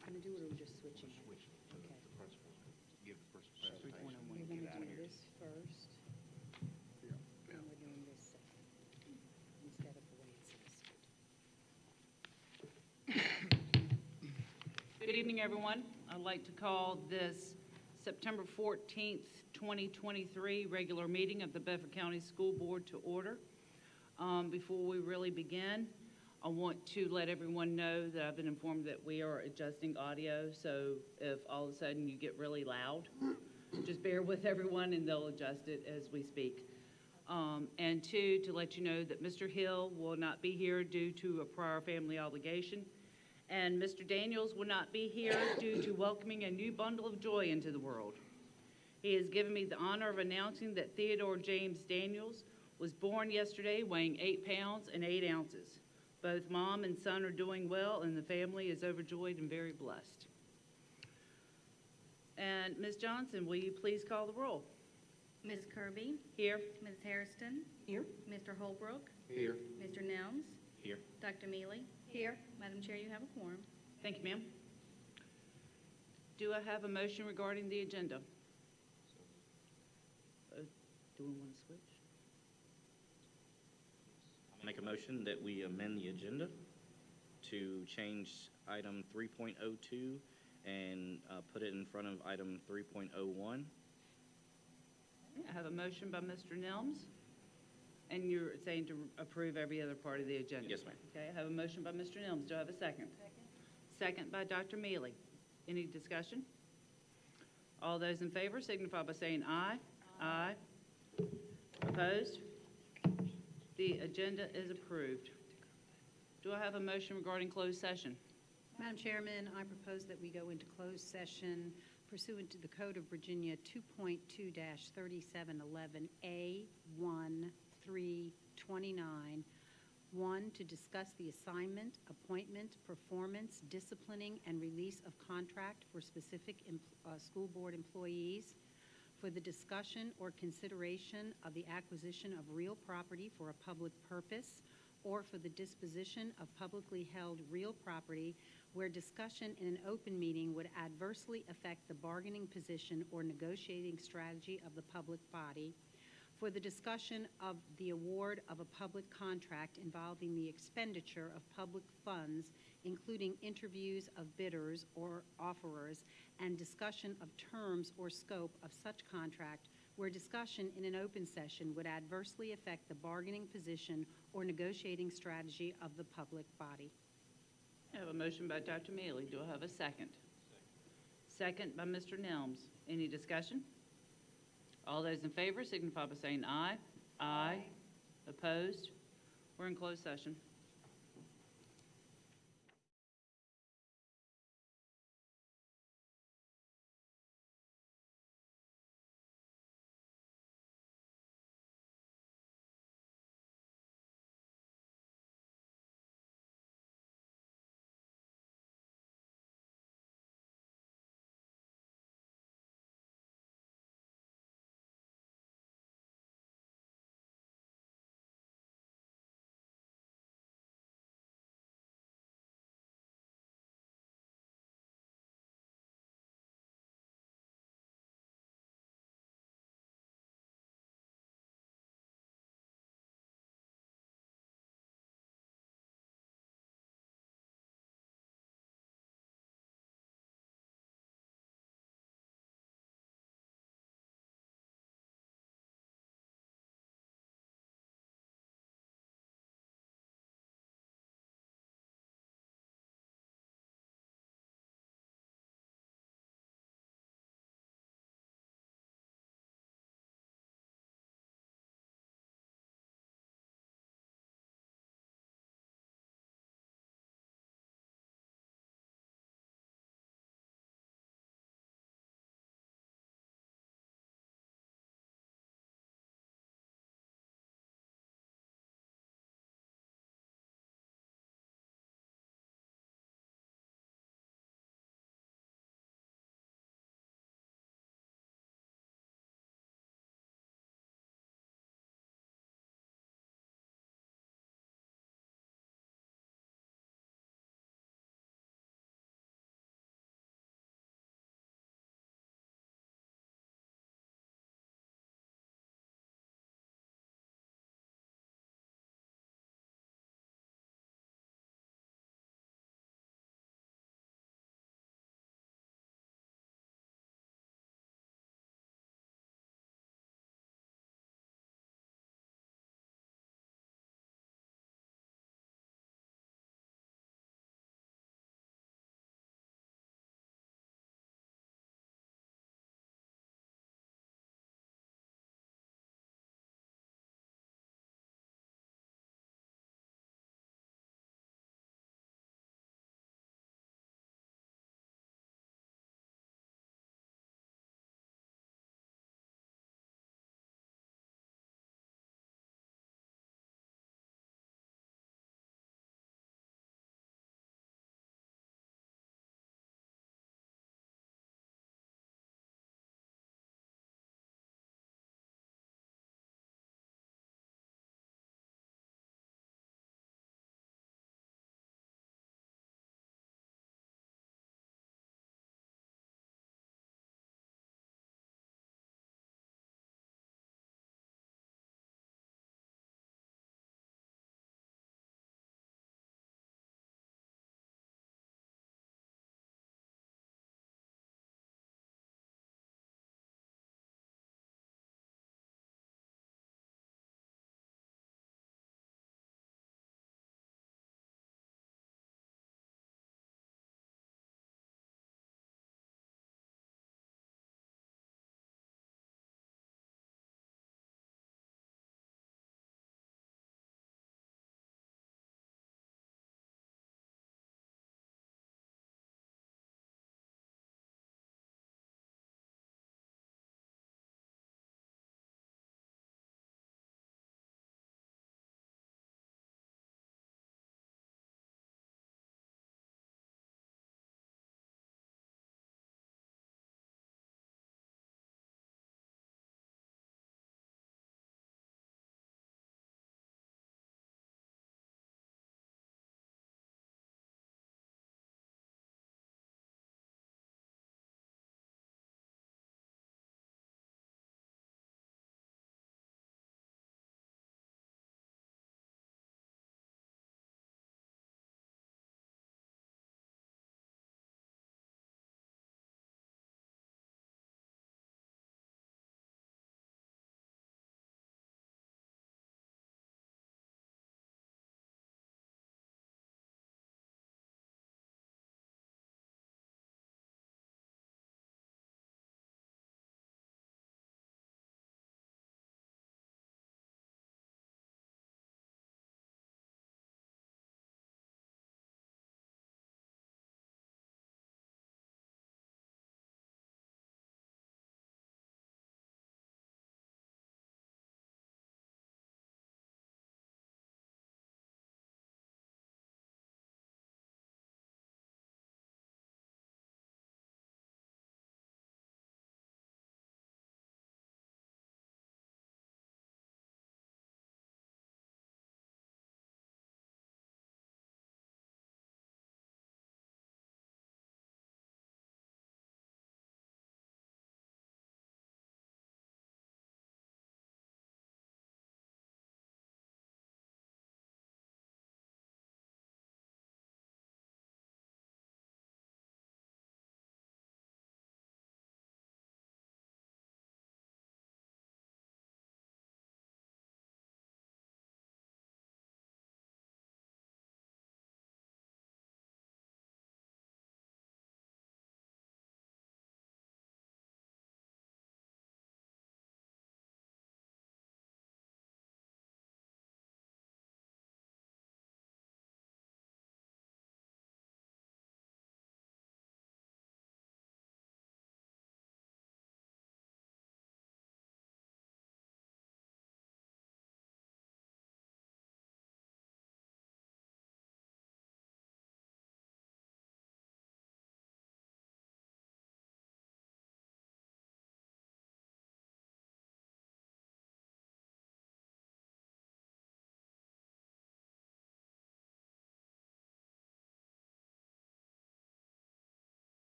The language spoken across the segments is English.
not gonna do it, or we're just switching? Switch to Okay. the principals. Give the principal We're presentation. gonna do this first, and we're doing this second, instead of the way it says. Good evening, everyone. I'd like to call this September 14th, 2023 regular meeting of the Bedford County School Board to order. Before we really begin, I want to let everyone know that I've been informed that we are adjusting audio, so if all of a sudden you get really loud, just bear with everyone and they'll adjust it as we speak. And two, to let you know that Mr. Hill will not be here due to a prior family obligation, and Mr. Daniels will not be here due to welcoming a new bundle of joy into the world. He has given me the honor of announcing that Theodore James Daniels was born yesterday weighing 8 pounds and 8 ounces. Both mom and son are doing well, and the family is overjoyed and very blessed. And Ms. Johnson, will you please call the roll? Ms. Kirby? Here. Ms. Hairston? Here. Mr. Holbrook? Here. Mr. Nelms? Here. Dr. Mealy? Here. Madam Chair, you have a quorum. Thank you, ma'am. Do I have a motion regarding the agenda? Do we want to switch? Make a motion that we amend the agenda to change item 3.02 and put it in front of item 3.01. I have a motion by Mr. Nelms, and you're saying to approve every other part of the agenda? Yes, ma'am. Okay, I have a motion by Mr. Nelms. Do I have a second? Second by Dr. Mealy. Any discussion? All those in favor signify by saying aye. Aye. Opposed? The agenda is approved. Do I have a motion regarding closed session? Madam Chairman, I propose that we go into closed session pursuant to the Code of Virginia 2.2-3711A1329. 1, to discuss the assignment, appointment, performance, disciplining, and release of contract for specific school board employees, for the discussion or consideration of the acquisition of real property for a public purpose, or for the disposition of publicly held real property where discussion in an open meeting would adversely affect the bargaining position or negotiating strategy of the public body, for the discussion of the award of a public contract involving the expenditure of public funds, including interviews of bidders or offerers, and discussion of terms or scope of such contract where discussion in an open session would adversely affect the bargaining position or negotiating strategy of the public body. I have a motion by Dr. Mealy. Do I have a second? Second by Mr. Nelms. Any discussion? All those in favor signify by saying aye. Aye. Opposed? We're in closed session.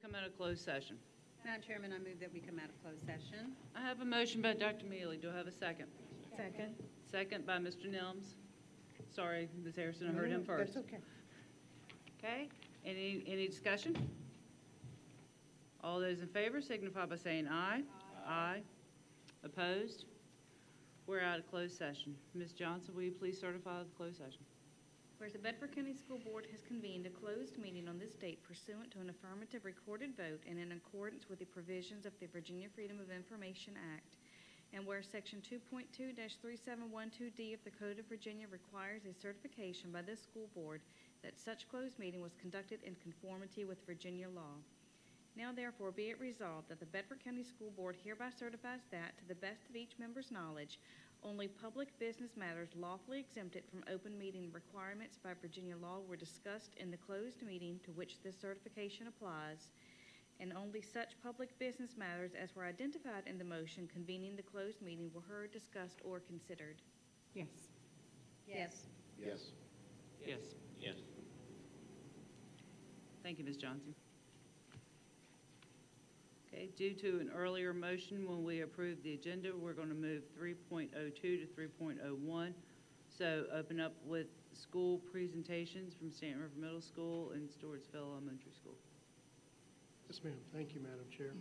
Come out of closed session. Madam Chairman, I move that we come out of closed session. I have a motion by Dr. Mealy. Do I have a second? Second. Second by Mr. Nelms. Sorry, Ms. Harrison, I heard him first. That's okay. Okay, any discussion? All those in favor signify by saying aye. Aye. Opposed? We're out of closed session. Ms. Johnson, will you please certify the closed session? Whereas the Bedford County School Board has convened a closed meeting on this date pursuant to an affirmative recorded vote and in accordance with the provisions of the Virginia Freedom of Information Act, and where Section 2.2-3712D of the Code of Virginia requires a certification by this school board that such closed meeting was conducted in conformity with Virginia law. Now therefore be it resolved that the Bedford County School Board hereby certifies that, to the best of each member's knowledge, only public business matters lawfully exempted from open meeting requirements by Virginia law were discussed in the closed meeting to which this certification applies, and only such public business matters as were identified in the motion convening the closed meeting were heard, discussed, or considered. Yes. Yes. Yes. Yes. Yes. Thank you, Ms. Johnson. Okay, due to an earlier motion when we approved the agenda, we're going to move 3.02 to 3.01. So open up with school presentations from Stanton River Middle School and Stewartsville Elementary School. Yes, ma'am. Thank you, Madam Chair.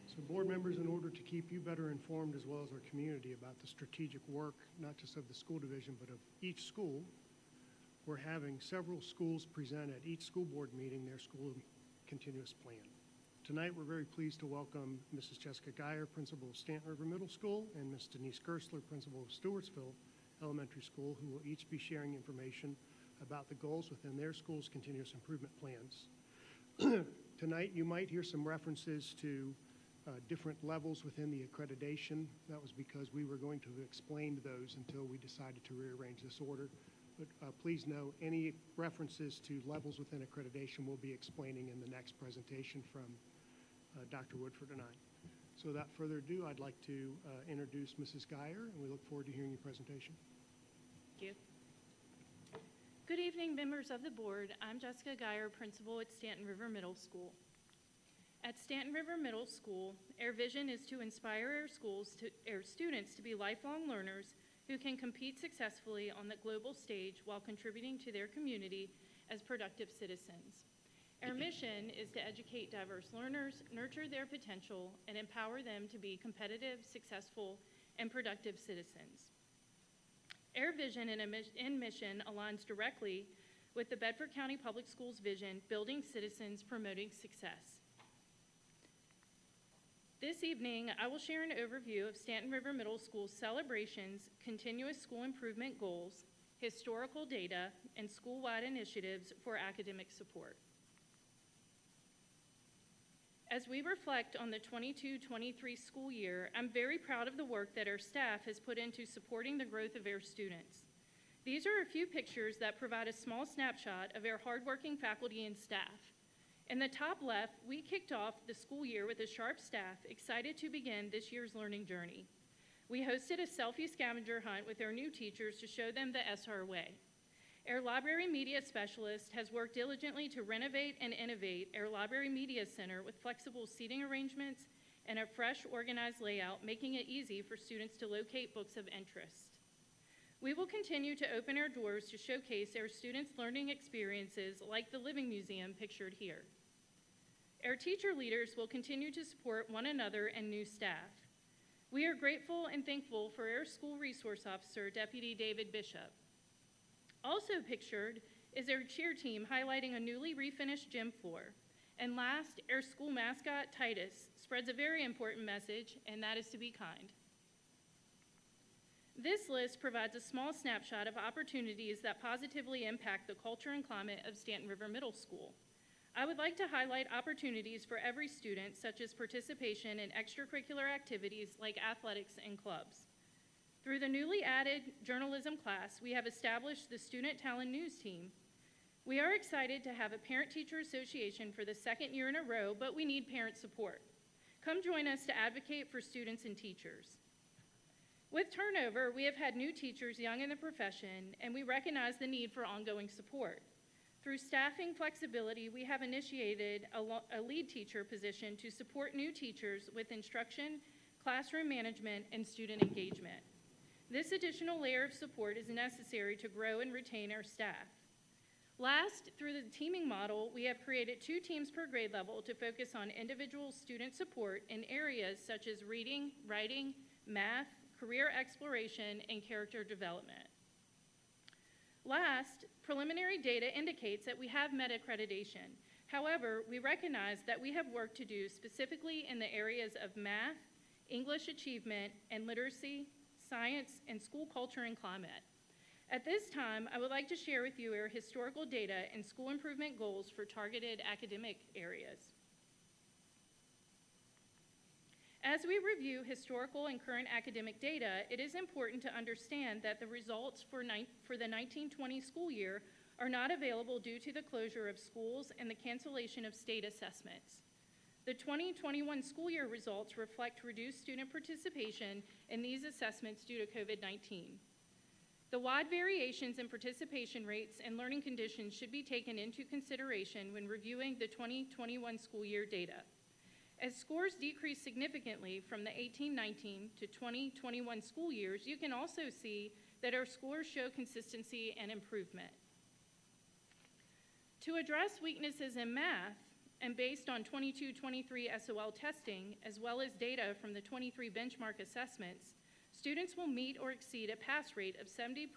So board members, in order to keep you better informed as well as our community about the strategic work, not just of the school division, but of each school, we're having several schools present at each school board meeting their school continuous plan. Tonight, we're very pleased to welcome Mrs. Jessica Geyer, principal of Stanton River Middle School, and Ms. Denise Gersler, principal of Stewartsville Elementary School, who will each be sharing information about the goals within their school's continuous improvement plans. Tonight, you might hear some references to different levels within the accreditation. That was because we were going to have explained those until we decided to rearrange this order. But please know, any references to levels within accreditation we'll be explaining in the next presentation from Dr. Woodford and I. So without further ado, I'd like to introduce Mrs. Geyer, and we look forward to hearing your presentation. Thank you. Good evening, members of the board. I'm Jessica Geyer, principal at Stanton River Middle School. At Stanton River Middle School, our vision is to inspire our students to be lifelong learners who can compete successfully on the global stage while contributing to their community as productive citizens. Our mission is to educate diverse learners, nurture their potential, and empower them to be competitive, successful, and productive citizens. Our vision and mission aligns directly with the Bedford County Public Schools vision, building citizens, promoting success. This evening, I will share an overview of Stanton River Middle School's celebrations, continuous school improvement goals, historical data, and school-wide initiatives for academic support. As we reflect on the 22-23 school year, I'm very proud of the work that our staff has put into supporting the growth of our students. These are a few pictures that provide a small snapshot of our hardworking faculty and staff. In the top left, we kicked off the school year with a sharp staff excited to begin this year's learning journey. We hosted a selfie scavenger hunt with our new teachers to show them the SR way. Our library media specialist has worked diligently to renovate and innovate our library media center with flexible seating arrangements and a fresh, organized layout, making it easy for students to locate books of interest. We will continue to open our doors to showcase our students' learning experiences like the Living Museum pictured here. Our teacher leaders will continue to support one another and new staff. We are grateful and thankful for our school resource officer, Deputy David Bishop. Also pictured is our cheer team highlighting a newly refinished gym floor. And last, our school mascot, Titus, spreads a very important message, and that is to be kind. This list provides a small snapshot of opportunities that positively impact the culture and climate of Stanton River Middle School. I would like to highlight opportunities for every student, such as participation in extracurricular activities like athletics and clubs. Through the newly added journalism class, we have established the Student Talent News Team. We are excited to have a Parent-Teacher Association for the second year in a row, but we need parent support. Come join us to advocate for students and teachers. With turnover, we have had new teachers young in the profession, and we recognize the need for ongoing support. Through staffing flexibility, we have initiated a lead teacher position to support new teachers with instruction, classroom management, and student engagement. This additional layer of support is necessary to grow and retain our staff. Last, through the teaming model, we have created 2 teams per grade level to focus on individual student support in areas such as reading, writing, math, career exploration, and character development. Last, preliminary data indicates that we have met accreditation. However, we recognize that we have work to do specifically in the areas of math, English achievement, and literacy, science, and school culture and climate. At this time, I would like to share with you our historical data and school improvement goals for targeted academic areas. As we review historical and current academic data, it is important to understand that the results for the 1920 school year are not available due to the closure of schools and the cancellation of state assessments. The 2021 school year results reflect reduced student participation in these assessments due to COVID-19. The wide variations in participation rates and learning conditions should be taken into consideration when reviewing the 2021 school year data. As scores decrease significantly from the 18-19 to 2021 school years, you can also see that our scores show consistency and improvement. To address weaknesses in math, and based on 22-23 SOL testing, as well as data from the 23 benchmark assessments, students will meet or exceed a pass rate of 70%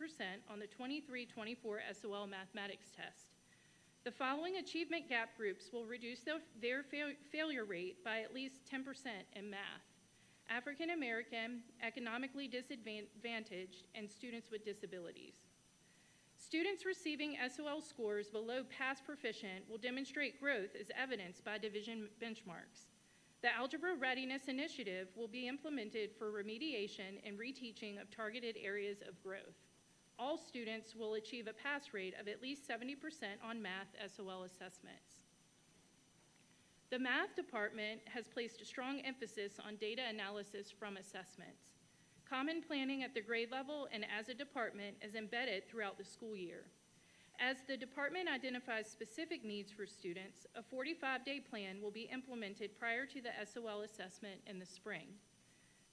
on the 23-24 SOL mathematics test. The following achievement gap groups will reduce their failure rate by at least 10% in math: African American, economically disadvantaged, and students with disabilities. Students receiving SOL scores below pass proficient will demonstrate growth as evidenced by division benchmarks. The Algebra Readiness Initiative will be implemented for remediation and reteaching of targeted areas of growth. All students will achieve a pass rate of at least 70% on math SOL assessments. The math department has placed a strong emphasis on data analysis from assessments. Common planning at the grade level and as a department is embedded throughout the school year. As the department identifies specific needs for students, a 45-day plan will be implemented prior to the SOL assessment in the spring.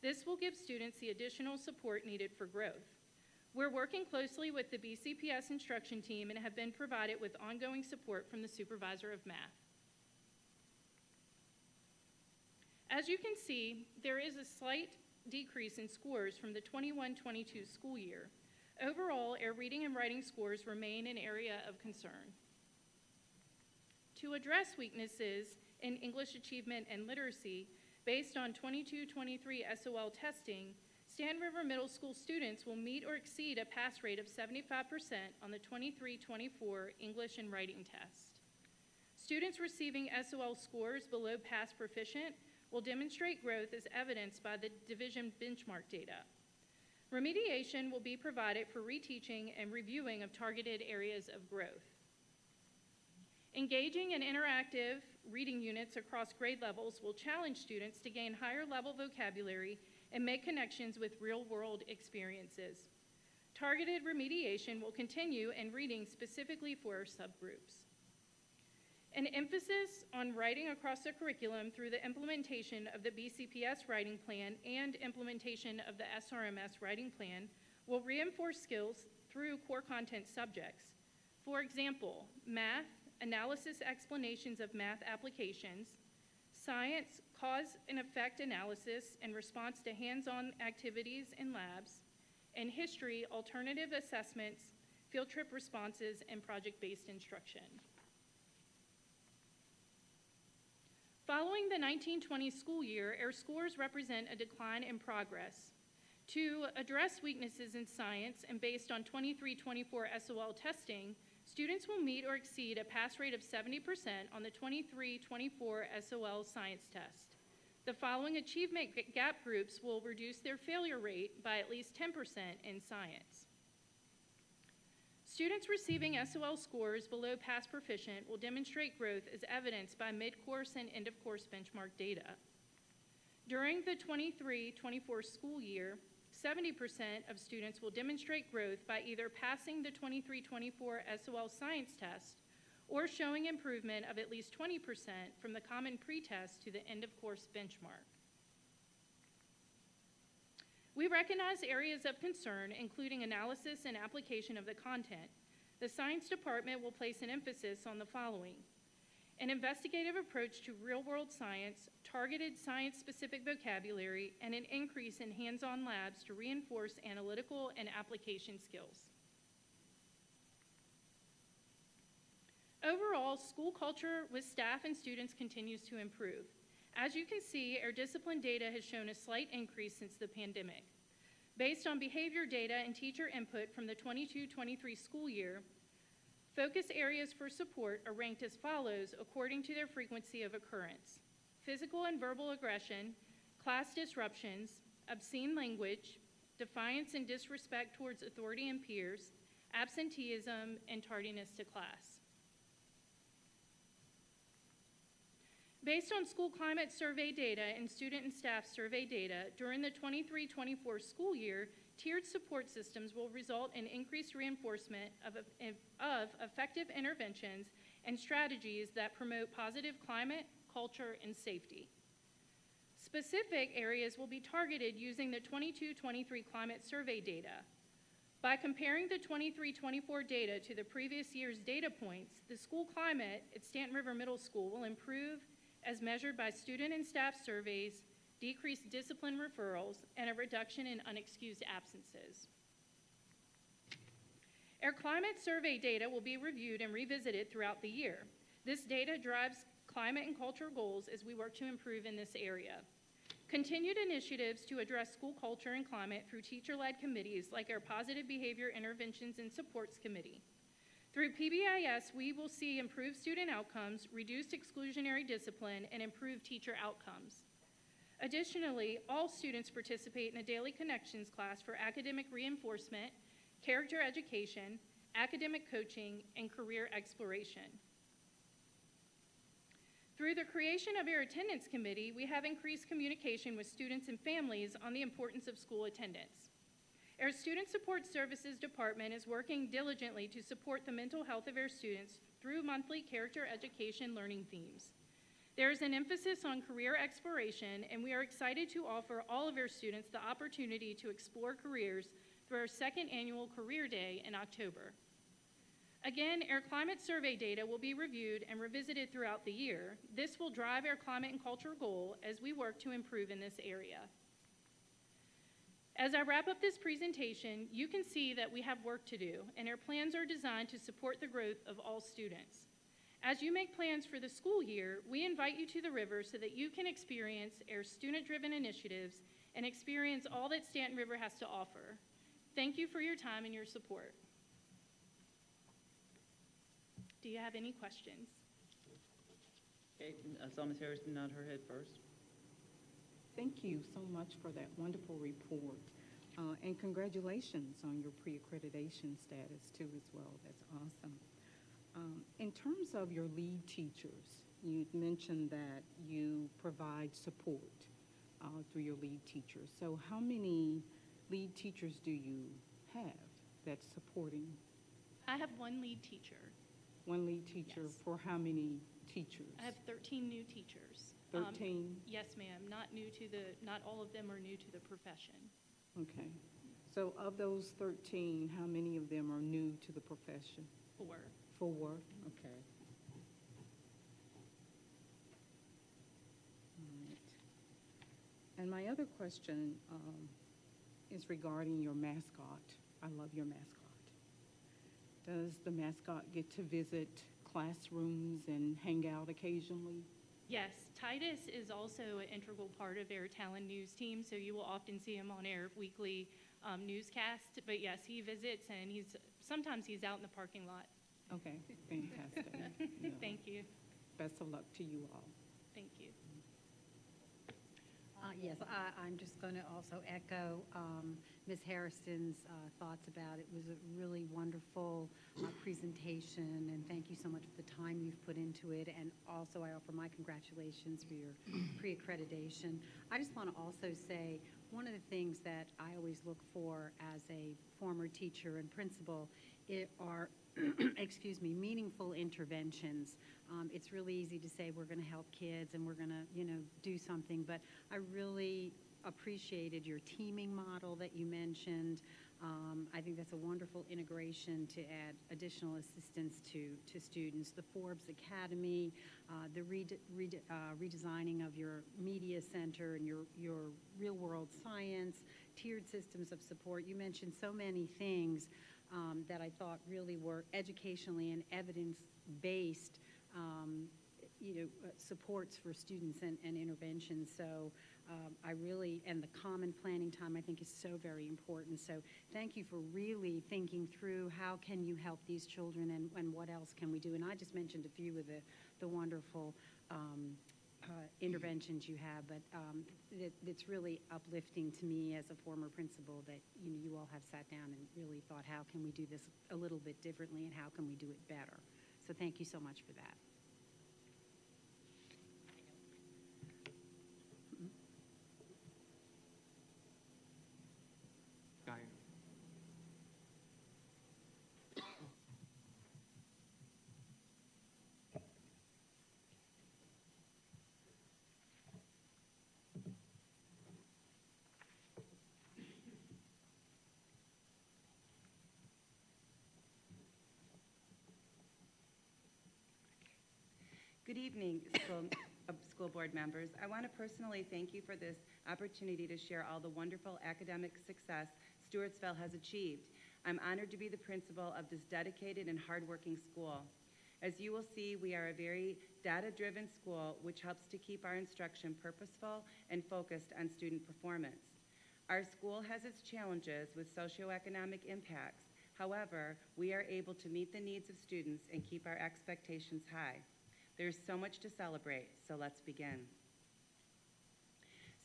This will give students the additional support needed for growth. We're working closely with the BCPS instruction team and have been provided with ongoing support from the supervisor of math. As you can see, there is a slight decrease in scores from the 21-22 school year. Overall, our reading and writing scores remain an area of concern. To address weaknesses in English achievement and literacy, based on 22-23 SOL testing, Stand River Middle School students will meet or exceed a pass rate of 75% on the 23-24 English and writing test. Students receiving SOL scores below pass proficient will demonstrate growth as evidenced by the division benchmark data. Remediation will be provided for reteaching and reviewing of targeted areas of growth. Engaging in interactive reading units across grade levels will challenge students to gain higher level vocabulary and make connections with real-world experiences. Targeted remediation will continue in reading specifically for our subgroups. An emphasis on writing across the curriculum through the implementation of the BCPS writing plan and implementation of the SRMS writing plan will reinforce skills through core content subjects. For example, math, analysis explanations of math applications, science, cause and effect analysis in response to hands-on activities in labs, and history, alternative assessments, field trip responses, and project-based instruction. Following the 1920 school year, our scores represent a decline in progress. To address weaknesses in science and based on 23-24 SOL testing, students will meet or exceed a pass rate of 70% on the 23-24 SOL science test. The following achievement gap groups will reduce their failure rate by at least 10% in science. Students receiving SOL scores below pass proficient will demonstrate growth as evidenced by mid-course and end-of-course benchmark data. During the 23-24 school year, 70% of students will demonstrate growth by either passing the 23-24 SOL science test or showing improvement of at least 20% from the common pretest to the end-of-course benchmark. We recognize areas of concern, including analysis and application of the content. The science department will place an emphasis on the following: an investigative approach to real-world science, targeted science-specific vocabulary, and an increase in hands-on labs to reinforce analytical and application skills. Overall, school culture with staff and students continues to improve. As you can see, our discipline data has shown a slight increase since the pandemic. Based on behavior data and teacher input from the 22-23 school year, focus areas for support are ranked as follows according to their frequency of occurrence: physical and verbal aggression, class disruptions, obscene language, defiance and disrespect towards authority and peers, absenteeism, and tardiness to class. Based on school climate survey data and student and staff survey data, during the 23-24 school year, tiered support systems will result in increased reinforcement of effective interventions and strategies that promote positive climate, culture, and safety. Specific areas will be targeted using the 22-23 climate survey data. By comparing the 23-24 data to the previous year's data points, the school climate at Stanton River Middle School will improve as measured by student and staff surveys, decreased discipline referrals, and a reduction in unexcused absences. Our climate survey data will be reviewed and revisited throughout the year. This data drives climate and culture goals as we work to improve in this area. Continued initiatives to address school culture and climate through teacher-led committees like our Positive Behavior Interventions and Supports Committee. Through PBIS, we will see improved student outcomes, reduced exclusionary discipline, and improved teacher outcomes. Additionally, all students participate in a daily connections class for academic reinforcement, character education, academic coaching, and career exploration. Through the creation of our attendance committee, we have increased communication with students and families on the importance of school attendance. Our Student Support Services Department is working diligently to support the mental health of our students through monthly character education learning themes. There is an emphasis on career exploration, and we are excited to offer all of our students the opportunity to explore careers through our second annual Career Day in October. Again, our climate survey data will be reviewed and revisited throughout the year. This will drive our climate and culture goal as we work to improve in this area. As I wrap up this presentation, you can see that we have work to do, and our plans are designed to support the growth of all students. As you make plans for the school year, we invite you to the river so that you can experience our student-driven initiatives and experience all that Stanton River has to offer. Thank you for your time and your support. Do you have any questions? Okay, I saw Ms. Harrison nod her head first. Thank you so much for that wonderful report. And congratulations on your pre-accreditation status too as well. That's awesome. In terms of your lead teachers, you mentioned that you provide support through your lead teachers. So how many lead teachers do you have that's supporting? I have one lead teacher. One lead teacher. Yes. For how many teachers? I have 13 new teachers. 13? Yes, ma'am. Not all of them are new to the profession. Okay. So of those 13, how many of them are new to the profession? 4. 4? Okay. All right. And my other question is regarding your mascot. I love your mascot. Does the mascot get to visit classrooms and hang out occasionally? Yes, Titus is also an integral part of our Talon News team, so you will often see him on our weekly newscast. But yes, he visits, and sometimes he's out in the parking lot. Okay, fantastic. Yeah. Thank you. Best of luck to you all. Thank you. Yes, I'm just going to also echo Ms. Harrison's thoughts about it. It was a really wonderful presentation, and thank you so much for the time you've put into it. And also, I offer my congratulations for your pre-accreditation. I just want to also say one of the things that I always look for as a former teacher and principal are excuse me, meaningful interventions. It's really easy to say we're going to help kids and we're going to, do something, but I really appreciated your teaming model that you mentioned. I think that's a wonderful integration to add additional assistance to students. The Forbes Academy, the redesigning of your media center and your real-world science, tiered systems of support. You mentioned so many things that I thought really were educationally and evidence-based supports for students and interventions. So I really, and the common planning time I think is so very important. So thank you for really thinking through how can you help these children and what else can we do. And I just mentioned a few of the wonderful interventions you have, but it's really uplifting to me as a former principal that you all have sat down and really thought, how can we do this a little bit differently and how can we do it better? So thank you so much for that. Diane. Good evening, school board members. I want to personally thank you for this opportunity to share all the wonderful academic success Stewartsville has achieved. I'm honored to be the principal of this dedicated and hardworking school. As you will see, we are a very data-driven school, which helps to keep our instruction purposeful and focused on student performance. Our school has its challenges with socioeconomic impacts. However, we are able to meet the needs of students and keep our expectations high. There's so much to celebrate, so let's begin.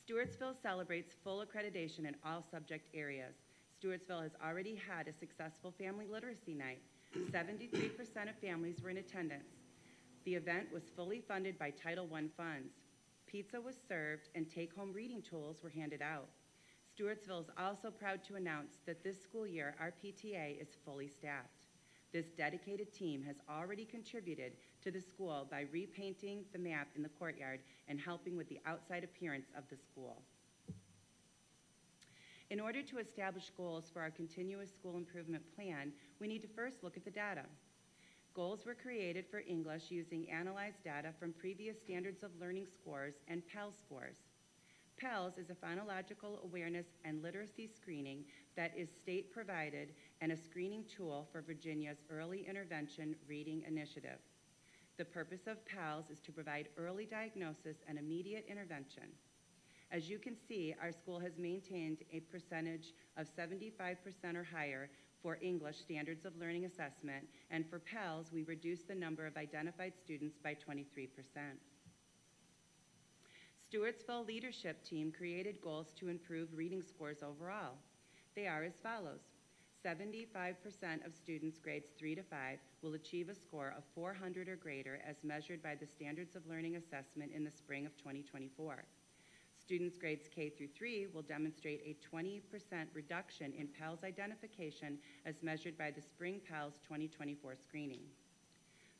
Stewartsville celebrates full accreditation in all subject areas. Stewartsville has already had a successful family literacy night. 73% of families were in attendance. The event was fully funded by Title I funds. Pizza was served and take-home reading tools were handed out. Stewartsville is also proud to announce that this school year our PTA is fully staffed. This dedicated team has already contributed to the school by repainting the map in the courtyard and helping with the outside appearance of the school. In order to establish goals for our continuous school improvement plan, we need to first look at the data. Goals were created for English using analyzed data from previous standards of learning scores and Pell scores. PELS is a phonological awareness and literacy screening that is state-provided and a screening tool for Virginia's Early Intervention Reading Initiative. The purpose of PELS is to provide early diagnosis and immediate intervention. As you can see, our school has maintained a percentage of 75% or higher for English Standards of Learning Assessment, and for PELS, we reduced the number of identified students by 23%. Stewartsville leadership team created goals to improve reading scores overall. They are as follows. 75% of students grades 3 to 5 will achieve a score of 400 or greater as measured by the Standards of Learning Assessment in the spring of 2024. Students grades K through 3 will demonstrate a 20% reduction in PELS identification as measured by the Spring PELS 2024 screening.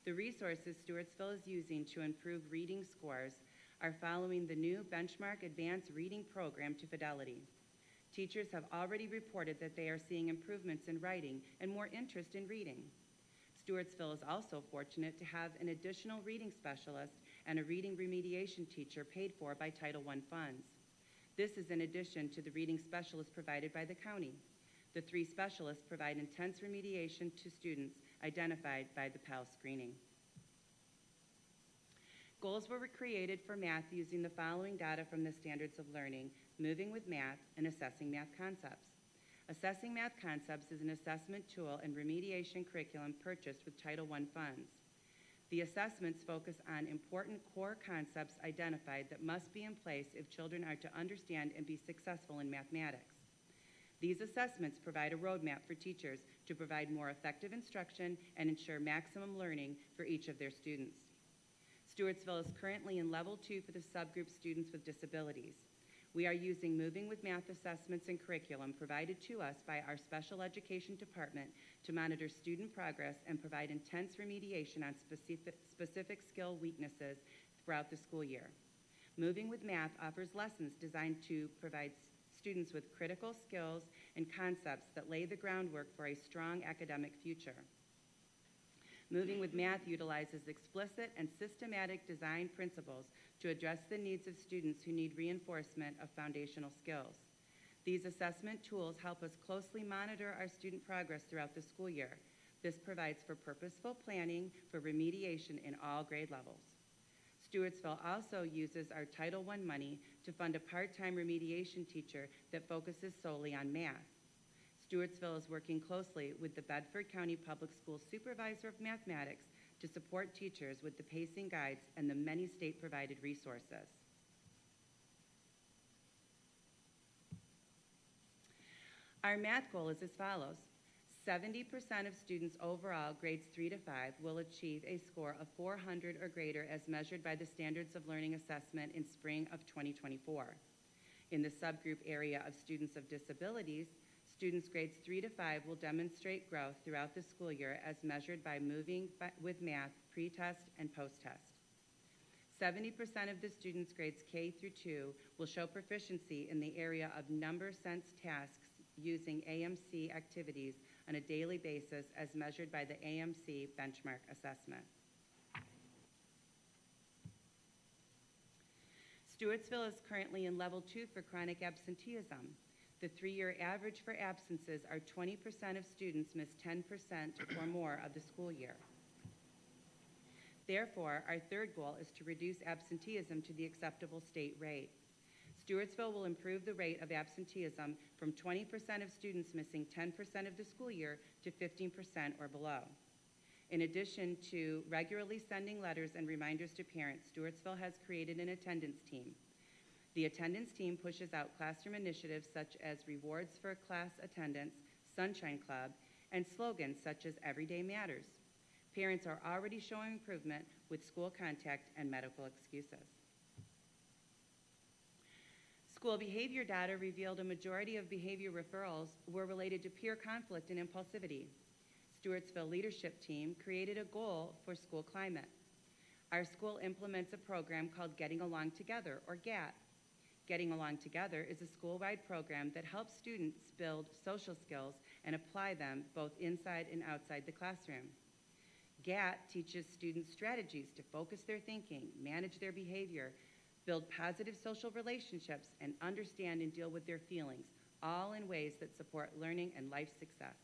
The resources Stewartsville is using to improve reading scores are following the new Benchmark Advanced Reading Program to Fidelity. Teachers have already reported that they are seeing improvements in writing and more interest in reading. Stewartsville is also fortunate to have an additional reading specialist and a reading remediation teacher paid for by Title I funds. This is in addition to the reading specialists provided by the county. The 3 specialists provide intense remediation to students identified by the PAL screening. Goals were created for math using the following data from the Standards of Learning, Moving with Math, and Assessing Math Concepts. Assessing Math Concepts is an assessment tool and remediation curriculum purchased with Title I funds. The assessments focus on important core concepts identified that must be in place if children are to understand and be successful in mathematics. These assessments provide a roadmap for teachers to provide more effective instruction and ensure maximum learning for each of their students. Stewartsville is currently in Level 2 for the subgroup students with disabilities. We are using Moving with Math assessments and curriculum provided to us by our special education department to monitor student progress and provide intense remediation on specific skill weaknesses throughout the school year. Moving with Math offers lessons designed to provide students with critical skills and concepts that lay the groundwork for a strong academic future. Moving with Math utilizes explicit and systematic design principles to address the needs of students who need reinforcement of foundational skills. These assessment tools help us closely monitor our student progress throughout the school year. This provides for purposeful planning for remediation in all grade levels. Stewartsville also uses our Title I money to fund a part-time remediation teacher that focuses solely on math. Stewartsville is working closely with the Bedford County Public Schools Supervisor of Mathematics to support teachers with the pacing guides and the many state-provided resources. Our math goal is as follows. 70% of students overall, grades 3 to 5, will achieve a score of 400 or greater as measured by the Standards of Learning Assessment in spring of 2024. In the subgroup area of students of disabilities, students grades 3 to 5 will demonstrate growth throughout the school year as measured by Moving with Math pre-test and post-test. 70% of the students grades K through 2 will show proficiency in the area of number sense tasks using AMC activities on a daily basis as measured by the AMC benchmark assessment. Stewartsville is currently in level 2 for chronic absenteeism. The 3-year average for absences are 20% of students miss 10% or more of the school year. Therefore, our third goal is to reduce absenteeism to the acceptable state rate. Stewartsville will improve the rate of absenteeism from 20% of students missing 10% of the school year to 15% or below. In addition to regularly sending letters and reminders to parents, Stewartsville has created an attendance team. The attendance team pushes out classroom initiatives such as rewards for class attendance, Sunshine Club, and slogans such as Everyday Matters. Parents are already showing improvement with school contact and medical excuses. School behavior data revealed a majority of behavior referrals were related to peer conflict and impulsivity. Stewartsville leadership team created a goal for school climate. Our school implements a program called Getting Along Together, or GAT. Getting Along Together is a school-wide program that helps students build social skills and apply them both inside and outside the classroom. GAT teaches students strategies to focus their thinking, manage their behavior, build positive social relationships, and understand and deal with their feelings, all in ways that support learning and life success.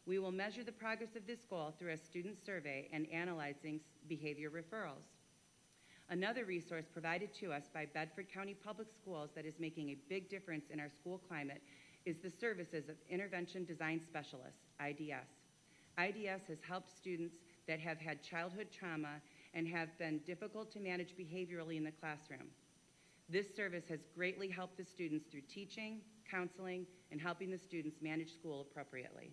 We will measure the progress of this goal through a student survey and analyzing behavior referrals. Another resource provided to us by Bedford County Public Schools that is making a big difference in our school climate is the services of Intervention Design Specialists, IDS. IDS has helped students that have had childhood trauma and have been difficult to manage behaviorally in the classroom. This service has greatly helped the students through teaching, counseling, and helping the students manage school appropriately.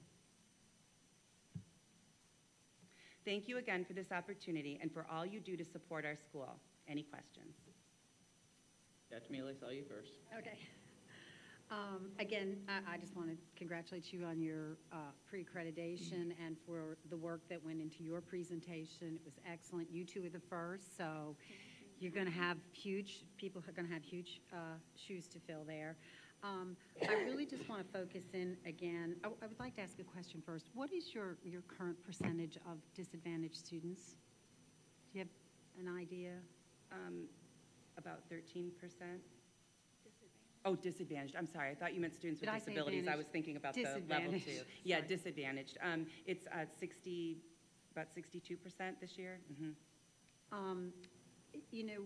Thank you again for this opportunity and for all you do to support our school. Any questions? Dr. Mealy, I saw you first. Okay. Again, I just want to congratulate you on your pre-accreditation and for the work that went into your presentation. It was excellent. You two are the first, so you're going to have people are going to have huge shoes to fill there. I really just want to focus in again. I would like to ask a question first. What is your current percentage of disadvantaged students? Do you have an idea? About 13%. Oh, disadvantaged. I'm sorry. I thought you meant students with Did I say disabilities. I advantaged? was thinking about the level 2. Disadvantaged. Yeah, Sorry. disadvantaged. It's about 62% this year. You know,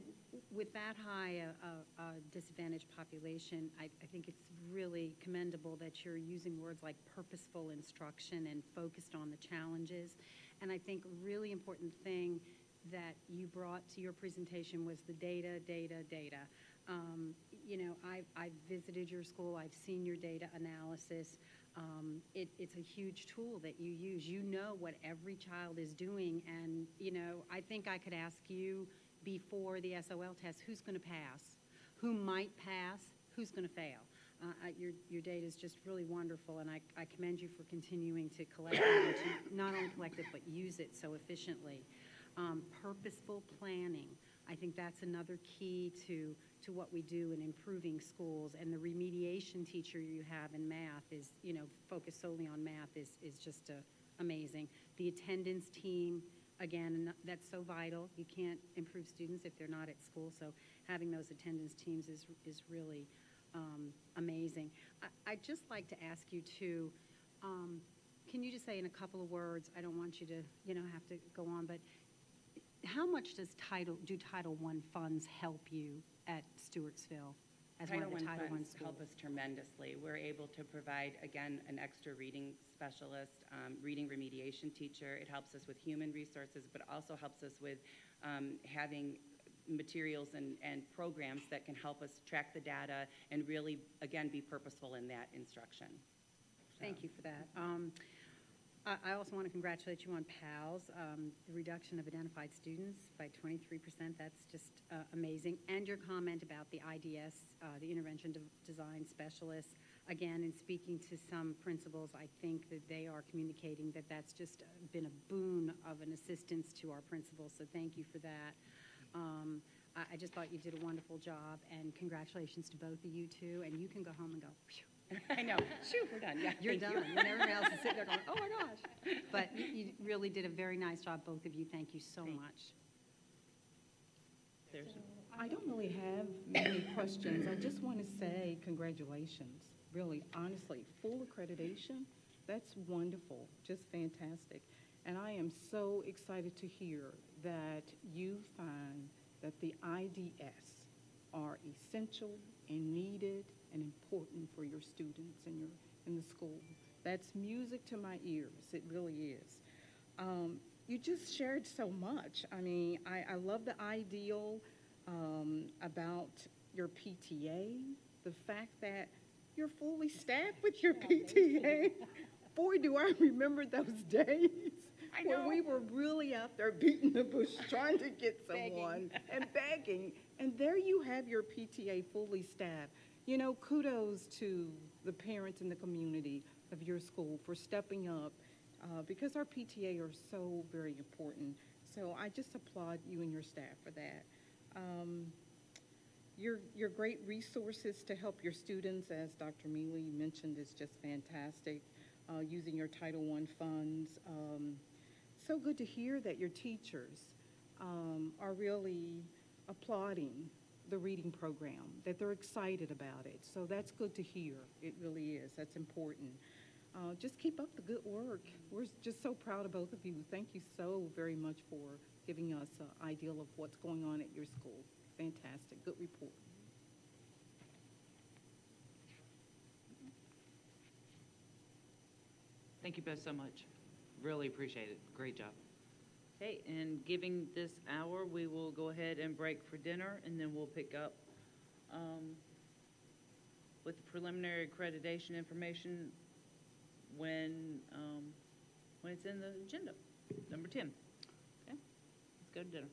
with that high a disadvantaged population, I think it's really commendable that you're using words like purposeful instruction and focused on the challenges. And I think a really important thing that you brought to your presentation was the data. You know, I've visited your school. I've seen your data analysis. It's a huge tool that you use. You know what every child is doing. And, you know, I think I could ask you before the SOL test, who's going to pass? who might pass, who's going to fail. Your data is just really wonderful, and I commend you for continuing to collect it, and to not only collect it, but use it so efficiently. Purposeful planning. I think that's another key to what we do in improving schools, and the remediation teacher you have in math is, focused solely on math is just amazing. The attendance team, again, and that's so vital. You can't improve students if they're not at school, so having those attendance teams is really amazing. I'd just like to ask you to, can you just say in a couple of words, I don't want you to, have to go on, but how much do Title I funds help you at Stewartsville as one of the Title I funds schools? help us tremendously. We're able to provide, again, an extra reading specialist, reading remediation teacher. It helps us with human resources, but also helps us with having materials and programs that can help us track the data and really, again, be purposeful in that instruction. Thank you for that. I also want to congratulate you on PALS, the reduction of identified students by 23%. That's just amazing. And your comment about the IDS, the Intervention Design Specialists. Again, in speaking to some principals, I think that they are communicating that that's just been a boon of an assistance to our principals, so thank you for that. I just thought you did a wonderful job, and congratulations to both of you two, and you can go home and go, phew. I know. Shoot, we're done. Yeah, You're thank done. you. And everyone else is sitting there going, oh my gosh. But you really did a very nice job, both of you. Thank you so much. I don't really have many questions. I just want to say congratulations. Really, honestly, full accreditation, that's wonderful, just fantastic. And I am so excited to hear that you find that the IDS are essential and needed and important for your students in the school. That's music to my ears. It really is. You just shared so much. I mean, I love the ideal about your PTA, the fact that you're fully staffed with your PTA. Boy, do I remember those days where we were really out there beating the bush trying to get someone and begging. And there you have your PTA fully staffed. Kudos to the parents in the community of your school for stepping up because our PTA are so very important. So I just applaud you and your staff for that. Your great resources to help your students, as Dr. Mealy mentioned, is just fantastic, using your Title I funds. So good to hear that your teachers are really applauding the reading program, that they're excited about it. So that's good to hear. It really is. That's important. Just keep up the good work. We're just so proud of both of you. Thank you so very much for giving us an idea of what's going on at your school. Fantastic. Good report. Thank you both so much. Really appreciate it. Great job. Okay, and giving this hour, we will go ahead and break for dinner, and then we'll pick up with the preliminary accreditation information when it's in the agenda, number 10. Okay, let's go to dinner.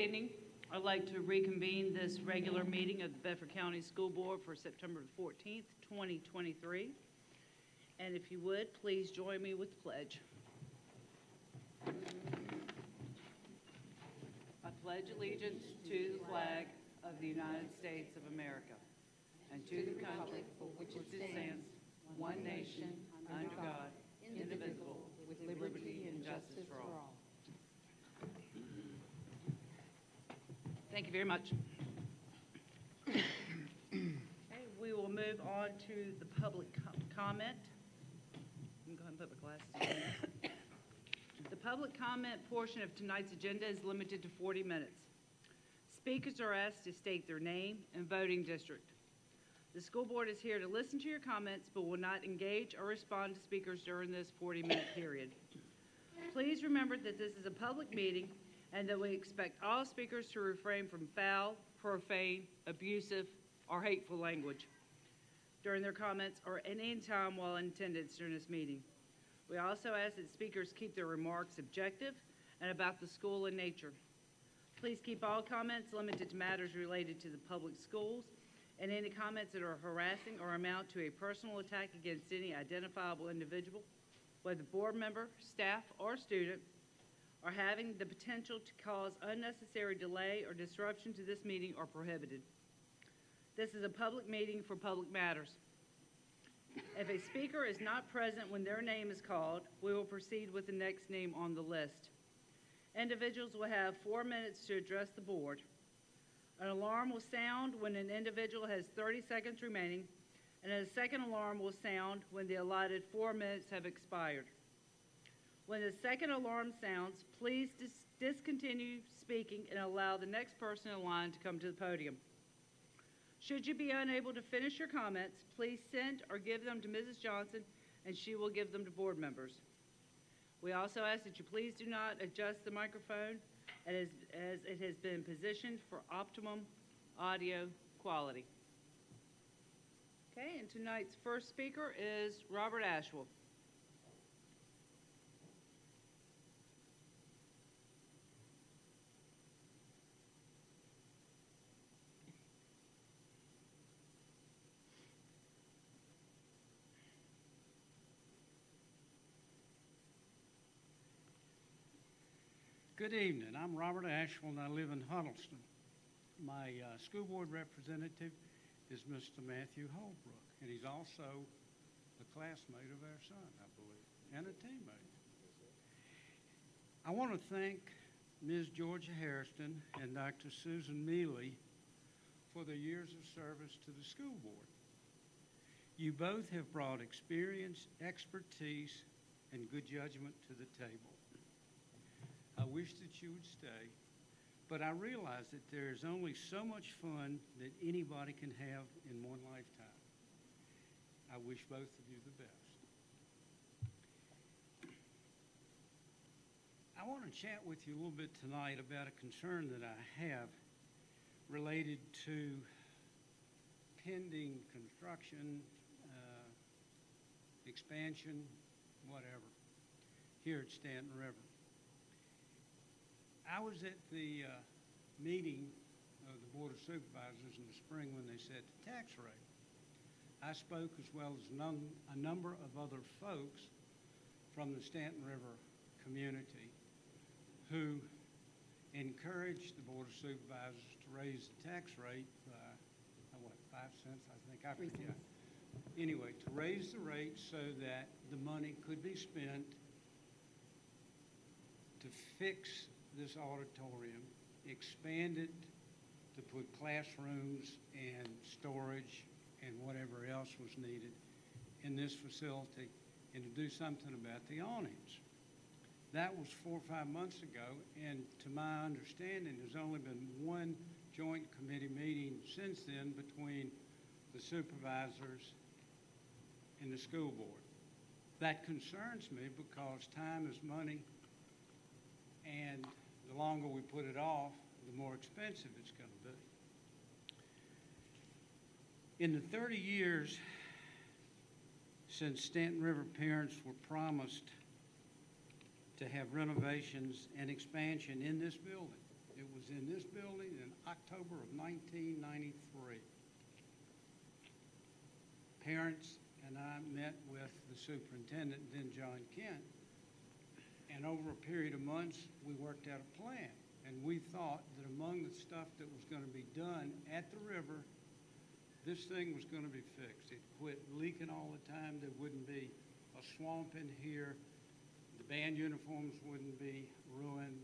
evening. I'd like to reconvene this regular meeting of the Bedford County School Board for September 14th, 2023. And if you would, please join me with the pledge. I pledge allegiance to the flag of the United States of America and to the republic for which it stands, one nation, under God, indivisible, with liberty and justice for all. Thank you very much. Okay, we will move on to the public comment. I'm going to go ahead and put my glasses on. The public comment portion of tonight's agenda is limited to 40 minutes. Speakers are asked to state their name and voting district. The school board is here to listen to your comments, but will not engage or respond to speakers during this 40-minute period. Please remember that this is a public meeting and that we expect all speakers to refrain from foul, profane, abusive, or hateful language during their comments or at any time while in attendance during this meeting. We also ask that speakers keep their remarks objective and about the school in nature. Please keep all comments limited to matters related to the public schools, and any comments that are harassing or amount to a personal attack against any identifiable individual, whether board member, staff, or student, or having the potential to cause unnecessary delay or disruption to this meeting are prohibited. This is a public meeting for public matters. If a speaker is not present when their name is called, we will proceed with the next name on the list. Individuals will have 4 minutes to address the board. An alarm will sound when an individual has 30 seconds remaining, and a second alarm will sound when the allotted 4 minutes have expired. When the second alarm sounds, please discontinue speaking and allow the next person in line to come to the podium. Should you be unable to finish your comments, please send or give them to Mrs. Johnson, and she will give them to board members. We also ask that you please do not adjust the microphone as it has been positioned for optimum audio quality. Okay, and tonight's first speaker is Robert Ashwell. Good evening. I'm Robert Ashwell, and I live in Huddleston. My school board representative is Mr. Matthew Holbrook, and he's also a classmate of our son, I believe, and a teammate. I want to thank Ms. Georgia Hairston and Dr. Susan Mealy for their years of service to the school board. You both have brought experience, expertise, and good judgment to the table. I wish that you would stay, but I realize that there is only so much fun that anybody can have in one lifetime. I wish both of you the best. I want to chat with you a little bit tonight about a concern that I have related to pending construction, expansion, whatever, here at Stanton River. I was at the meeting of the Board of Supervisors in the spring when they set the tax rate. I spoke as well as a number of other folks from the Stanton River community who encouraged the Board of Supervisors to raise the tax rate by, 5 cents, I think, I forget. Anyway, to raise the rate so that the money could be spent to fix this auditorium, expand it to put classrooms and storage and whatever else was needed in this facility, and to do something about the awnings. That was 4 or 5 months ago, and to my understanding, there's only been one joint committee meeting since then between the supervisors and the school board. That concerns me because time is money, and the longer we put it off, the more expensive it's going to be. In the 30 years since Stanton River parents were promised to have renovations and expansion in this building, It was in this building in October of 1993. Parents and I met with the superintendent, then John Kent, and over a period of months, we worked out a plan. And we thought that among the stuff that was going to be done at the river, this thing was going to be fixed. It quit leaking all the time. There wouldn't be a swamp in here. The band uniforms wouldn't be ruined.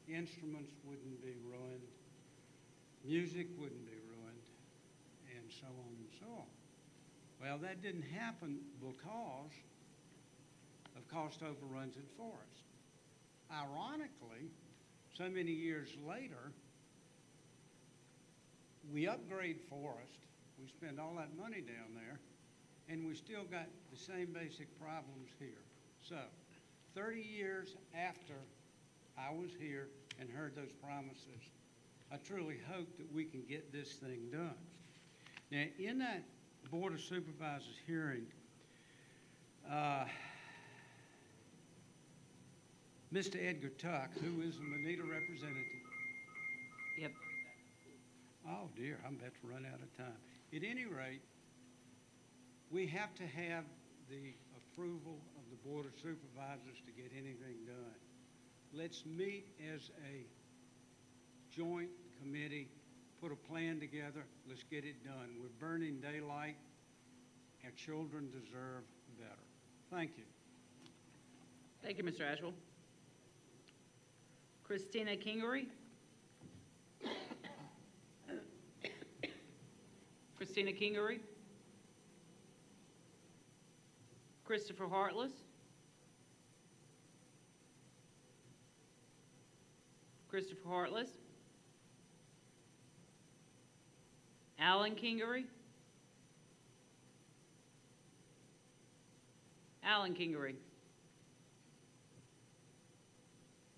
Instruments wouldn't be ruined. Music wouldn't be ruined, and so on and so on. Well, that didn't happen because of cost overruns in Forest. Ironically, so many years later, we upgrade Forest, we spend all that money down there, and we still got the same basic problems here. So, 30 years after I was here and heard those promises, I truly hope that we can get this thing done. Now, in that Board of Supervisors hearing, Mr. Edgar Tuck, who is a Moneta representative. Yep. Oh dear, I'm about to run out of time. At any rate, we have to have the approval of the Board of Supervisors to get anything done. Let's meet as a joint committee, put a plan together, let's get it done. We're burning daylight. Our children deserve better. Thank you. Thank you, Mr. Ashwell. Christina Kingery. Christina Kingery. Christopher Hartless. Christopher Hartless. Alan Kingery. Alan Kingery.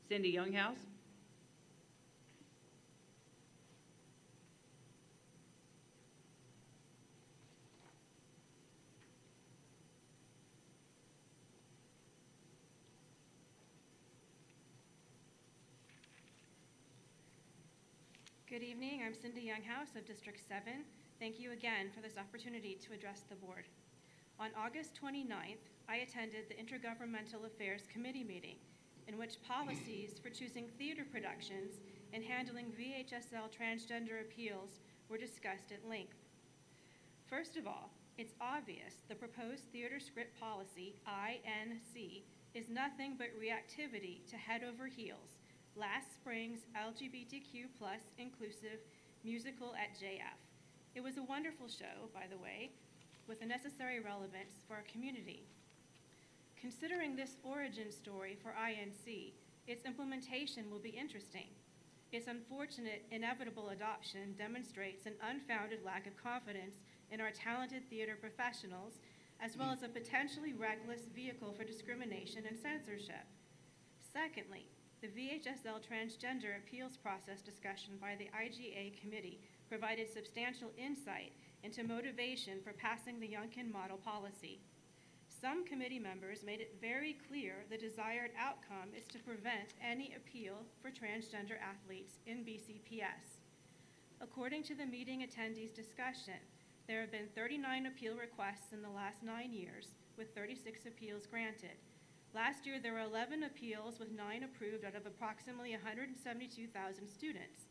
Cindy Younghouse. Good evening. I'm Cindy Younghouse of District 7. Thank you again for this opportunity to address the board. On August 29th, I attended the Intergovernmental Affairs Committee meeting, in which policies for choosing theater productions and handling VHSL transgender appeals were discussed at length. First of all, it's obvious the proposed theater script policy, INC, is nothing but reactivity to head over heels, last spring's LGBTQ+ inclusive musical at JF. It was a wonderful show, by the way, with the necessary relevance for our community. Considering this origin story for INC, its implementation will be interesting. Its unfortunate, inevitable adoption demonstrates an unfounded lack of confidence in our talented theater professionals, as well as a potentially reckless vehicle for discrimination and censorship. Secondly, the VHSL transgender appeals process discussion by the IGA committee provided substantial insight into motivation for passing the Youngkin model policy. Some committee members made it very clear the desired outcome is to prevent any appeal for transgender athletes in BCPS. According to the meeting attendees' discussion, there have been 39 appeal requests in the last 9 years, with 36 appeals granted. Last year, there were 11 appeals with 9 approved out of approximately 172,000 students.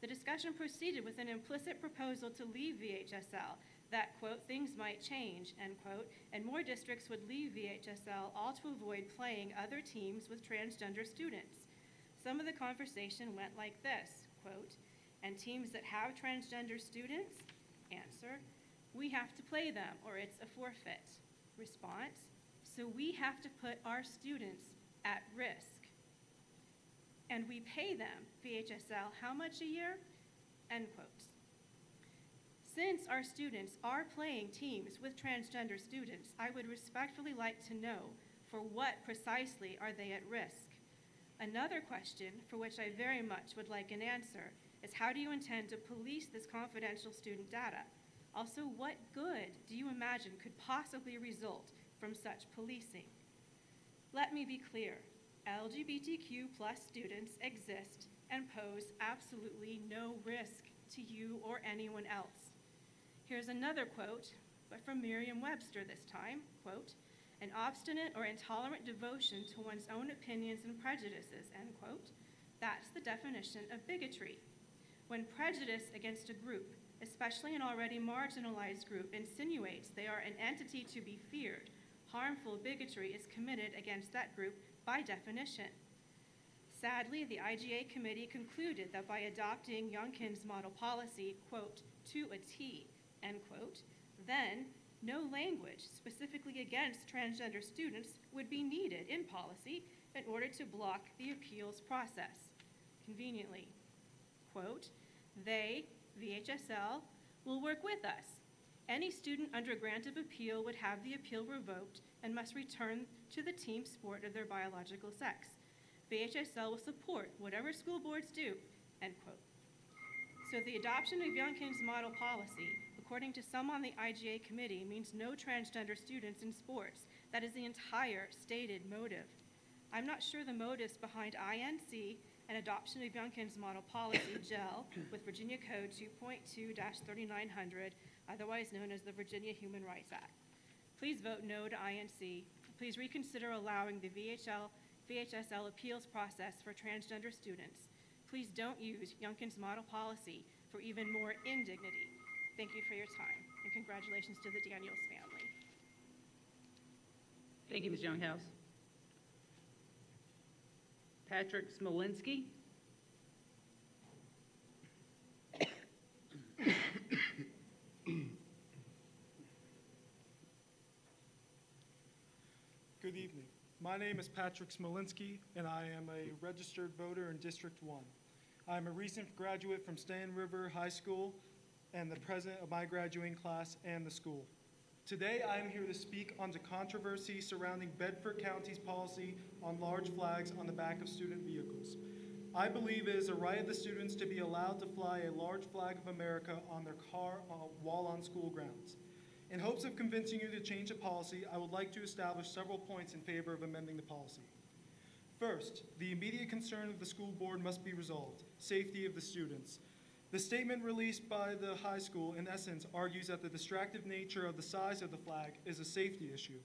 The discussion proceeded with an implicit proposal to leave VHSL that, quote, things might change, end quote, and more districts would leave VHSL, all to avoid playing other teams with transgender students. Some of the conversation went like this, quote, and teams that have transgender students? Answer, we have to play them or it's a forfeit. Response, so we have to put our students at risk. And we pay them, VHSL, how much a year? End quotes. Since our students are playing teams with transgender students, I would respectfully like to know for what precisely are they at risk? Another question for which I very much would like an answer is how do you intend to police this confidential student data? Also, what good do you imagine could possibly result from such policing? Let me be clear. LGBTQ+ students exist and pose absolutely no risk to you or anyone else. Here's another quote, but from Merriam-Webster this time, quote, "An obstinate or intolerant devotion to one's own opinions and prejudices," end quote. That's the definition of bigotry. When prejudice against a group, especially an already marginalized group, insinuates they are an entity to be feared, harmful bigotry is committed against that group by definition. Sadly, the IGA committee concluded that by adopting Youngkin's model policy, quote, "to a T," end quote, then no language specifically against transgender students would be needed in policy in order to block the appeals process. Conveniently, quote, "They, VHSL, will work with us. Any student under grant of appeal would have the appeal revoked and must return to the team sport of their biological sex. VHSL will support whatever school boards do," end quote. So the adoption of Youngkin's model policy, according to some on the IGA committee, means no transgender students in sports. That is the entire stated motive. I'm not sure the motives behind INC and adoption of Youngkin's model policy gel with Virginia Code 2.2-3900, otherwise known as the Virginia Human Rights Act. Please vote no to INC. Please reconsider allowing the VHSL appeals process for transgender students. Please don't use Youngkin's model policy for even more indignity. Thank you for your time, and congratulations to the Daniels family. Thank you, Ms. Younghouse. Patrick Smolinski. Good evening. My name is Patrick Smolinski, and I am a registered voter in District 1. I am a recent graduate from Stan River High School and the president of my graduating class and the school. Today, I am here to speak on the controversy surrounding Bedford County's policy on large flags on the back of student vehicles. I believe it is a right of the students to be allowed to fly a large flag of America on their car while on school grounds. In hopes of convincing you to change the policy, I would like to establish several points in favor of amending the policy. First, the immediate concern of the school board must be resolved: safety of the students. The statement released by the high school, in essence, argues that the distractive nature of the size of the flag is a safety issue.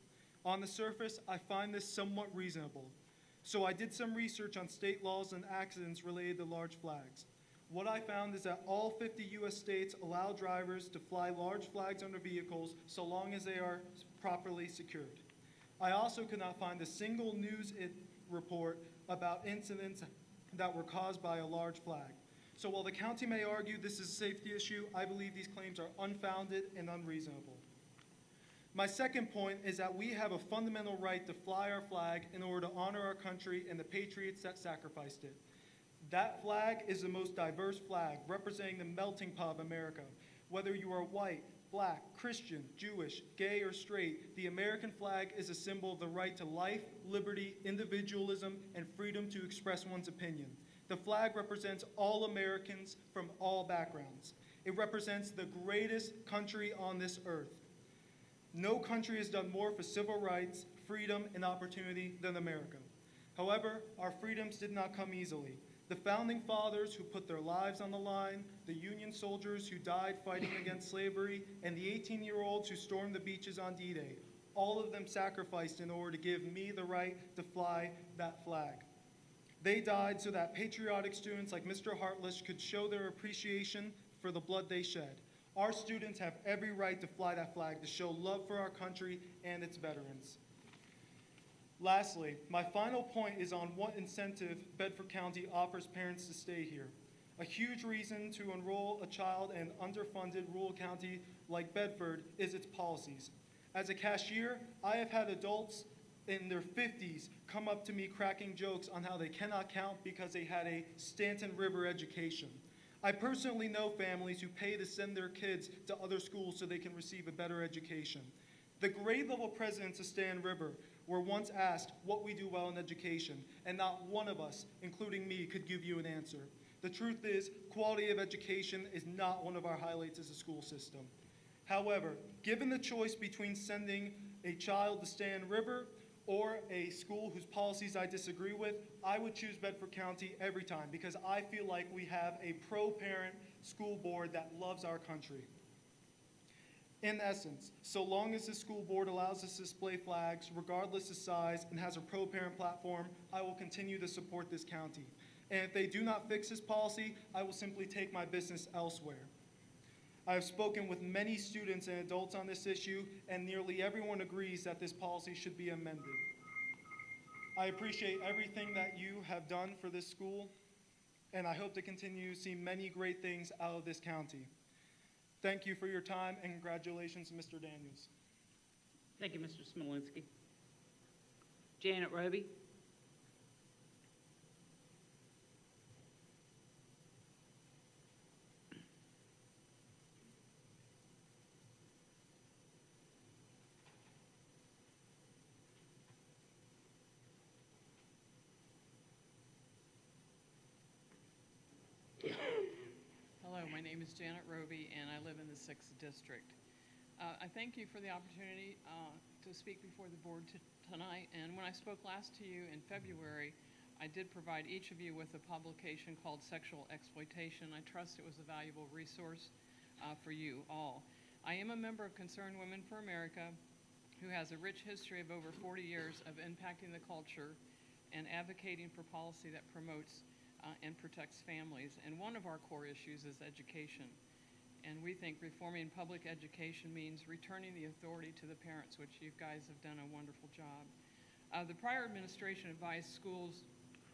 On the surface, I find this somewhat reasonable. So I did some research on state laws and accidents related to large flags. What I found is that all 50 U.S. states allow drivers to fly large flags on their vehicles so long as they are properly secured. I also could not find a single news report about incidents that were caused by a large flag. So while the county may argue this is a safety issue, I believe these claims are unfounded and unreasonable. My second point is that we have a fundamental right to fly our flag in order to honor our country and the patriots that sacrificed it. That flag is the most diverse flag, representing the melting pot of America. Whether you are white, black, Christian, Jewish, gay, or straight, the American flag is a symbol of the right to life, liberty, individualism, and freedom to express one's opinion. The flag represents all Americans from all backgrounds. It represents the greatest country on this earth. No country has done more for civil rights, freedom, and opportunity than America. However, our freedoms did not come easily. The founding fathers who put their lives on the line, the Union soldiers who died fighting against slavery, and the 18-year-olds who stormed the beaches on D-Day, all of them sacrificed in order to give me the right to fly that flag. They died so that patriotic students like Mr. Hartless could show their appreciation for the blood they shed. Our students have every right to fly that flag to show love for our country and its veterans. Lastly, my final point is on what incentive Bedford County offers parents to stay here. A huge reason to enroll a child in an underfunded rural county like Bedford is its policies. As a cashier, I have had adults in their 50s come up to me cracking jokes on how they cannot count because they had a Stanton River education. I personally know families who pay to send their kids to other schools so they can receive a better education. The grade level presidents of Stanton River were once asked what we do well in education, and not one of us, including me, could give you an answer. The truth is, quality of education is not one of our highlights as a school system. However, given the choice between sending a child to Stanton River or a school whose policies I disagree with, I would choose Bedford County every time because I feel like we have a pro-parent school board that loves our country. In essence, so long as the school board allows us to display flags, regardless of size, and has a pro-parent platform, I will continue to support this county. And if they do not fix this policy, I will simply take my business elsewhere. I have spoken with many students and adults on this issue, and nearly everyone agrees that this policy should be amended. I appreciate everything that you have done for this school, and I hope to continue to see many great things out of this county. Thank you for your time, and congratulations, Mr. Daniels. Thank you, Mr. Smolinski. Janet Roby. Hello, my name is Janet Roby, and I live in the 6th District. I thank you for the opportunity to speak before the board tonight, and when I spoke last to you in February, I did provide each of you with a publication called Sexual Exploitation. I trust it was a valuable resource for you all. I am a member of Concerned Women for America, who has a rich history of over 40 years of impacting the culture and advocating for policy that promotes and protects families. And one of our core issues is education. And we think reforming public education means returning the authority to the parents, which you guys have done a wonderful job. The prior administration advised schools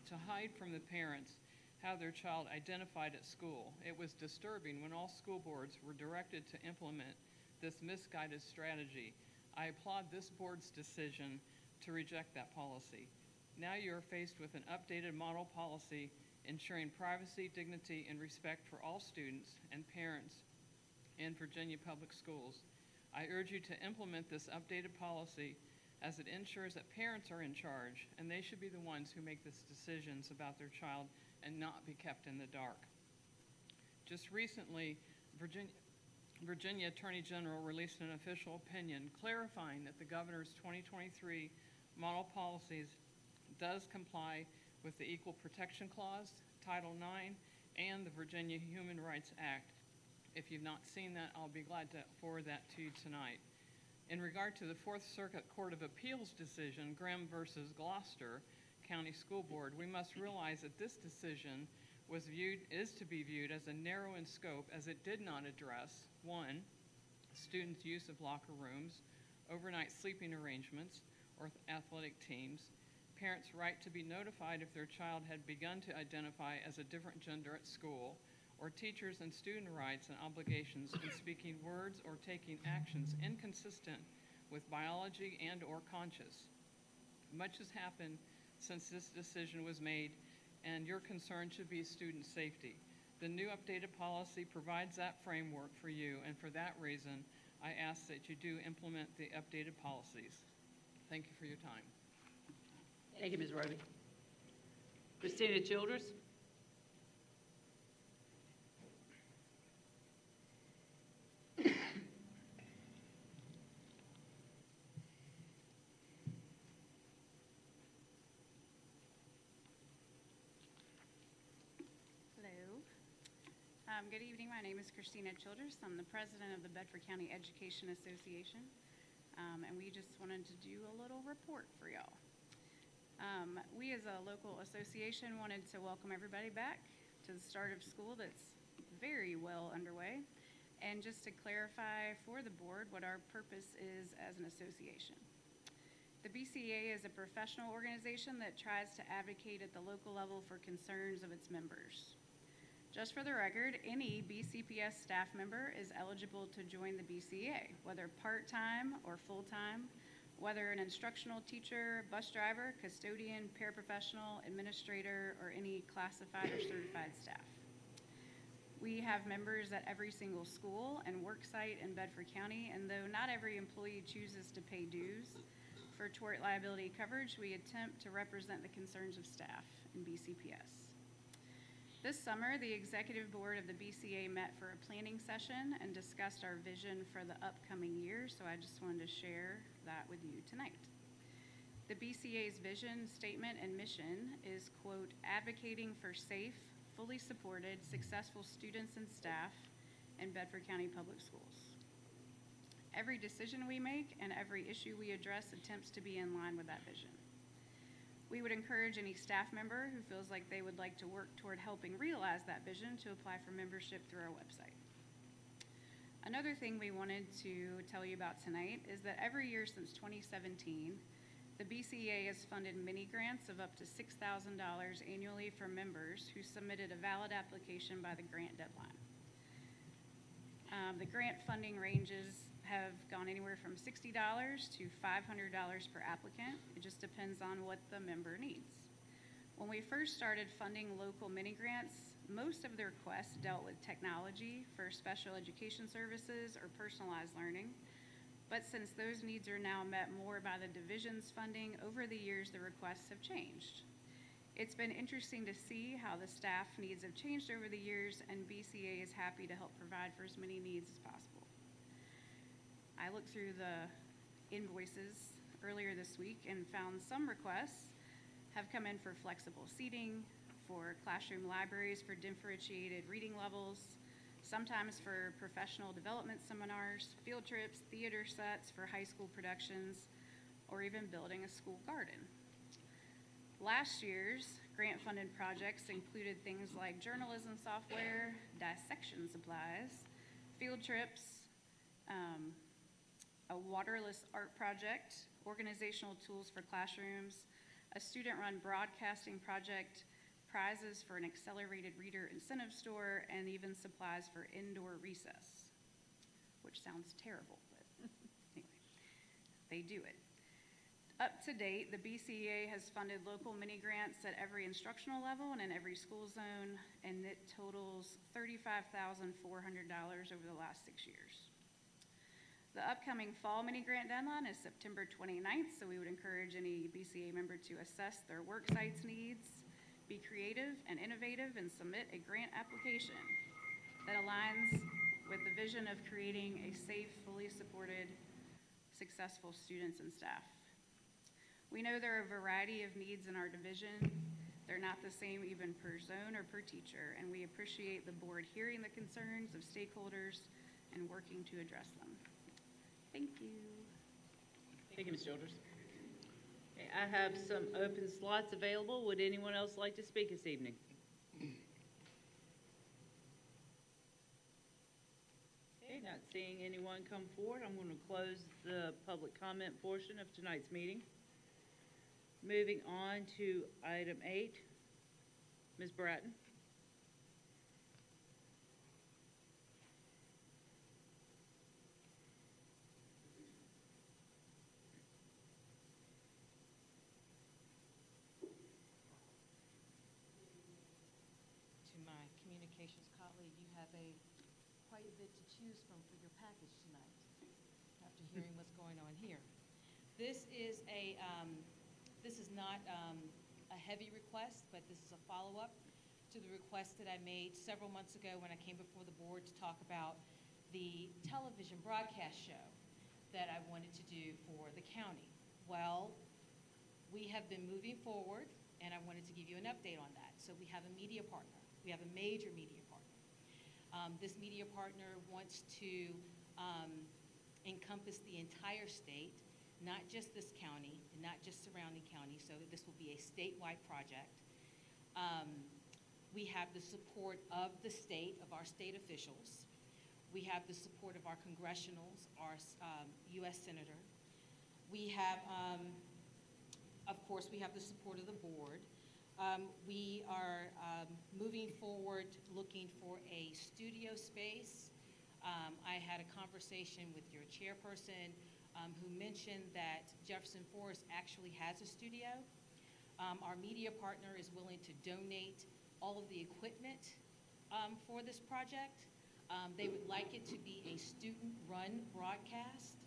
to hide from the parents how their child identified at school. It was disturbing when all school boards were directed to implement this misguided strategy. I applaud this board's decision to reject that policy. Now you are faced with an updated model policy ensuring privacy, dignity, and respect for all students and parents in Virginia public schools. I urge you to implement this updated policy as it ensures that parents are in charge, and they should be the ones who make these decisions about their child and not be kept in the dark. Just recently, Virginia Attorney General released an official opinion clarifying that the governor's 2023 model policies does comply with the Equal Protection Clause, Title IX, and the Virginia Human Rights Act. If you've not seen that, I'll be glad to forward that to you tonight. In regard to the Fourth Circuit Court of Appeals decision, Grimm versus Gloucester County School Board, we must realize that this decision is to be viewed as a narrow in scope, as it did not address, one, students' use of locker rooms, overnight sleeping arrangements, or athletic teams, parents' right to be notified if their child had begun to identify as a different gender at school, or teachers and student rights and obligations in speaking words or taking actions inconsistent with biology and or conscience. Much has happened since this decision was made, and your concern should be student safety. The new updated policy provides that framework for you, and for that reason, I ask that you do implement the updated policies. Thank you for your time. Thank you, Ms. Roby. Christina Childress. Hello. Good evening. My name is Christina Childress. I'm the president of the Bedford County Education Association, and we just wanted to do a little report for y'all. We as a local association wanted to welcome everybody back to the start of school that's very well underway, and just to clarify for the board what our purpose is as an association. The BCA is a professional organization that tries to advocate at the local level for concerns of its members. Just for the record, any BCPS staff member is eligible to join the BCA, whether part-time or full-time, whether an instructional teacher, bus driver, custodian, paraprofessional, administrator, or any classified or certified staff. We have members at every single school and work site in Bedford County, and though not every employee chooses to pay dues for tort liability coverage, we attempt to represent the concerns of staff in BCPS. This summer, the executive board of the BCA met for a planning session and discussed our vision for the upcoming year, so I just wanted to share that with you tonight. The BCA's vision, statement, and mission is, quote, advocating for safe, fully supported, successful students and staff in Bedford County Public Schools. Every decision we make and every issue we address attempts to be in line with that vision. We would encourage any staff member who feels like they would like to work toward helping realize that vision to apply for membership through our website. Another thing we wanted to tell you about tonight is that every year since 2017, the BCA has funded mini grants of up to $6,000 annually for members who submitted a valid application by the grant deadline. The grant funding ranges have gone anywhere from $60 to $500 per applicant. It just depends on what the member needs. When we first started funding local mini grants, most of the requests dealt with technology for special education services or personalized learning. But since those needs are now met more by the division's funding, over the years the requests have changed. It's been interesting to see how the staff needs have changed over the years, and BCA is happy to help provide for as many needs as possible. I looked through the invoices earlier this week and found some requests have come in for flexible seating, for classroom libraries for differentiated reading levels, sometimes for professional development seminars, field trips, theater sets for high school productions, or even building a school garden. Last year's grant-funded projects included things like journalism software, dissection supplies, field trips, a waterless art project, organizational tools for classrooms, a student-run broadcasting project, prizes for an accelerated reader incentive store, and even supplies for indoor recess, which sounds terrible, but anyway, they do it. Up to date, the BCA has funded local mini grants at every instructional level and in every school zone, and it totals $35,400 over the last 6 years. The upcoming fall mini grant deadline is September 29th, so we would encourage any BCA member to assess their work site's needs, be creative and innovative, and submit a grant application that aligns with the vision of creating a safe, fully supported, successful students and staff. We know there are a variety of needs in our division. They're not the same even per zone or per teacher, and we appreciate the board hearing the concerns of stakeholders and working to address them. Thank you. Thank you, Ms. Childers. Okay, I have some open slots available. Would anyone else like to speak this evening? Okay, not seeing anyone come forward, I'm going to close the public comment portion of tonight's meeting. Moving on to item 8, Ms. Bratton. Colleague, you have quite a bit to choose from for your package tonight, after hearing what's going on here. This is not a heavy request, but this is a follow-up to the request that I made several months ago when I came before the board to talk about the television broadcast show that I wanted to do for the county. Well, we have been moving forward, and I wanted to give you an update on that. So we have a media partner. We have a major media partner. This media partner wants to encompass the entire state, not just this county, and not just surrounding counties, so this will be a statewide project. We have the support of the state, of our state officials. We have the support of our congressionals, our U.S. Senator. We have, of course, we have the support of the board. We are moving forward looking for a studio space. I had a conversation with your chairperson who mentioned that Jefferson Forest actually has a studio. Our media partner is willing to donate all of the equipment for this project. They would like it to be a student-run broadcast,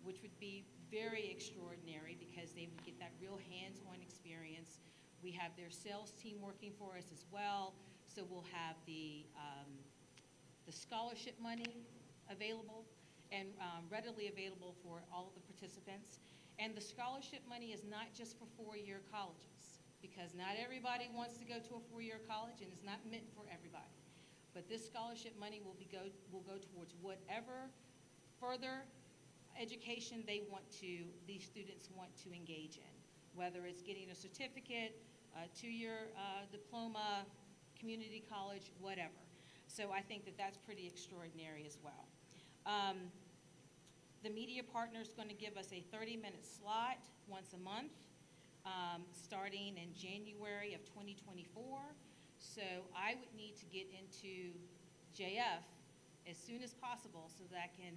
which would be very extraordinary because they would get that real hands-on experience. We have their sales team working for us as well, so we'll have the scholarship money available and readily available for all of the participants. And the scholarship money is not just for four-year colleges, because not everybody wants to go to a four-year college, and it's not meant for everybody. But this scholarship money will go towards whatever further education these students want to engage in, whether it's getting a certificate, a two-year diploma, community college, whatever. So I think that that's pretty extraordinary as well. The media partner is going to give us a 30-minute slot once a month, starting in January of 2024. So I would need to get into JF as soon as possible so that I can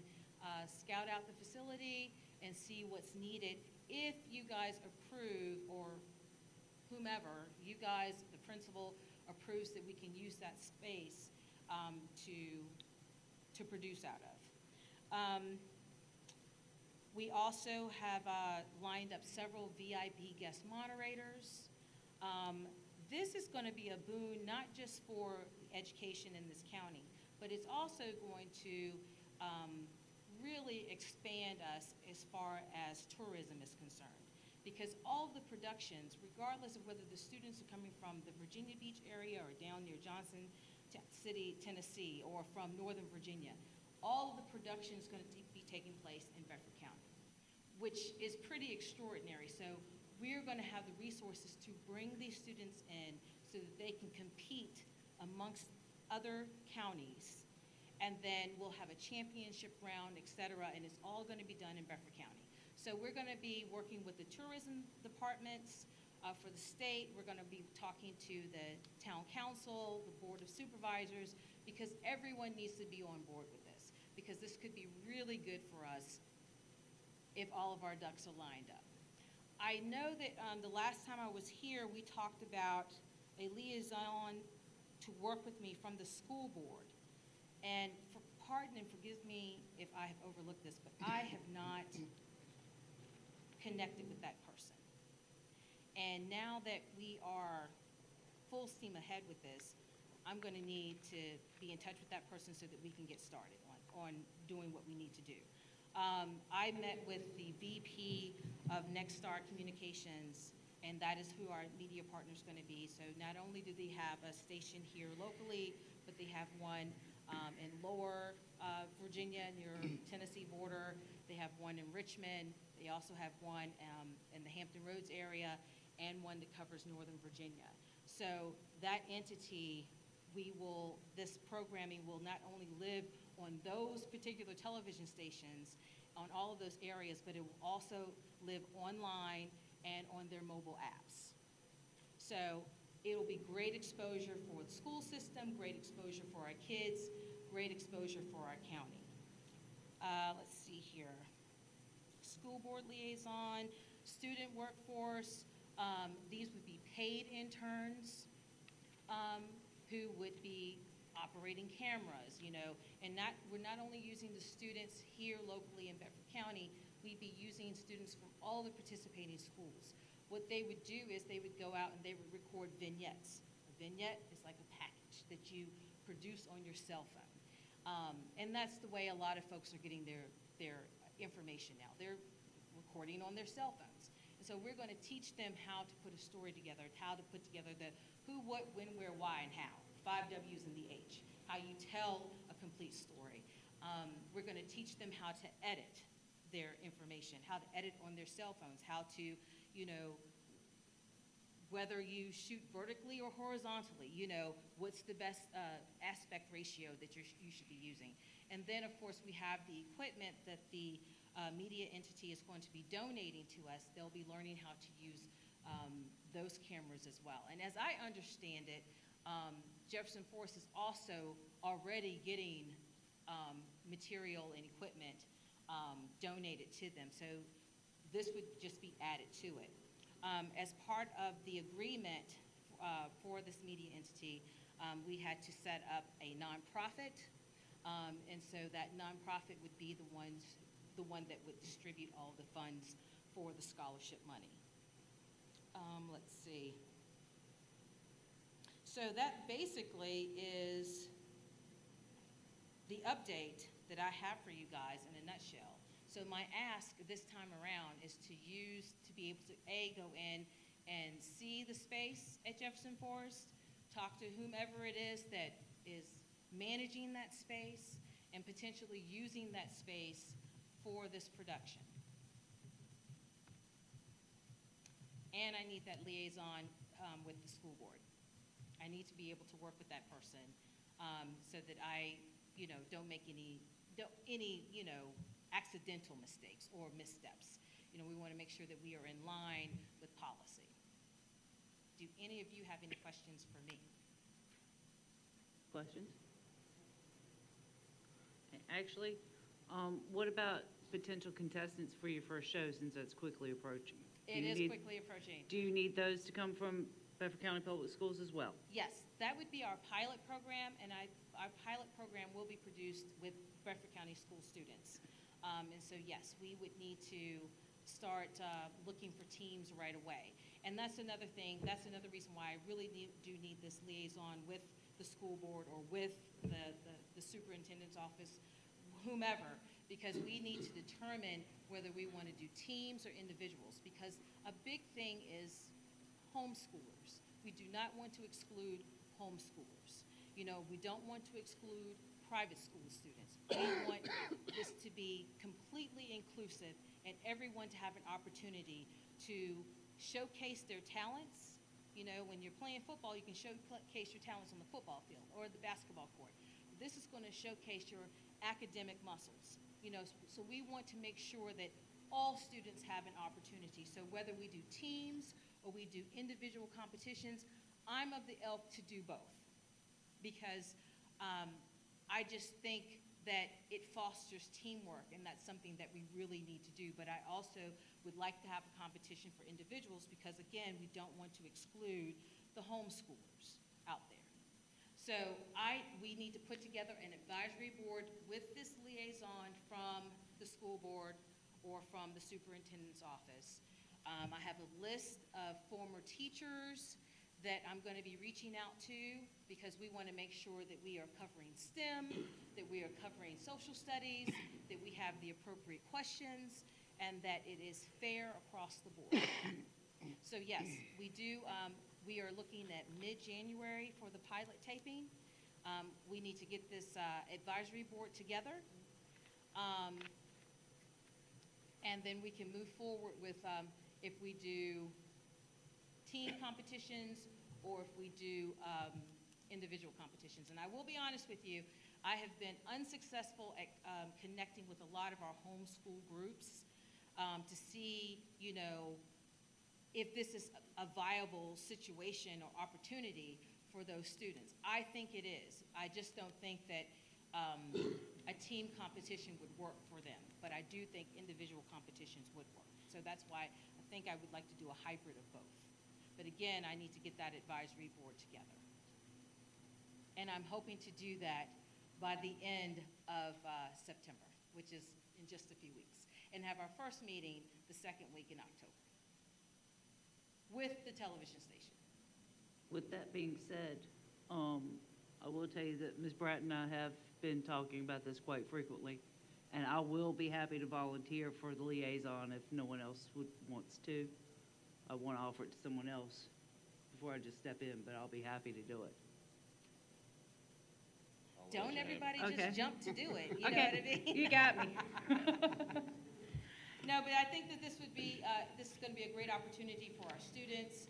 scout out the facility and see what's needed. If you guys approve, or whomever, you guys, the principal, approves that we can use that space to produce out of. We also have lined up several VIP guest moderators. This is going to be a boon not just for education in this county, but it's also going to really expand us as far as tourism is concerned. Because all the productions, regardless of whether the students are coming from the Virginia Beach area or down near Johnson City, Tennessee, or from Northern Virginia, all of the production is going to be taking place in Bedford County, which is pretty extraordinary. So we're going to have the resources to bring these students in so that they can compete amongst other counties, and then we'll have a championship round, et cetera, and it's all going to be done in Bedford County. So we're going to be working with the tourism departments for the state. We're going to be talking to the town council, the board of supervisors, because everyone needs to be on board with this, because this could be really good for us if all of our ducks are lined up. I know that the last time I was here, we talked about a liaison to work with me from the school board. And pardon and forgive me if I have overlooked this, but I have not connected with that person. And now that we are full steam ahead with this, I'm going to need to be in touch with that person so that we can get started on doing what we need to do. I met with the VP of Nexstar Communications, and that is who our media partner is going to be. So not only do they have a station here locally, but they have one in Lower Virginia near Tennessee border. They have one in Richmond. They also have one in the Hampton Roads area, and one that covers Northern Virginia. So that entity, this programming will not only live on those particular television stations, on all of those areas, but it will also live online and on their mobile apps. So it will be great exposure for the school system, great exposure for our kids, great exposure for our county. Let's see here. School board liaison, student workforce, these would be paid interns who would be operating cameras, and we're not only using the students here locally in Bedford County, we'd be using students from all the participating schools. What they would do is they would go out and they would record vignettes. A vignette is like a package that you produce on your cell phone. And that's the way a lot of folks are getting their information now. They're recording on their cell phones. And so we're going to teach them how to put a story together, how to put together the who, what, when, where, why, and how. 5 W's and the H, how you tell a complete story. We're going to teach them how to edit their information, how to edit on their cell phones, how to, whether you shoot vertically or horizontally, what's the best aspect ratio that you should be using. And then, of course, we have the equipment that the media entity is going to be donating to us. They'll be learning how to use those cameras as well. And as I understand it, Jefferson Forest is also already getting material and equipment donated to them. So this would just be added to it. As part of the agreement for this media entity, we had to set up a nonprofit, and so that nonprofit would be the one that would distribute all the funds for the scholarship money. Let's see. So that basically is the update that I have for you guys in a nutshell. So my ask this time around is to be able to, A, go in and see the space at Jefferson Forest, talk to whomever it is that is managing that space, and potentially using that space for this production. And I need that liaison with the school board. I need to be able to work with that person so that I, don't make any accidental mistakes or missteps. We want to make sure that we are in line with policy. Do any of you have any questions for me? Questions? Actually, what about potential contestants for your first show since that's quickly approaching? It is quickly approaching. Do you need those to come from Bedford County Public Schools as well? Yes, that would be our pilot program, and our pilot program will be produced with Bedford County school students. And so, yes, we would need to start looking for teams right away. And that's another thing, that's another reason why I really do need this liaison with the school board or with the superintendent's office, whomever, because we need to determine whether we want to do teams or individuals, because a big thing is homeschoolers. We do not want to exclude homeschoolers. We don't want to exclude private school students. We want this to be completely inclusive and everyone to have an opportunity to showcase their talents. When you're playing football, you can showcase your talents on the football field or the basketball court. This is going to showcase your academic muscles. So we want to make sure that all students have an opportunity. So whether we do teams or we do individual competitions, I'm of the ilk to do both, because I just think that it fosters teamwork, and that's something that we really need to do. But I also would like to have a competition for individuals because, again, we don't want to exclude the homeschoolers out there. So we need to put together an advisory board with this liaison from the school board or from the superintendent's office. I have a list of former teachers that I'm going to be reaching out to, because we want to make sure that we are covering STEM, that we are covering social studies, that we have the appropriate questions, and that it is fair across the board. So yes, we do. We are looking at mid-January for the pilot taping. We need to get this advisory board together, and then we can move forward with if we do team competitions or if we do individual competitions. And I will be honest with you, I have been unsuccessful at connecting with a lot of our homeschool groups to see, if this is a viable situation or opportunity for those students. I think it is. I just don't think that a team competition would work for them, but I do think individual competitions would work. So that's why I think I would like to do a hybrid of both. But again, I need to get that advisory board together. And I'm hoping to do that by the end of September, which is in just a few weeks, and have our first meeting the second week in October with the television station. With that being said, I will tell you that Ms. Bratt and I have been talking about this quite frequently, and I will be happy to volunteer for the liaison if no one else wants to. I want to offer it to someone else before I just step in, but I'll be happy to do it. Don't everybody just jump to do it, you know what I mean? You got me. No, but I think that this would be, this is going to be a great opportunity for our students.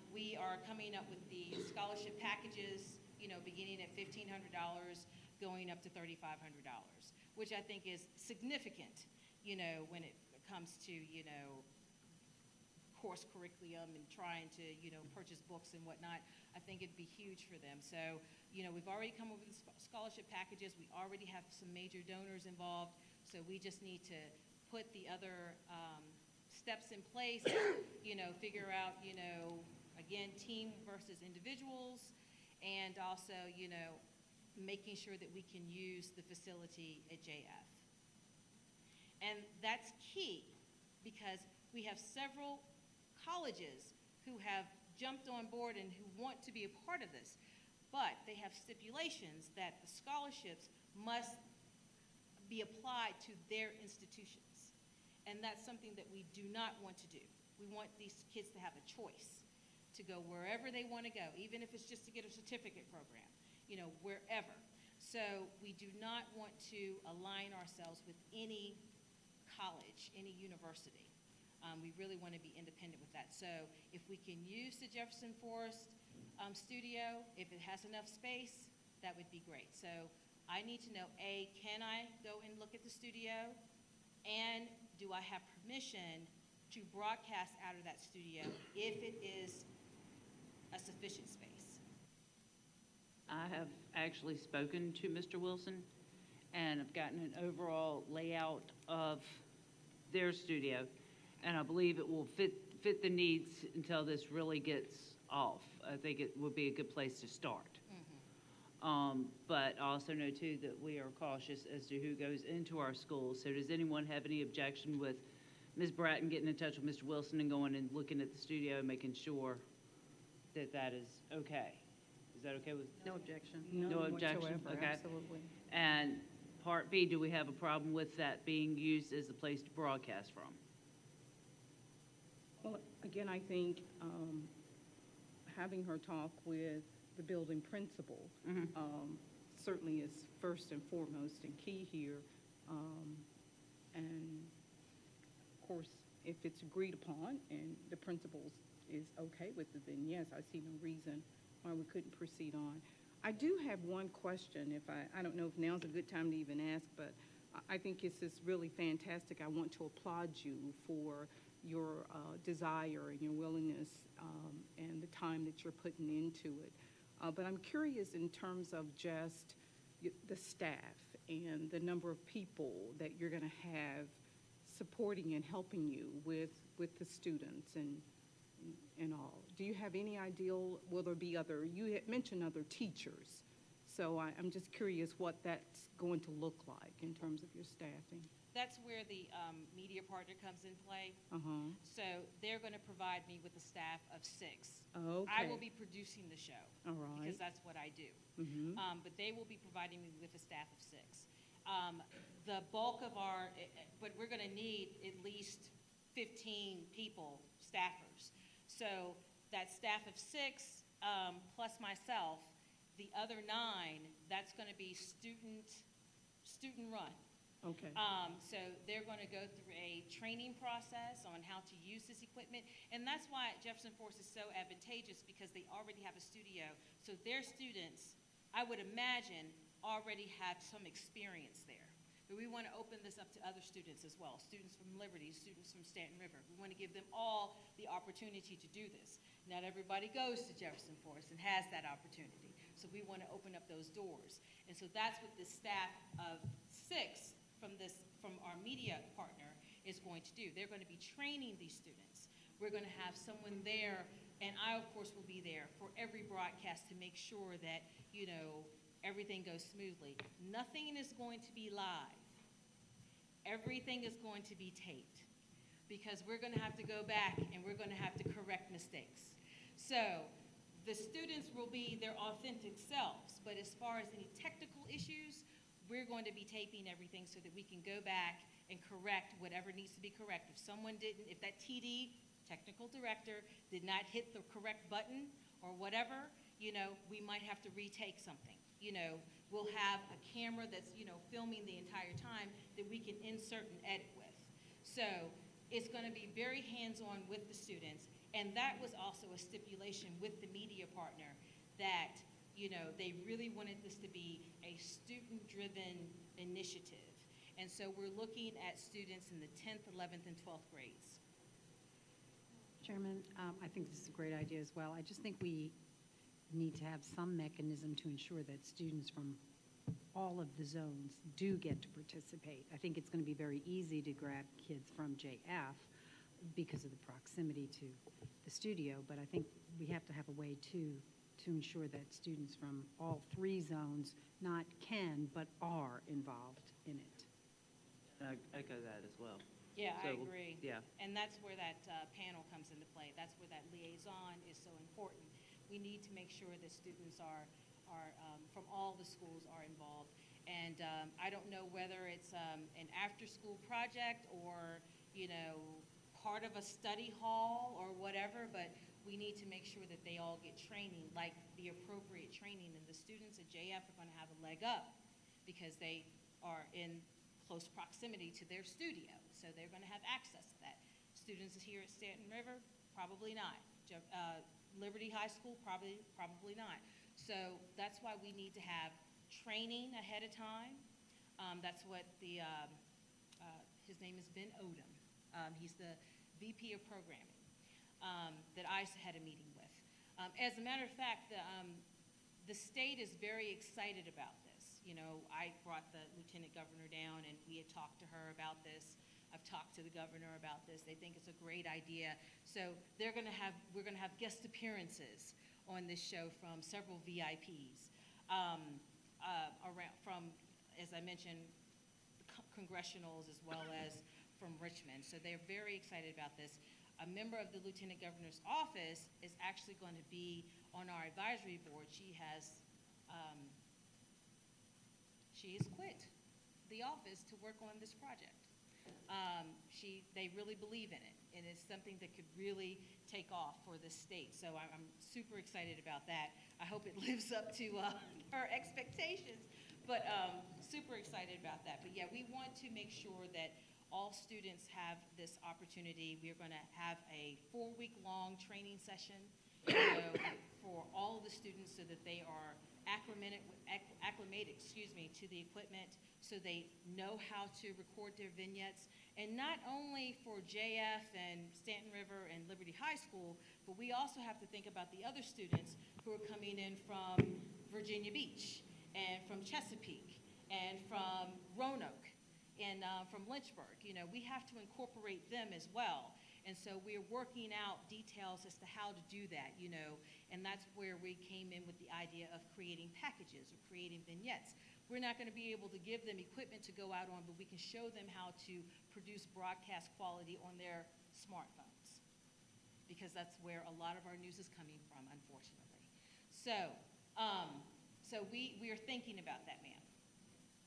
We are coming up with the scholarship packages, beginning at $1,500, going up to $3,500, which I think is significant, when it comes to, course curriculum and trying to, purchase books and whatnot. I think it'd be huge for them. So, we've already come up with scholarship packages. We already have some major donors involved. So we just need to put the other steps in place, figure out, again, team versus individuals, and also, making sure that we can use the facility at JF. And that's key because we have several colleges who have jumped on board and who want to be a part of this, but they have stipulations that the scholarships must be be applied to their institutions. And that's something that we do not want to do. We want these kids to have a choice to go wherever they want to go, even if it's just to get a certificate program, wherever. So we do not want to align ourselves with any college, any university. We really want to be independent with that. So if we can use the Jefferson Forest studio, if it has enough space, that would be great. So I need to know, A, can I go and look at the studio? And do I have permission to broadcast out of that studio if it is a sufficient space? I have actually spoken to Mr. Wilson, and I've gotten an overall layout of their studio, and I believe it will fit the needs until this really gets off. I think it would be a good place to start. But I also know, too, that we are cautious as to who goes into our schools. So does anyone have any objection with Ms. Bratton getting in touch with Mr. Wilson and going and looking at the studio and making sure that that is okay? Is that okay with? No objection. No objection? whatsoever, Okay. absolutely. And Part B, do we have a problem with that being used as a place to broadcast from? Well, again, I think having her talk with the building principal certainly is first and foremost and key here. And of course, if it's agreed upon and the principal is okay with it, then yes, I see no reason why we couldn't proceed on. I do have one question. If I don't know if now's a good time to even ask, but I think this is really fantastic. I want to applaud you for your desire and your willingness and the time that you're putting into it. But I'm curious in terms of just the staff and the number of people that you're going to have supporting and helping you with the students and all. Do you have any idea, will there be other, you had mentioned other teachers, so I'm just curious what that's going to look like in terms of your staffing. That's where the media partner comes in play. So they're going to provide me with a staff of 6. Okay. I will be producing the show. All right. Because that's what I do. But they will be providing me with a staff of 6. The bulk of but we're going to need at least 15 people, staffers. So that staff of 6 plus myself, the other 9, that's going to be student run. Okay. So they're going to go through a training process on how to use this equipment. And that's why Jefferson Forest is so advantageous, because they already have a studio. So their students, I would imagine, already have some experience there. But we want to open this up to other students as well, students from Liberty, students from Stanton River. We want to give them all the opportunity to do this. Not everybody goes to Jefferson Forest and has that opportunity. So we want to open up those doors. And so that's what this staff of 6 from our media partner is going to do. They're going to be training these students. We're going to have someone there, and I, of course, will be there for every broadcast to make sure that, everything goes smoothly. Nothing is going to be live. Everything is going to be taped, because we're going to have to go back and we're going to have to correct mistakes. So the students will be their authentic selves, but as far as any technical issues, we're going to be taping everything so that we can go back and correct whatever needs to be corrected. If that TD, technical director, did not hit the correct button or whatever, we might have to retake something. We'll have a camera that's, filming the entire time that we can insert and edit with. So it's going to be very hands-on with the students, and that was also a stipulation with the media partner that they really wanted this to be a student-driven initiative. And so we're looking at students in the 10th, 11th, and 12th grades. Chairman, I think this is a great idea as well. I just think we need to have some mechanism to ensure that students from all of the zones do get to participate. I think it's going to be very easy to grab kids from JF because of the proximity to the studio, but I think we have to have a way to ensure that students from all 3 zones not can, but are involved in it. I echo that as well. Yeah, So, I agree. yeah. And that's where that panel comes into play. That's where that liaison is so important. We need to make sure that students are from all the schools are involved. And I don't know whether it's an after-school project or, part of a study hall or whatever, but we need to make sure that they all get training, like the appropriate training. And the students at JF are going to have a leg up because they are in close proximity to their studio. So they're going to have access to that. Students here at Stanton River, probably not. Liberty High School, probably not. So that's why we need to have training ahead of time. That's what his name is Ben Odom. He's the VP of Programming that I had a meeting with. As a matter of fact, the state is very excited about this. I brought the Lieutenant Governor down and we had talked to her about this. I've talked to the governor about this. They think it's a great idea. So we're going to have guest appearances on this show from several VIPs from, as I mentioned, congressionals as well as from Richmond. So they're very excited about this. A member of the Lieutenant Governor's office is actually going to be on our advisory board. She has quit the office to work on this project. They really believe in it, and it's something that could really take off for the state. So I'm super excited about that. I hope it lives up to her expectations, but super excited about that. But yeah, we want to make sure that all students have this opportunity. We're going to have a 4-week-long training session for all of the students so that they are acclimated to the equipment, so they know how to record their vignettes. And not only for JF and Stanton River and Liberty High School, but we also have to think about the other students who are coming in from Virginia Beach and from Chesapeake and from Roanoke and from Lynchburg. We have to incorporate them as well. And so we're working out details as to how to do that, and that's where we came in with the idea of creating packages or creating vignettes. We're not going to be able to give them equipment to go out on, but we can show them how to produce broadcast quality on their smartphones, because that's where a lot of our news is coming from, unfortunately. So we are thinking about that, ma'am.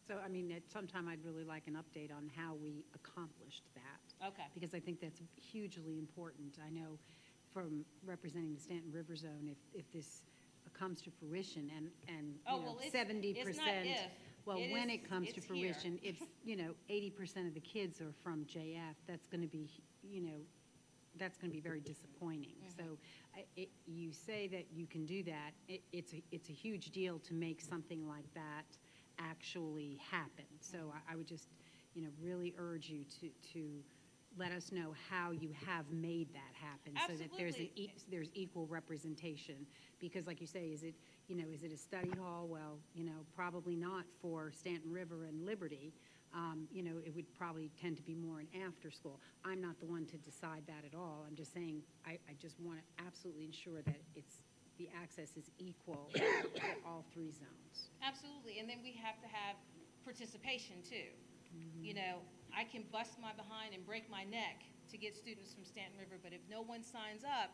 So, at some time, I'd really like an update on how we accomplished that. Okay. Because I think that's hugely important. I know from representing the Stanton River Zone, if this comes to fruition and 70%. It's not if. Well, when it comes to it's fruition, here. if 80% of the kids are from JF, that's going to be, that's going to be very disappointing. Mm-hmm. So you say that you can do that. It's a huge deal to make something like that actually happen. So I would just, really urge you to let us know how you have made that happen. Absolutely. So that there's equal representation. Because like you say, is it a study hall? Well, probably not for Stanton River and Liberty. It would probably tend to be more an after school. I'm not the one to decide that at all. I'm just saying I just want to absolutely ensure that the access is equal to all 3 zones. Absolutely, and then we have to have participation too. Mm-hmm. I can bust my behind and break my neck to get students from Stanton River, but if no one signs up,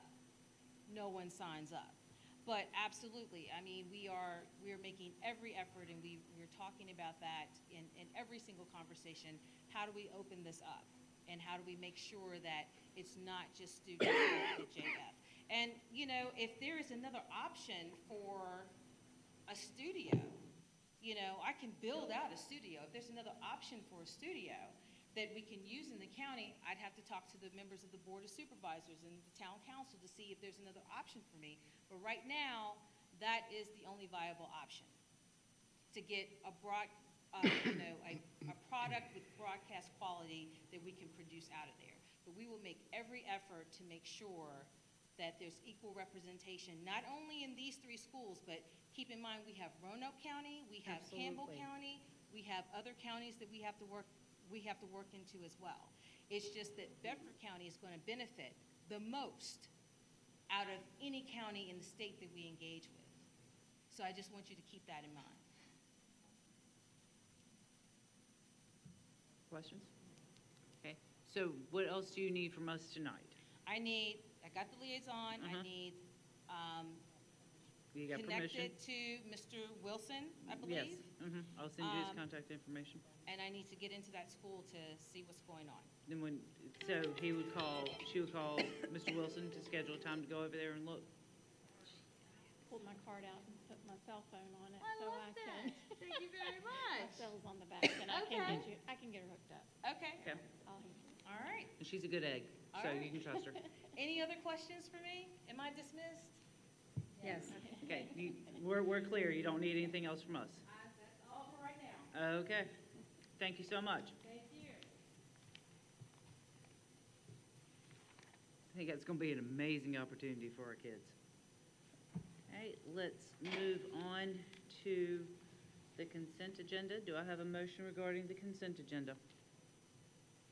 no one signs up. But absolutely, we are making every effort, and we're talking about that in every single conversation. How do we open this up? And how do we make sure that it's not just students at JF? And, if there is another option for a studio, I can build out a studio. If there's another option for a studio that we can use in the county, I'd have to talk to the members of the Board of Supervisors and the Town Council to see if there's another option for me. But right now, that is the only viable option, to get a product with broadcast quality that we can produce out of there. But we will make every effort to make sure that there's equal representation, not only in these 3 schools, but keep in mind we have Roanoke County, we have Campbell County, we have other counties that we have to work into as well. It's just that Bedford County is going to benefit the most out of any county in the state that we engage with. So I just want you to keep that in mind. Questions? Okay. So what else do you need from us tonight? I got the liaison. I need You got permission? connected to Mr. Wilson, I Yes. believe. I'll send you his contact information. And I need to get into that school to see what's going on. Then so she would call Mr. Wilson to schedule a time to go over there and look. Pulled my card out and put my cell phone on it, I so love I that. can. Thank you very My much. cell's on the back, and I Okay. can get her hooked up. Okay, Okay. all right. And she's a good egg, All so right. you can trust her. Any other questions for me? Am I dismissed? Yes. Okay, we're clear. You don't need anything else from us. That's all for right now. Okay. Thank you so much. Thank you. I think that's going to be an amazing opportunity for our kids. All right, let's move on to the consent agenda. Do I have a motion regarding the consent agenda?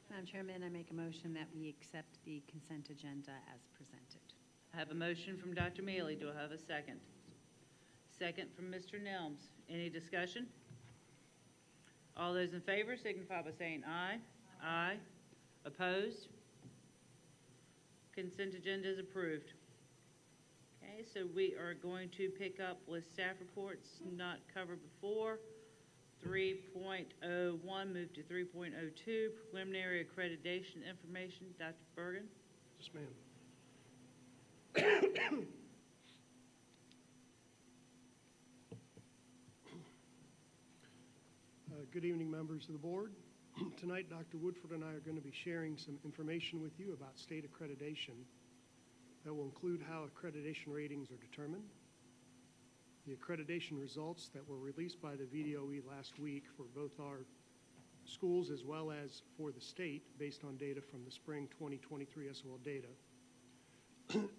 Madam Chairman, I make a motion that we accept the consent agenda as presented. I have a motion from Dr. Mealy. Do I have a second? Second from Mr. Nelms. Any discussion? All those in favor signify by saying aye. Aye. Opposed? Consent agenda is approved. Okay, so we are going to pick up with staff reports not covered before. 3.01, move to 3.02, preliminary accreditation information. Dr. Bergen? Yes, ma'am. Good evening, members of the board. Tonight, Dr. Woodford and I are going to be sharing some information with you about state accreditation that will include how accreditation ratings are determined, the accreditation results that were released by the VDOE last week for both our schools as well as for the state based on data from the spring 2023 SOL data.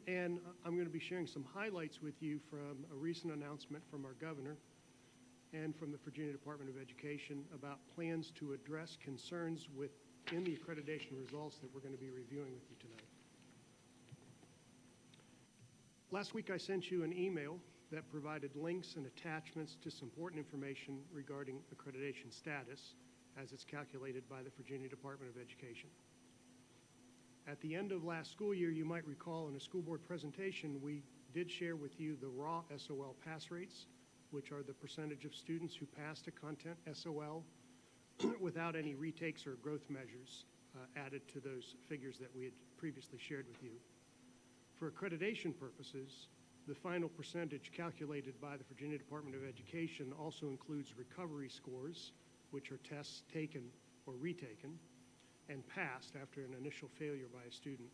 And I'm going to be sharing some highlights with you from a recent announcement from our governor and from the Virginia Department of Education about plans to address concerns within the accreditation results that we're going to be reviewing with you tonight. Last week I sent you an email that provided links and attachments to some important information regarding accreditation status as it's calculated by the Virginia Department of Education. At the end of last school year, you might recall in a school board presentation, we did share with you the raw SOL pass rates, which are the percentage of students who passed a content SOL without any retakes or growth measures added to those figures that we had previously shared with you. For accreditation purposes, the final percentage calculated by the Virginia Department of Education also includes recovery scores, which are tests taken or retaken and passed after an initial failure by a student,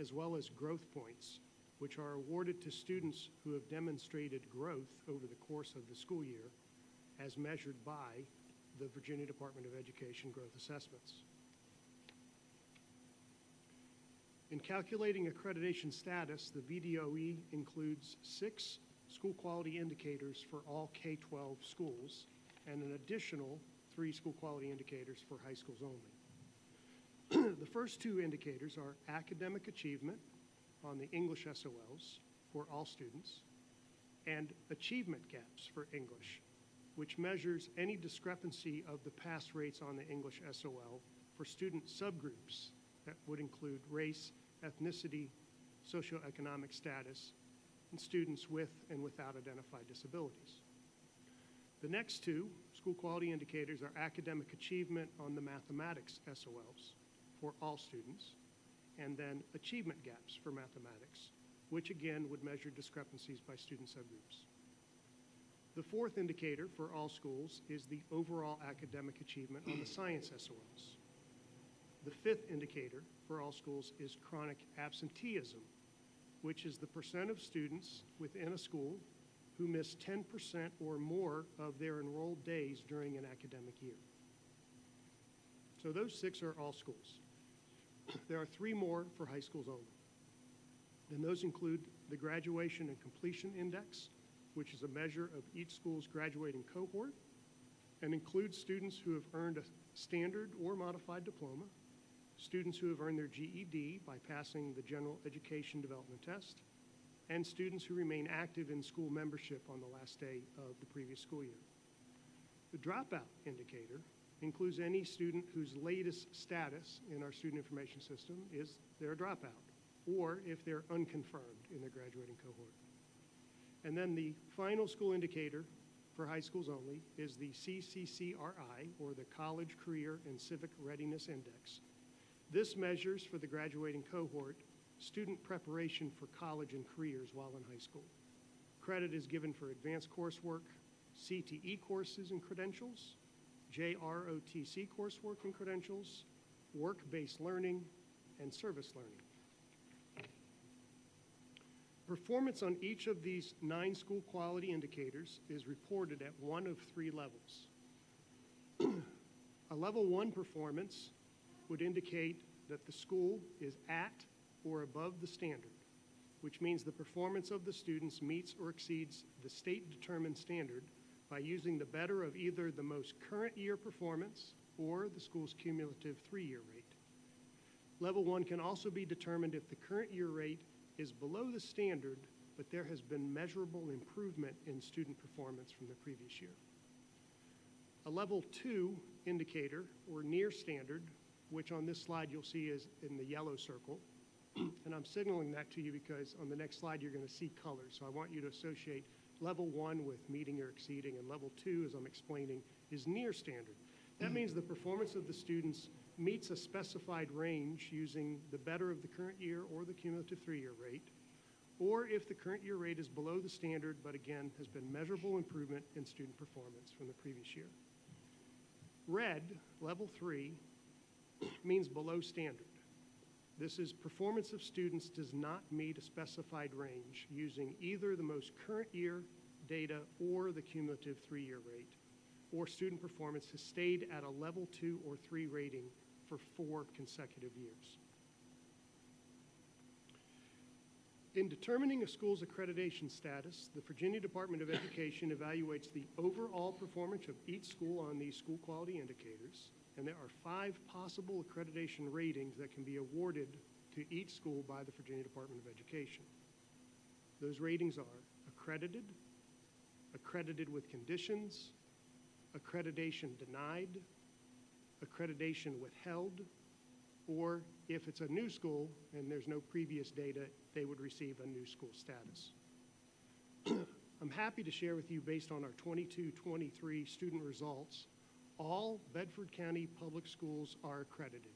as well as growth points, which are awarded to students who have demonstrated growth over the course of the school year as measured by the Virginia Department of Education growth assessments. In calculating accreditation status, the VDOE includes 6 school quality indicators for all K-12 schools and an additional 3 school quality indicators for high schools only. The first 2 indicators are academic achievement on the English SOLs for all students and achievement gaps for English, which measures any discrepancy of the pass rates on the English SOL for student subgroups that would include race, ethnicity, socioeconomic status, and students with and without identified disabilities. The next 2 school quality indicators are academic achievement on the mathematics SOLs for all students, and then achievement gaps for mathematics, which again would measure discrepancies by student subgroups. The 4th indicator for all schools is the overall academic achievement on the science SOLs. The 5th indicator for all schools is chronic absenteeism, which is the percent of students within a school who miss 10% or more of their enrolled days during an academic year. So those 6 are all schools. There are 3 more for high schools only. And those include the Graduation and Completion Index, which is a measure of each school's graduating cohort and includes students who have earned a standard or modified diploma, students who have earned their GED by passing the General Education Development Test, and students who remain active in school membership on the last day of the previous school year. The dropout indicator includes any student whose latest status in our student information system is they're a dropout, or if they're unconfirmed in their graduating cohort. And then the final school indicator for high schools only is the CCCRI, or the College Career and Civic Readiness Index. This measures for the graduating cohort student preparation for college and careers while in high school. Credit is given for advanced coursework, CTE courses and credentials, JROTC coursework and credentials, work-based learning, and service learning. Performance on each of these 9 school quality indicators is reported at one of 3 levels. A level 1 performance would indicate that the school is at or above the standard, which means the performance of the students meets or exceeds the state-determined standard by using the better of either the most current year performance or the school's cumulative 3-year rate. Level 1 can also be determined if the current year rate is below the standard, but there has been measurable improvement in student performance from the previous year. A level 2 indicator, or near standard, which on this slide you'll see is in the yellow circle, and I'm signaling that to you because on the next slide you're going to see colors. So I want you to associate level 1 with meeting or exceeding, and level 2, as I'm explaining, is near standard. That means the performance of the students meets a specified range using the better of the current year or the cumulative 3-year rate, or if the current year rate is below the standard, but again has been measurable improvement in student performance from the previous year. Red, level 3, means below standard. This is performance of students does not meet a specified range using either the most current year data or the cumulative 3-year rate, or student performance has stayed at a level 2 or 3 rating for 4 consecutive years. In determining a school's accreditation status, the Virginia Department of Education evaluates the overall performance of each school on these school quality indicators, and there are 5 possible accreditation ratings that can be awarded to each school by the Virginia Department of Education. Those ratings are accredited, accredited with conditions, accreditation denied, accreditation withheld, or if it's a new school and there's no previous data, they would receive a new school status. I'm happy to share with you, based on our 22-23 student results, all Bedford County public schools are accredited.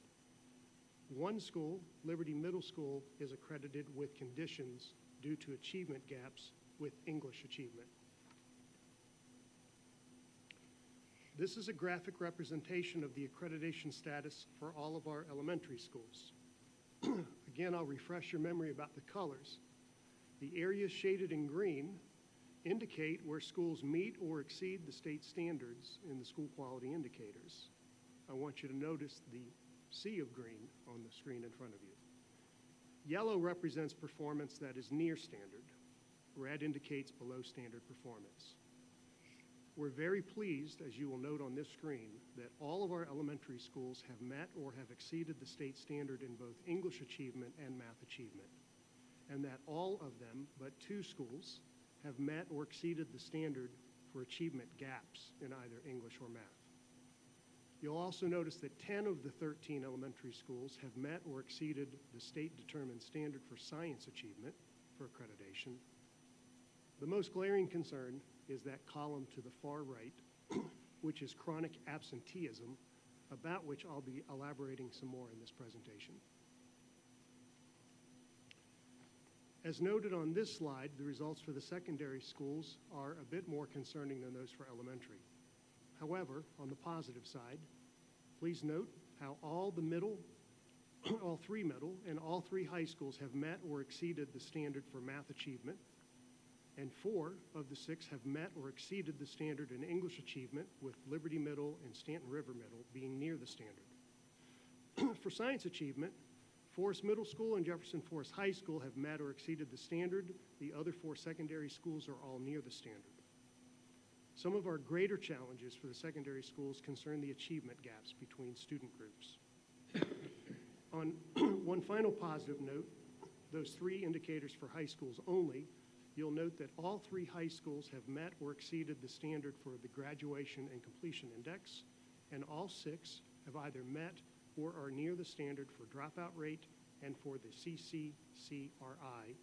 One school, Liberty Middle School, is accredited with conditions due to achievement gaps with English achievement. This is a graphic representation of the accreditation status for all of our elementary schools. Again, I'll refresh your memory about the colors. The areas shaded in green indicate where schools meet or exceed the state standards in the school quality indicators. I want you to notice the sea of green on the screen in front of you. Yellow represents performance that is near standard. Red indicates below standard performance. We're very pleased, as you will note on this screen, that all of our elementary schools have met or have exceeded the state standard in both English achievement and math achievement, and that all of them, but 2 schools, have met or exceeded the standard for achievement gaps in either English or math. You'll also notice that 10 of the 13 elementary schools have met or exceeded the state-determined standard for science achievement for accreditation. The most glaring concern is that column to the far right, which is chronic absenteeism, about which I'll be elaborating some more in this presentation. As noted on this slide, the results for the secondary schools are a bit more concerning than those for elementary. However, on the positive side, please note how all 3 middle and all 3 high schools have met or exceeded the standard for math achievement, and 4 of the 6 have met or exceeded the standard in English achievement, with Liberty Middle and Stanton River Middle being near the standard. For science achievement, Forest Middle School and Jefferson Forest High School have met or exceeded the standard. The other 4 secondary schools are all near the standard. Some of our greater challenges for the secondary schools concern the achievement gaps between student groups. On one final positive note, those 3 indicators for high schools only, you'll note that all 3 high schools have met or exceeded the standard for the graduation and completion index, and all 6 have either met or are near the standard for dropout rate and for the CCCRI,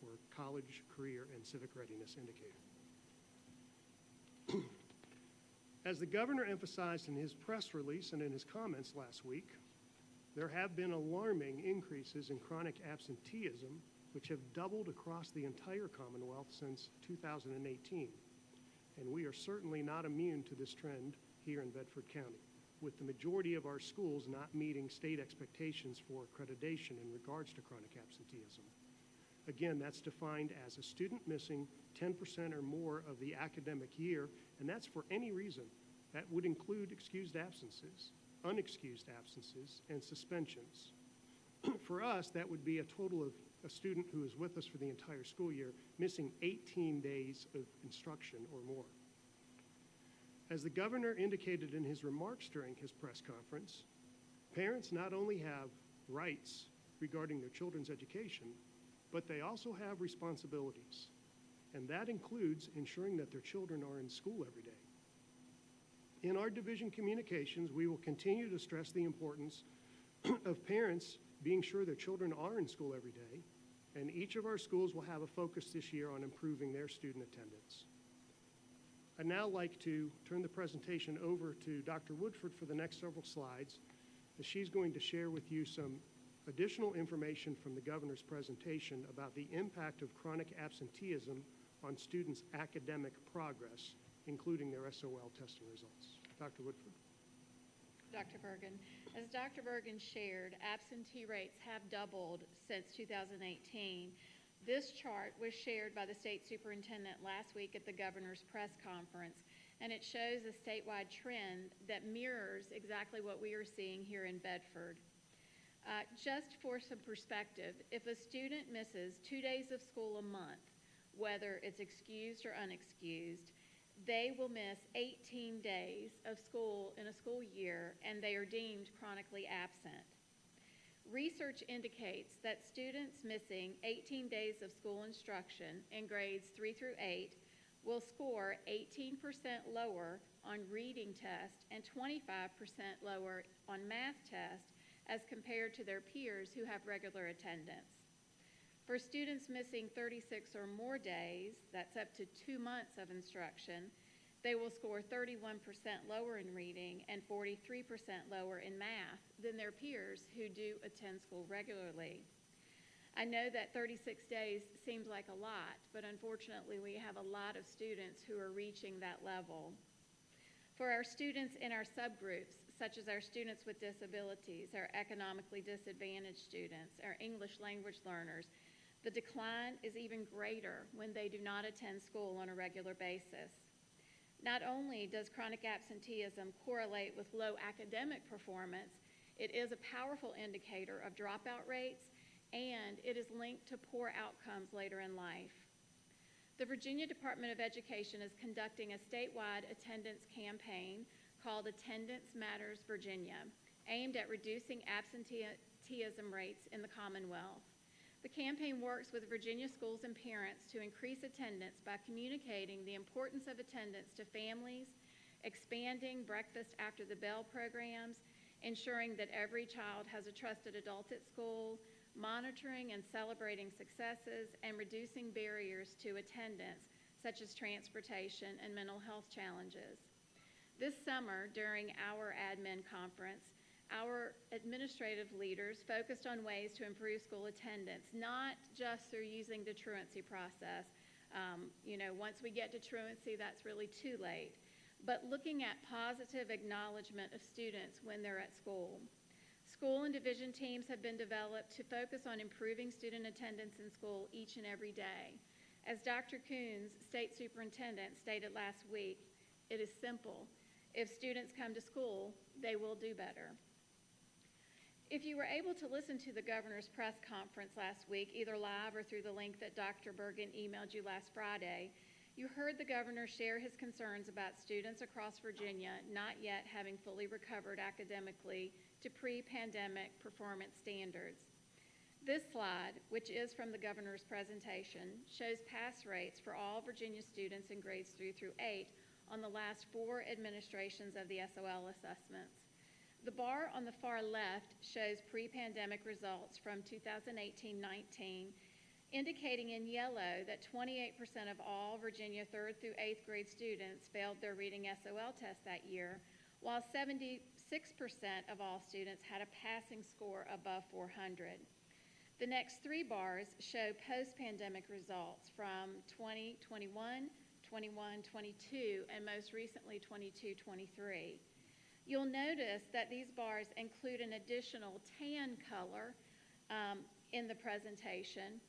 or College Career and Civic Readiness Indicator. As the governor emphasized in his press release and in his comments last week, there have been alarming increases in chronic absenteeism, which have doubled across the entire Commonwealth since 2018. And we are certainly not immune to this trend here in Bedford County, with the majority of our schools not meeting state expectations for accreditation in regards to chronic absenteeism. Again, that's defined as a student missing 10% or more of the academic year, and that's for any reason. That would include excused absences, unexcused absences, and suspensions. For us, that would be a total of a student who is with us for the entire school year missing 18 days of instruction or more. As the governor indicated in his remarks during his press conference, parents not only have rights regarding their children's education, but they also have responsibilities, and that includes ensuring that their children are in school every day. In our division communications, we will continue to stress the importance of parents being sure their children are in school every day, and each of our schools will have a focus this year on improving their student attendance. I'd now like to turn the presentation over to Dr. Woodford for the next several slides, as she's going to share with you some additional information from the governor's presentation about the impact of chronic absenteeism on students' academic progress, including their SOL testing results. Dr. Woodford. Dr. Bergen. As Dr. Bergen shared, absentee rates have doubled since 2018. This chart was shared by the state superintendent last week at the governor's press conference, and it shows a statewide trend that mirrors exactly what we are seeing here in Bedford. Just for some perspective, if a student misses 2 days of school a month, whether it's excused or unexcused, they will miss 18 days of school in a school year, and they are deemed chronically absent. Research indicates that students missing 18 days of school instruction in grades 3 through 8 will score 18% lower on reading tests and 25% lower on math tests as compared to their peers who have regular attendance. For students missing 36 or more days, that's up to 2 months of instruction, they will score 31% lower in reading and 43% lower in math than their peers who do attend school regularly. I know that 36 days seems like a lot, but unfortunately we have a lot of students who are reaching that level. For our students in our subgroups, such as our students with disabilities, our economically disadvantaged students, our English language learners, the decline is even greater when they do not attend school on a regular basis. Not only does chronic absenteeism correlate with low academic performance, it is a powerful indicator of dropout rates, and it is linked to poor outcomes later in life. The Virginia Department of Education is conducting a statewide attendance campaign called Attendance Matters Virginia, aimed at reducing absenteeism rates in the Commonwealth. The campaign works with Virginia schools and parents to increase attendance by communicating the importance of attendance to families, expanding breakfast after the bell programs, ensuring that every child has a trusted adult at school, monitoring and celebrating successes, and reducing barriers to attendance, such as transportation and mental health challenges. This summer, during our admin conference, our administrative leaders focused on ways to improve school attendance, not just through using the truancy process. Once we get to truancy, that's really too late. But looking at positive acknowledgement of students when they're at school. School and division teams have been developed to focus on improving student attendance in school each and every day. As Dr. Coons, state superintendent, stated last week, it is simple. If students come to school, they will do better. If you were able to listen to the governor's press conference last week, either live or through the link that Dr. Bergen emailed you last Friday, you heard the governor share his concerns about students across Virginia not yet having fully recovered academically to pre-pandemic performance standards. This slide, which is from the governor's presentation, shows pass rates for all Virginia students in grades 3 through 8 on the last 4 administrations of the SOL assessments. The bar on the far left shows pre-pandemic results from 2018-19, indicating in yellow that 28% of all Virginia 3rd through 8th grade students failed their reading SOL test that year, while 76% of all students had a passing score above 400. The next three bars show post-pandemic results from 2021, 21-22, and most recently 22-23. You'll notice that these bars include an additional tan color in the presentation.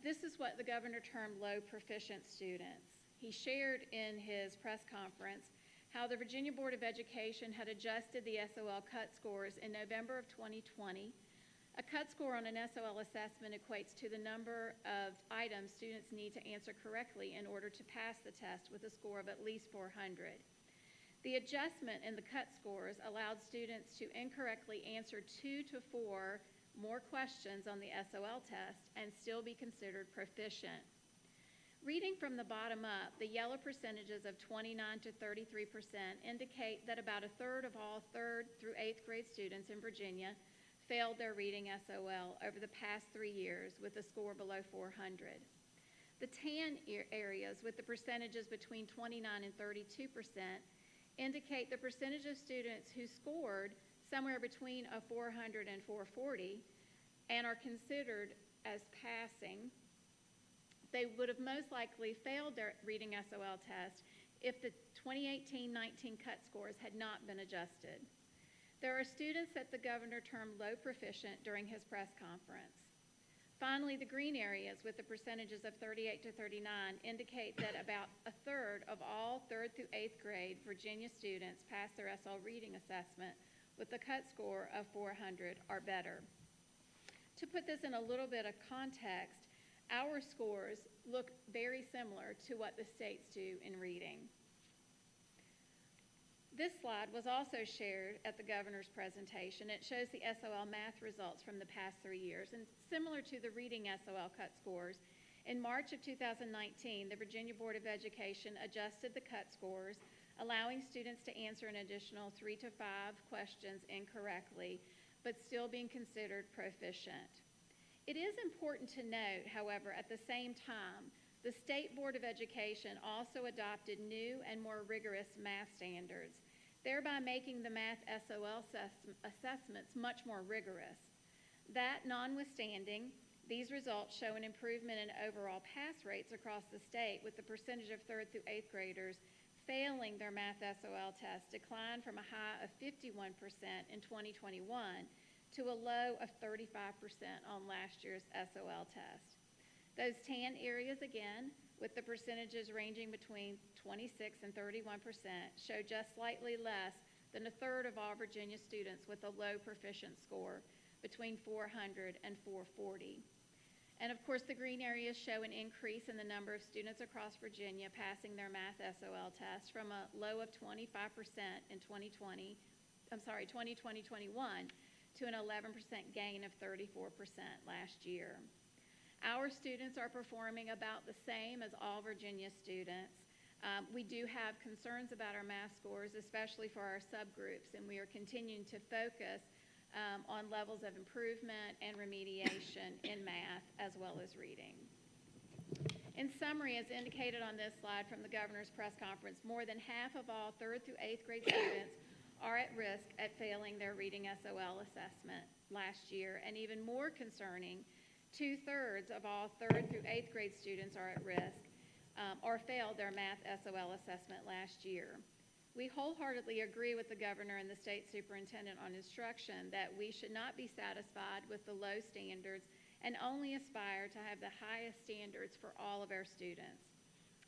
This is what the governor termed low proficient students. He shared in his press conference how the Virginia Board of Education had adjusted the SOL cut scores in November of 2020. A cut score on an SOL assessment equates to the number of items students need to answer correctly in order to pass the test with a score of at least 400. The adjustment in the cut scores allowed students to incorrectly answer 2 to 4 more questions on the SOL test and still be considered proficient. Reading from the bottom up, the yellow percentages of 29 to 33% indicate that about a third of all 3rd through 8th grade students in Virginia failed their reading SOL over the past 3 years with a score below 400. The tan areas with the percentages between 29 and 32% indicate the percentage of students who scored somewhere between a 400 and 440 and are considered as passing. They would have most likely failed their reading SOL test if the 2018-19 cut scores had not been adjusted. There are students that the governor termed low proficient during his press conference. Finally, the green areas with the percentages of 38 to 39 indicate that about a third of all 3rd through 8th grade Virginia students pass their SOL reading assessment with a cut score of 400 or better. To put this in a little bit of context, our scores look very similar to what the states do in reading. This slide was also shared at the governor's presentation. It shows the SOL math results from the past 3 years. And similar to the reading SOL cut scores, in March of 2019, the Virginia Board of Education adjusted the cut scores, allowing students to answer an additional 3 to 5 questions incorrectly, but still being considered proficient. It is important to note, however, at the same time, the State Board of Education also adopted new and more rigorous math standards, thereby making the math SOL assessments much more rigorous. That notwithstanding, these results show an improvement in overall pass rates across the state, with the percentage of 3rd through 8th graders failing their math SOL test declined from a high of 51% in 2021 to a low of 35% on last year's SOL test. Those tan areas, again, with the percentages ranging between 26 and 31%, show just slightly less than a third of all Virginia students with a low proficient score, between 400 and 440. And of course, the green areas show an increase in the number of students across Virginia passing their math SOL test from a low of 25% in 2020-21 to an 11% gain of 34% last year. Our students are performing about the same as all Virginia students. We do have concerns about our math scores, especially for our subgroups, and we are continuing to focus on levels of improvement and remediation in math as well as reading. In summary, as indicated on this slide from the governor's press conference, more than half of all 3rd through 8th grade students are at risk at failing their reading SOL assessment last year, and even more concerning, 2/3 of all 3rd through 8th grade students are at risk or failed their math SOL assessment last year. We wholeheartedly agree with the governor and the state superintendent on instruction that we should not be satisfied with the low standards and only aspire to have the highest standards for all of our students.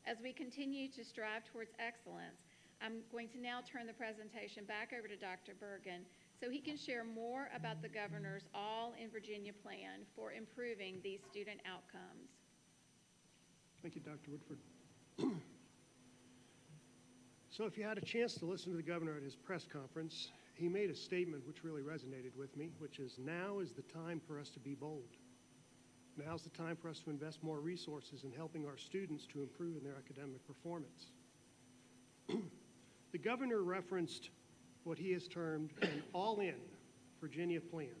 As we continue to strive towards excellence, I'm going to now turn the presentation back over to Dr. Bergen so he can share more about the governor's All in Virginia plan for improving these student outcomes. Thank you, Dr. Woodford. So if you had a chance to listen to the governor at his press conference, he made a statement which really resonated with me, which is, now is the time for us to be bold. Now's the time for us to invest more resources in helping our students to improve in their academic performance. The governor referenced what he has termed an all-in Virginia plan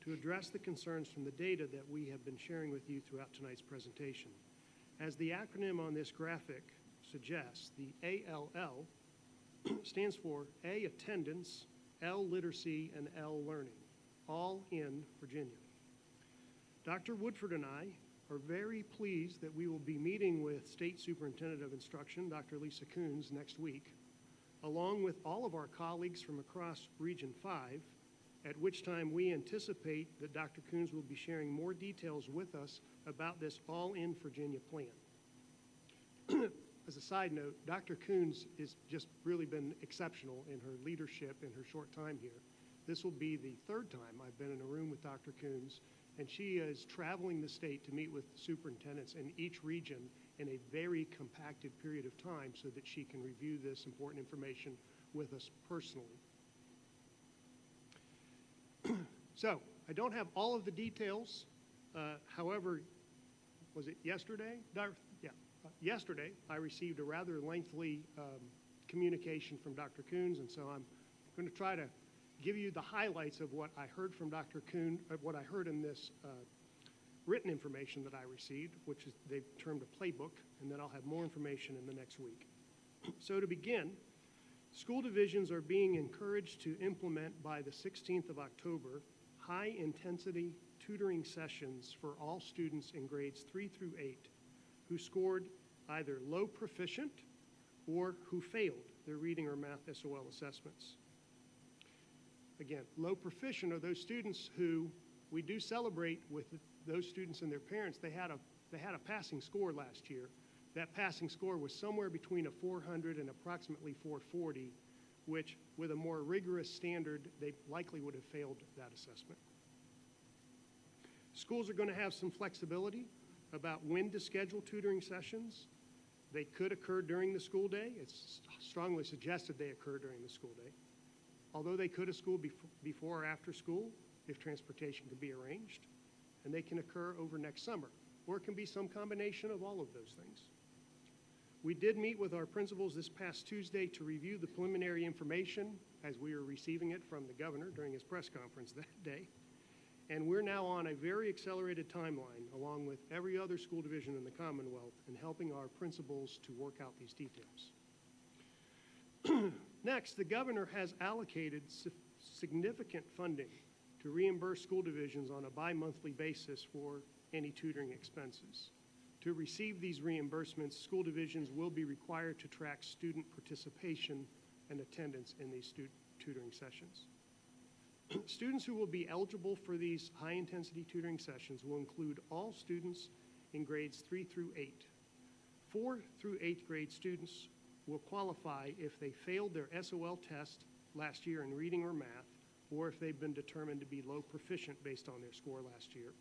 to address the concerns from the data that we have been sharing with you throughout tonight's presentation. As the acronym on this graphic suggests, the ALL stands for A, attendance, L, literacy, and L, learning, all in Virginia. Dr. Woodford and I are very pleased that we will be meeting with State Superintendent of Instruction, Dr. Lisa Coons, next week, along with all of our colleagues from across Region 5, at which time we anticipate that Dr. Coons will be sharing more details with us about this all-in Virginia plan. As a side note, Dr. Coons has just really been exceptional in her leadership in her short time here. This will be the third time I've been in a room with Dr. Coons, and she is traveling the state to meet with superintendents in each region in a very compacted period of time so that she can review this important information with us personally. So, I don't have all of the details. However, was it yesterday? Yesterday, I received a rather lengthy communication from Dr. Coons, and so I'm going to try to give you the highlights of what I heard from Dr. Coons, what I heard in this written information that I received, which is they've termed a playbook, and then I'll have more information in the next week. So to begin, school divisions are being encouraged to implement by the 16th of October high-intensity tutoring sessions for all students in grades 3 through 8 who scored either low proficient or who failed their reading or math SOL assessments. Again, low proficient are those students who we do celebrate with those students and their parents. They had a passing score last year. That passing score was somewhere between a 400 and approximately 440, which with a more rigorous standard, they likely would have failed that assessment. Schools are going to have some flexibility about when to schedule tutoring sessions. They could occur during the school day. It's strongly suggested they occur during the school day. Although they could school before or after school, if transportation can be arranged, and they can occur over next summer, or it can be some combination of all of those things. We did meet with our principals this past Tuesday to review the preliminary information as we were receiving it from the governor during his press conference that day. And we're now on a very accelerated timeline, along with every other school division in the Commonwealth, in helping our principals to work out these details. Next, the governor has allocated significant funding to reimburse school divisions on a bi-monthly basis for any tutoring expenses. To receive these reimbursements, school divisions will be required to track student participation and attendance in these tutoring sessions. Students who will be eligible for these high-intensity tutoring sessions will include all students in grades 3 through 8. 4 through 8th grade students will qualify if they failed their SOL test last year in reading or math, or if they've been determined to be low proficient based on their score last year.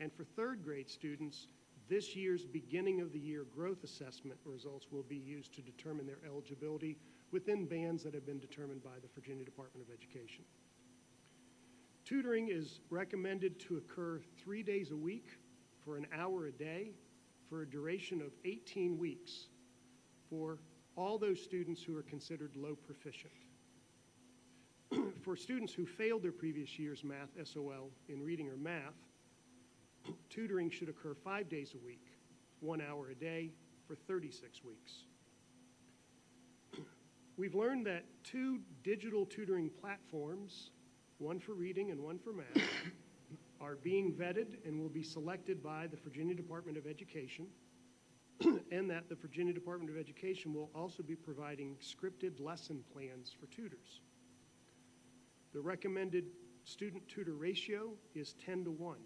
And for 3rd grade students, this year's beginning of the year growth assessment results will be used to determine their eligibility within bands that have been determined by the Virginia Department of Education. Tutoring is recommended to occur 3 days a week for an hour a day for a duration of 18 weeks for all those students who are considered low proficient. For students who failed their previous year's math SOL in reading or math, tutoring should occur 5 days a week, 1 hour a day for 36 weeks. We've learned that 2 digital tutoring platforms, one for reading and one for math, are being vetted and will be selected by the Virginia Department of Education, and that the Virginia Department of Education will also be providing scripted lesson plans for tutors. The recommended student-tutor ratio is 10 to 1.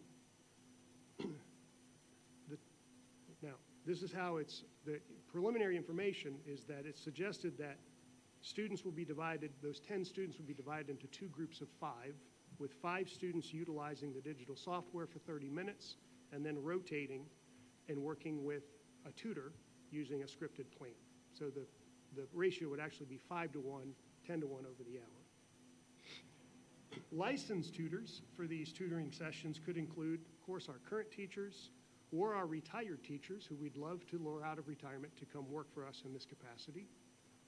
Now, this is how the preliminary information is that it's suggested that students will be divided, those 10 students will be divided into 2 groups of 5, with 5 students utilizing the digital software for 30 minutes, and then rotating and working with a tutor using a scripted plan. So the ratio would actually be 5 to 1, 10 to 1 over the hour. Licensed tutors for these tutoring sessions could include, of course, our current teachers or our retired teachers who we'd love to lure out of retirement to come work for us in this capacity,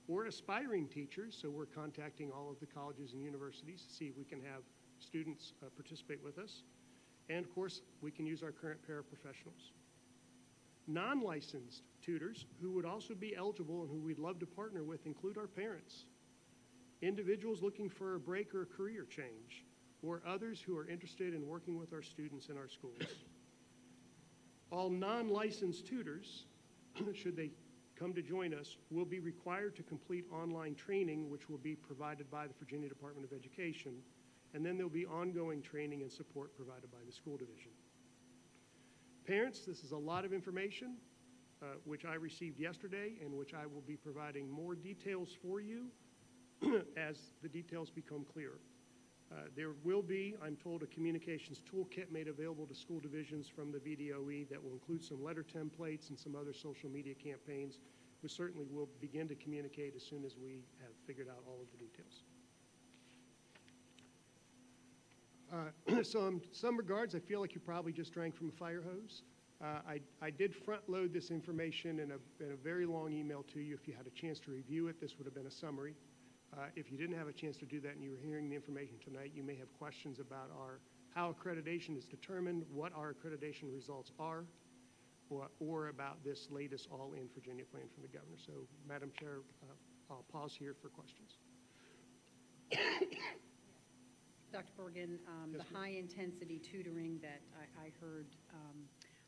or aspiring teachers, so we're contacting all of the colleges and universities to see if we can have students participate with us. And of course, we can use our current paraprofessionals. Non-licensed tutors who would also be eligible and who we'd love to partner with include our parents, individuals looking for a break or a career change, or others who are interested in working with our students in our schools. All non-licensed tutors, should they come to join us, will be required to complete online training, which will be provided by the Virginia Department of Education, and then there'll be ongoing training and support provided by the school division. Parents, this is a lot of information, which I received yesterday and which I will be providing more details for you as the details become clearer. There will be, I'm told, a communications toolkit made available to school divisions from the VDOE that will include some letter templates and some other social media campaigns. We certainly will begin to communicate as soon as we have figured out all of the details. So in some regards, I feel like you probably just drank from a fire hose. I did front load this information in a very long email to you. If you had a chance to review it, this would have been a summary. If you didn't have a chance to do that and you were hearing the information tonight, you may have questions about how accreditation is determined, what our accreditation results are, or about this latest all-in Virginia plan from the governor. So, Madam Chair, I'll pause here for questions. Dr. Bergen, Yes, the ma'am. high-intensity tutoring that I heard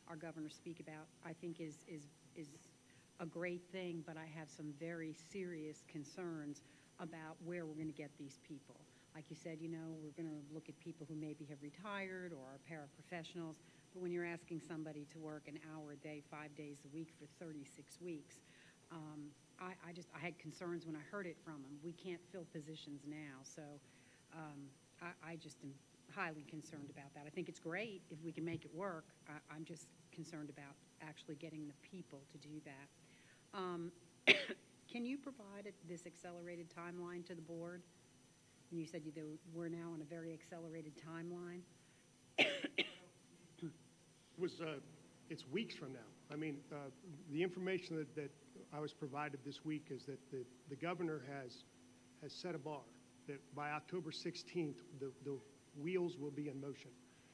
our governor speak about, I think is a great thing, but I have some very serious concerns about where we're going to get these people. Like you said, you know, we're going to look at people who maybe have retired or are paraprofessionals, but when you're asking somebody to work an hour a day, 5 days a week for 36 weeks, I had concerns when I heard it from them. We can't fill positions now, so I just am highly concerned about that. I think it's great if we can make it work. I'm just concerned about actually getting the people to do that. Can you provide this accelerated timeline to the board? And you said we're now on a very accelerated timeline. It's weeks from now. I mean, the information that I was provided this week is that the governor has set a bar that by October 16th, the wheels will be in motion.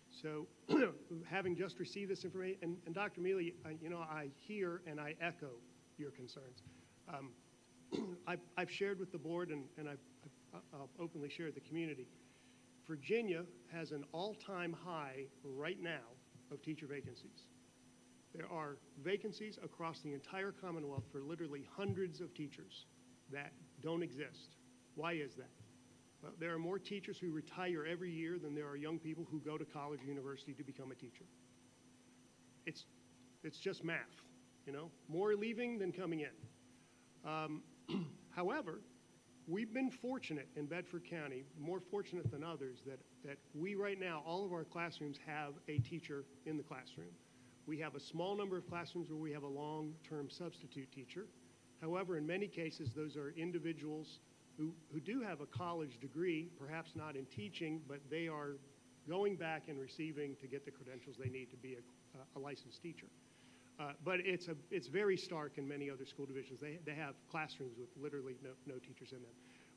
So having just received this information, and Dr. Mealy, I hear and I echo your concerns. I've shared with the board, and I'll openly share with the community, Virginia has an all-time high right now of teacher vacancies. There are vacancies across the entire Commonwealth for literally hundreds of teachers that don't exist. Why is that? Well, there are more teachers who retire every year than there are young people who go to college or university to become a teacher. It's just math, more leaving than coming in. However, we've been fortunate in Bedford County, more fortunate than others, that we right now, all of our classrooms have a teacher in the classroom. We have a small number of classrooms where we have a long-term substitute teacher. However, in many cases, those are individuals who do have a college degree, perhaps not in teaching, but they are going back and receiving to get the credentials they need to be a licensed teacher. But it's very stark in many other school divisions. They have classrooms with literally no teachers in them.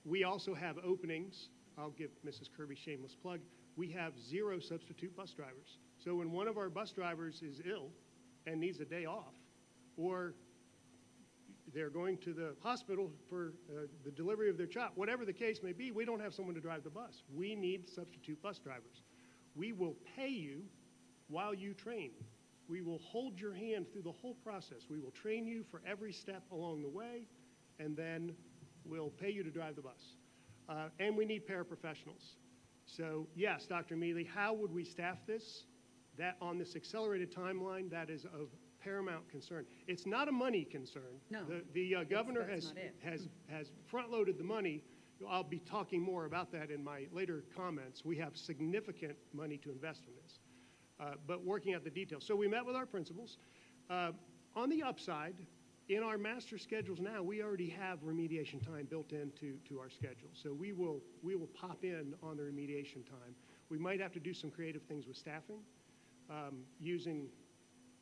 We also have openings. I'll give Mrs. Kirby a shameless plug. We have 0 substitute bus drivers. So when one of our bus drivers is ill and needs a day off, or they're going to the hospital for the delivery of their child, whatever the case may be, we don't have someone to drive the bus. We need substitute bus drivers. We will pay you while you train. We will hold your hand through the whole process. We will train you for every step along the way, and then we'll pay you to drive the bus. And we need paraprofessionals. So yes, Dr. Mealy, how would we staff this? That on this accelerated timeline, that is of paramount concern. It's not a money concern. No, the governor that's has front-loaded the money. I'll be talking more about that in my later comments. We have significant money to invest in this. But working out the details. So we met with our principals. On the upside, in our master schedules now, we already have remediation time built into our schedule. So we will pop in on the remediation time. We might have to do some creative things with staffing, using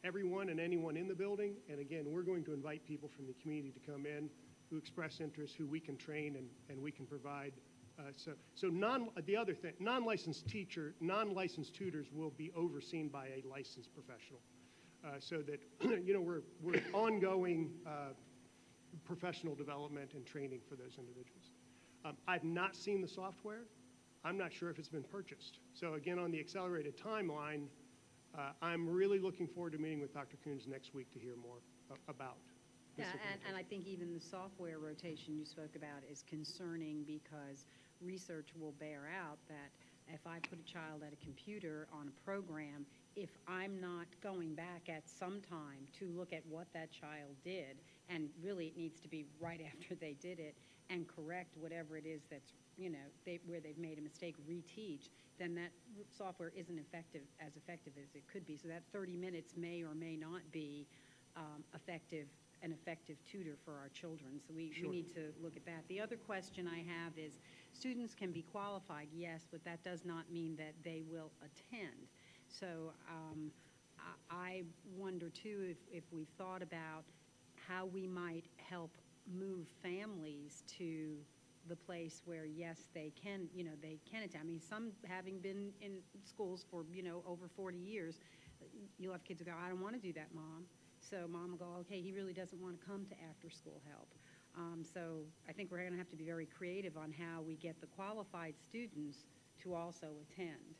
everyone and anyone in the building. And again, we're going to invite people from the community to come in who express interest, who we can train and we can provide The other thing, non-licensed tutors will be overseen by a licensed professional, so that, we're ongoing professional development and training for those individuals. I've not seen the software. I'm not sure if it's been purchased. So again, on the accelerated timeline, I'm really looking forward to meeting with Dr. Coons next week to hear more about this Yeah, implementation. and I think even the software rotation you spoke about is concerning because research will bear out that if I put a child at a computer on a program, if I'm not going back at some time to look at what that child did, and really it needs to be right after they did it, and correct whatever it is that's, where they've made a mistake, reteach, then that software isn't as effective as it could be. So that 30 minutes may or may not be an effective tutor for our children. So we need to look at that. The other question I have is, students can be qualified, yes, but that does not mean that they will attend. So I wonder too if we've thought about how we might help move families to the place where, yes, they can attend. I mean, some having been in schools for, over 40 years, you'll have kids who go, I don't want to do that, Mom. So Mom will go, okay, he really doesn't want to come to after-school help. So I think we're going to have to be very creative on how we get the qualified students to also attend.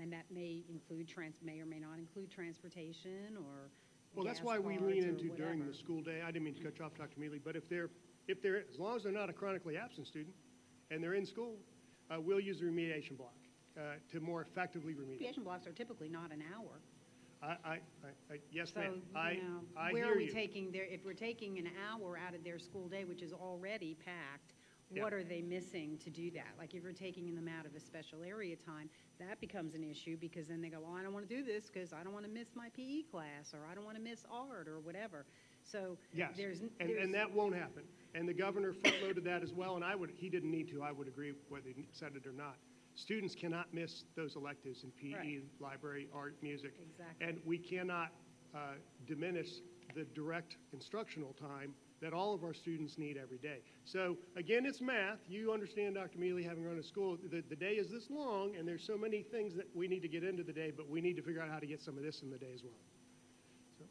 And that may or may not include transportation or Well, that's gas why we cards lean or into during whatever. the school day. I didn't mean to cut you off, Dr. Mealy, but if they're, as long as they're not a chronically absent student and they're in school, we'll use the remediation block to more effectively remediate. Remediation blocks are typically not an hour. Yes, So, ma'am. I where hear are we you. taking if we're taking an hour out of their school day, which is already packed, what are they missing to do that? Like if you're taking them out of a special area time, that becomes an issue because then they go, well, I don't want to do this because I don't want to miss my PE class or I don't want to miss art or whatever. So Yes, there's and that won't happen. And the governor front-loaded that as well, and he didn't need to. I would agree whether he said it or not. Students cannot miss those electives in PE, Right. library, art, music. Exactly. And we cannot diminish the direct instructional time that all of our students need every day. So again, it's math. You understand, Dr. Mealy, having run a school, the day is this long, and there's so many things that we need to get into the day, but we need to figure out how to get some of this in the day as well. So.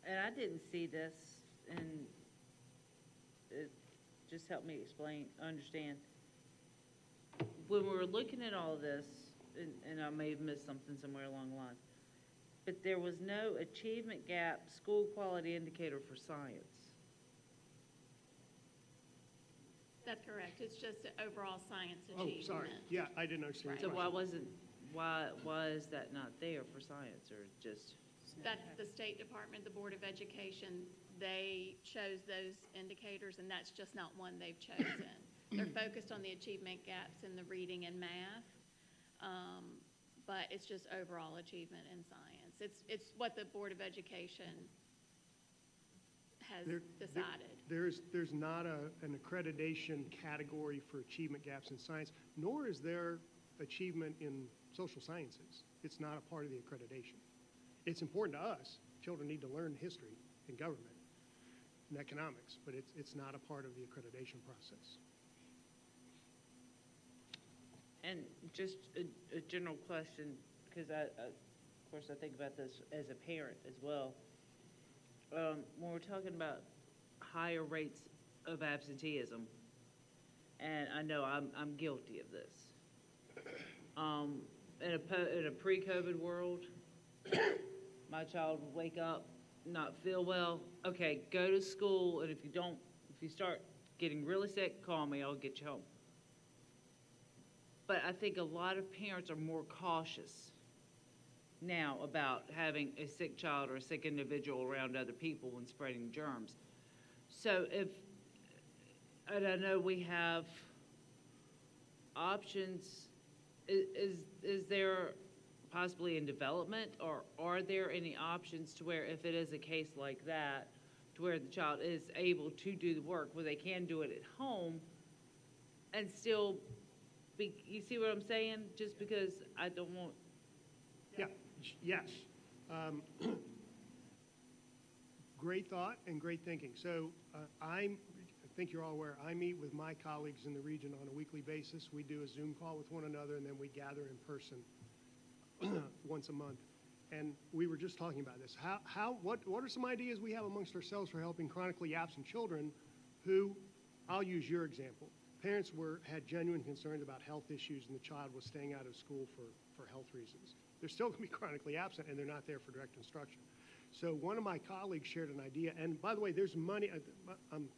And I didn't see this, and it just helped me understand. When we were looking at all of this, and I may have missed something somewhere along the line, but there was no achievement gap school quality indicator for science. That's correct. It's just an overall science achievement. Oh, sorry. Yeah, I didn't understand. So your why question. is that not there for science, or just? That's the State Department, the Board of Education. They chose those indicators, and that's just not one they've chosen. They're focused on the achievement gaps in the reading and math, but it's just overall achievement in science. It's what the Board of Education has decided. There's not an accreditation category for achievement gaps in science, nor is there achievement in social sciences. It's not a part of the accreditation. It's important to us. Children need to learn history and government and economics, but it's not a part of the accreditation process. And just a general question, because of course, I think about this as a parent as well. When we're talking about higher rates of absenteeism, and I know I'm guilty of this. In a pre-COVID world, my child would wake up, not feel well. Okay, go to school, and if you start getting really sick, call me. I'll get you home. But I think a lot of parents are more cautious now about having a sick child or a sick individual around other people and spreading germs. So and I know we have options, is there possibly in development, or are there any options to where if it is a case like that, to where the child is able to do the work, where they can do it at home and still be, you see what I'm saying? Just because I don't want... Yeah, yes. Great thought and great thinking. So I think you're all aware, I meet with my colleagues in the region on a weekly basis. We do a Zoom call with one another, and then we gather in person once a month. And we were just talking about this. What are some ideas we have amongst ourselves for helping chronically absent children who, I'll use your example, parents had genuine concerns about health issues and the child was staying out of school for health reasons. They're still going to be chronically absent and they're not there for direct instruction. So one of my colleagues shared an idea, and by the way, there's money, I'm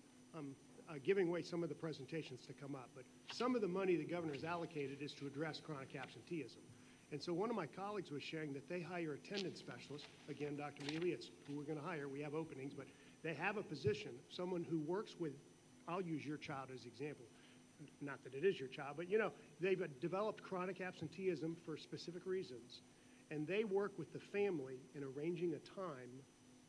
giving away some of the presentations to come up, but some of the money the governor has allocated is to address chronic absenteeism. And so one of my colleagues was sharing that they hire attendance specialists. Again, Dr. Mealy, it's who we're going to hire. We have openings, but they have a position, someone who works with, I'll use your child as an example. Not that it is your child, but they've developed chronic absenteeism for specific reasons. And they work with the family in arranging a time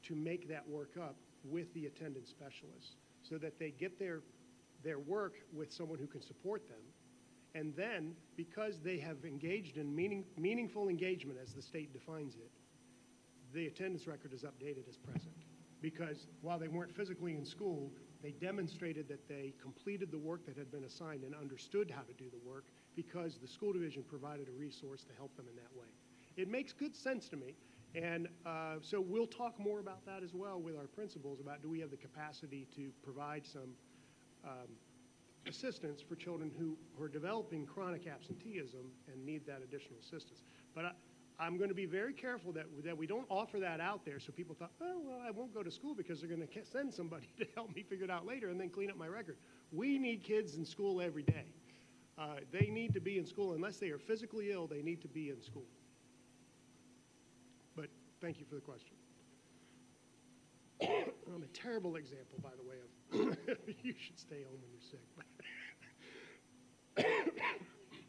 to make that work up with the attendance specialist so that they get their work with someone who can support them. And then, because they have engaged in meaningful engagement, as the state defines it, the attendance record is updated as present. Because while they weren't physically in school, they demonstrated that they completed the work that had been assigned and understood how to do the work because the school division provided a resource to help them in that way. It makes good sense to me. And so we'll talk more about that as well with our principals about do we have the capacity to provide some assistance for children who are developing chronic absenteeism and need that additional assistance. But I'm going to be very careful that we don't offer that out there so people thought, oh, well, I won't go to school because they're going to send somebody to help me figure it out later and then clean up my record. We need kids in school every day. They need to be in school. Unless they are physically ill, they need to be in school. But thank you for the question. I'm a terrible example, by the way, of you should stay home when you're sick.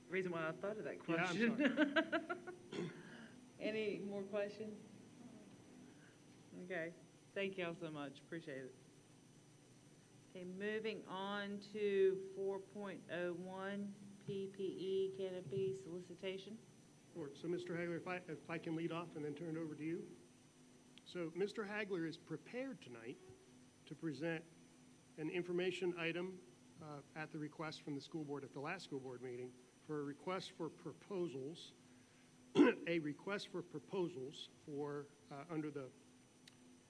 Reason why I thought of that Yeah, question. I'm sorry. Any more questions? Okay, thank y'all so much, appreciate it. Okay, moving on to 4.01, PPE canopy solicitation. Sure. So, Mr. Hagler, if I can lead off and then turn it over to you. So, Mr. Hagler is prepared tonight to present an information item at the request from the school board at the last school board meeting for a request for proposals, a request for proposals for under the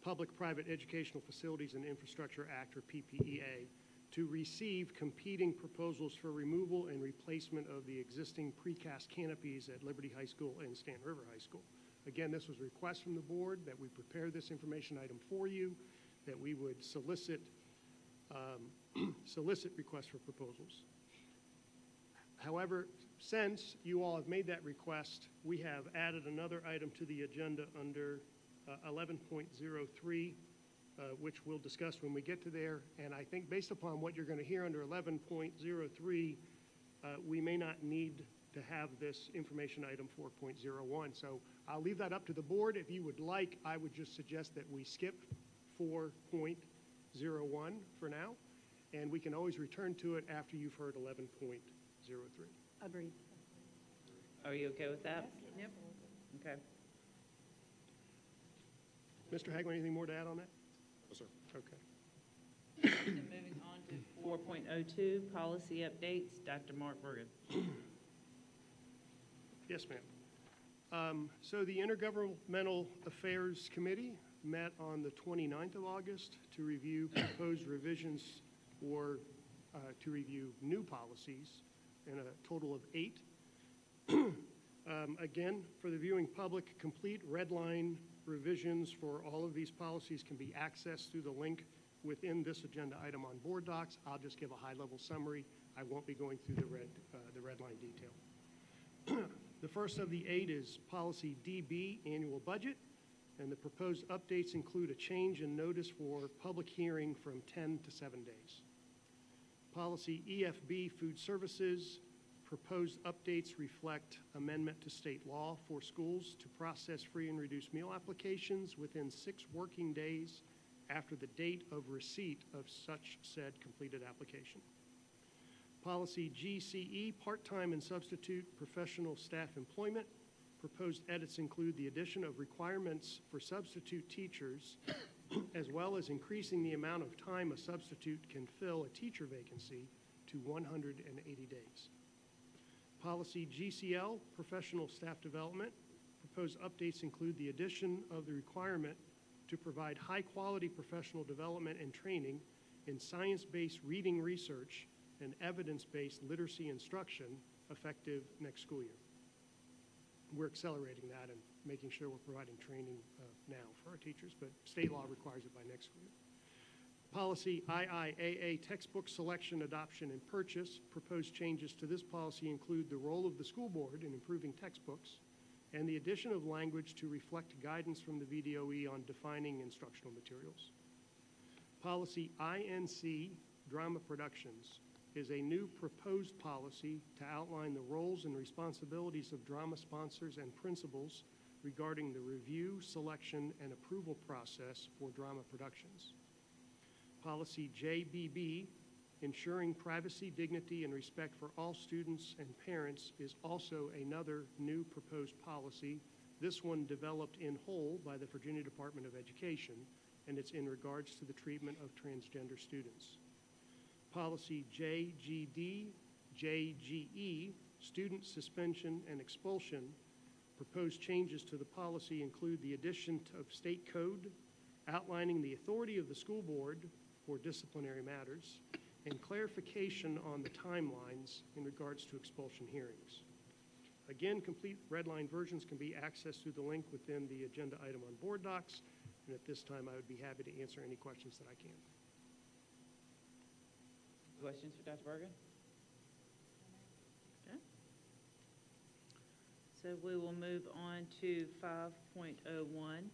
Public-Private Educational Facilities and Infrastructure Act, or PPEA, to receive competing proposals for removal and replacement of the existing precast canopies at Liberty High School and Stanton River High School. Again, this was a request from the board that we prepare this information item for you, that we would solicit requests for proposals. However, since you all have made that request, we have added another item to the agenda under 11.03, which we'll discuss when we get to there. And I think based upon what you're going to hear under 11.03, we may not need to have this information item 4.01. So I'll leave that up to the board. If you would like, I would just suggest that we skip 4.01 for now, and we can always return to it after you've heard 11.03. Agreed. Are you okay with that? Yep. Okay. Mr. Hagler, anything more to add on that? No, sir. Okay. And moving on to 4.02, policy updates, Dr. Mark Bergen. Yes, ma'am. So the Intergovernmental Affairs Committee met on the 29th of August to review proposed revisions or to review new policies in a total of 8. Again, for the viewing public, complete red line revisions for all of these policies can be accessed through the link within this agenda item on board docs. I'll just give a high-level summary. I won't be going through the red line detail. The first of the 8 is Policy DB, Annual Budget, and the proposed updates include a change in notice for public hearing from 10 to 7 days. Policy EFB, Food Services, proposed updates reflect amendment to state law for schools to process free and reduced meal applications within 6 working days after the date of receipt of such said completed application. Policy GCE, part-time and substitute professional staff employment. Proposed edits include the addition of requirements for substitute teachers as well as increasing the amount of time a substitute can fill a teacher vacancy to 180 days. Policy GCL, Professional Staff Development. Proposed updates include the addition of the requirement to provide high-quality professional development and training in science-based reading research and evidence-based literacy instruction effective next school year. We're accelerating that and making sure we're providing training now for our teachers, but state law requires it by next school year. Policy IIAA, textbook selection, adoption, and purchase. Proposed changes to this policy include the role of the school board in improving textbooks and the addition of language to reflect guidance from the VDOE on defining instructional materials. Policy INC, drama productions, is a new proposed policy to outline the roles and responsibilities of drama sponsors and principals regarding the review, selection, and approval process for drama productions. Policy JBB, ensuring privacy, dignity, and respect for all students and parents, is also another new proposed policy, this one developed in whole by the Virginia Department of Education, and it's in regards to the treatment of transgender students. Policy JGD, JGE, student suspension and expulsion. Proposed changes to the policy include the addition of state code outlining the authority of the school board for disciplinary matters and clarification on the timelines in regards to expulsion hearings. Again, complete redline versions can be accessed through the link within the agenda item on board docs, and at this time I would be happy to answer any questions that I can. Questions for Dr. Bergen? Okay. So we will move on to 5.01.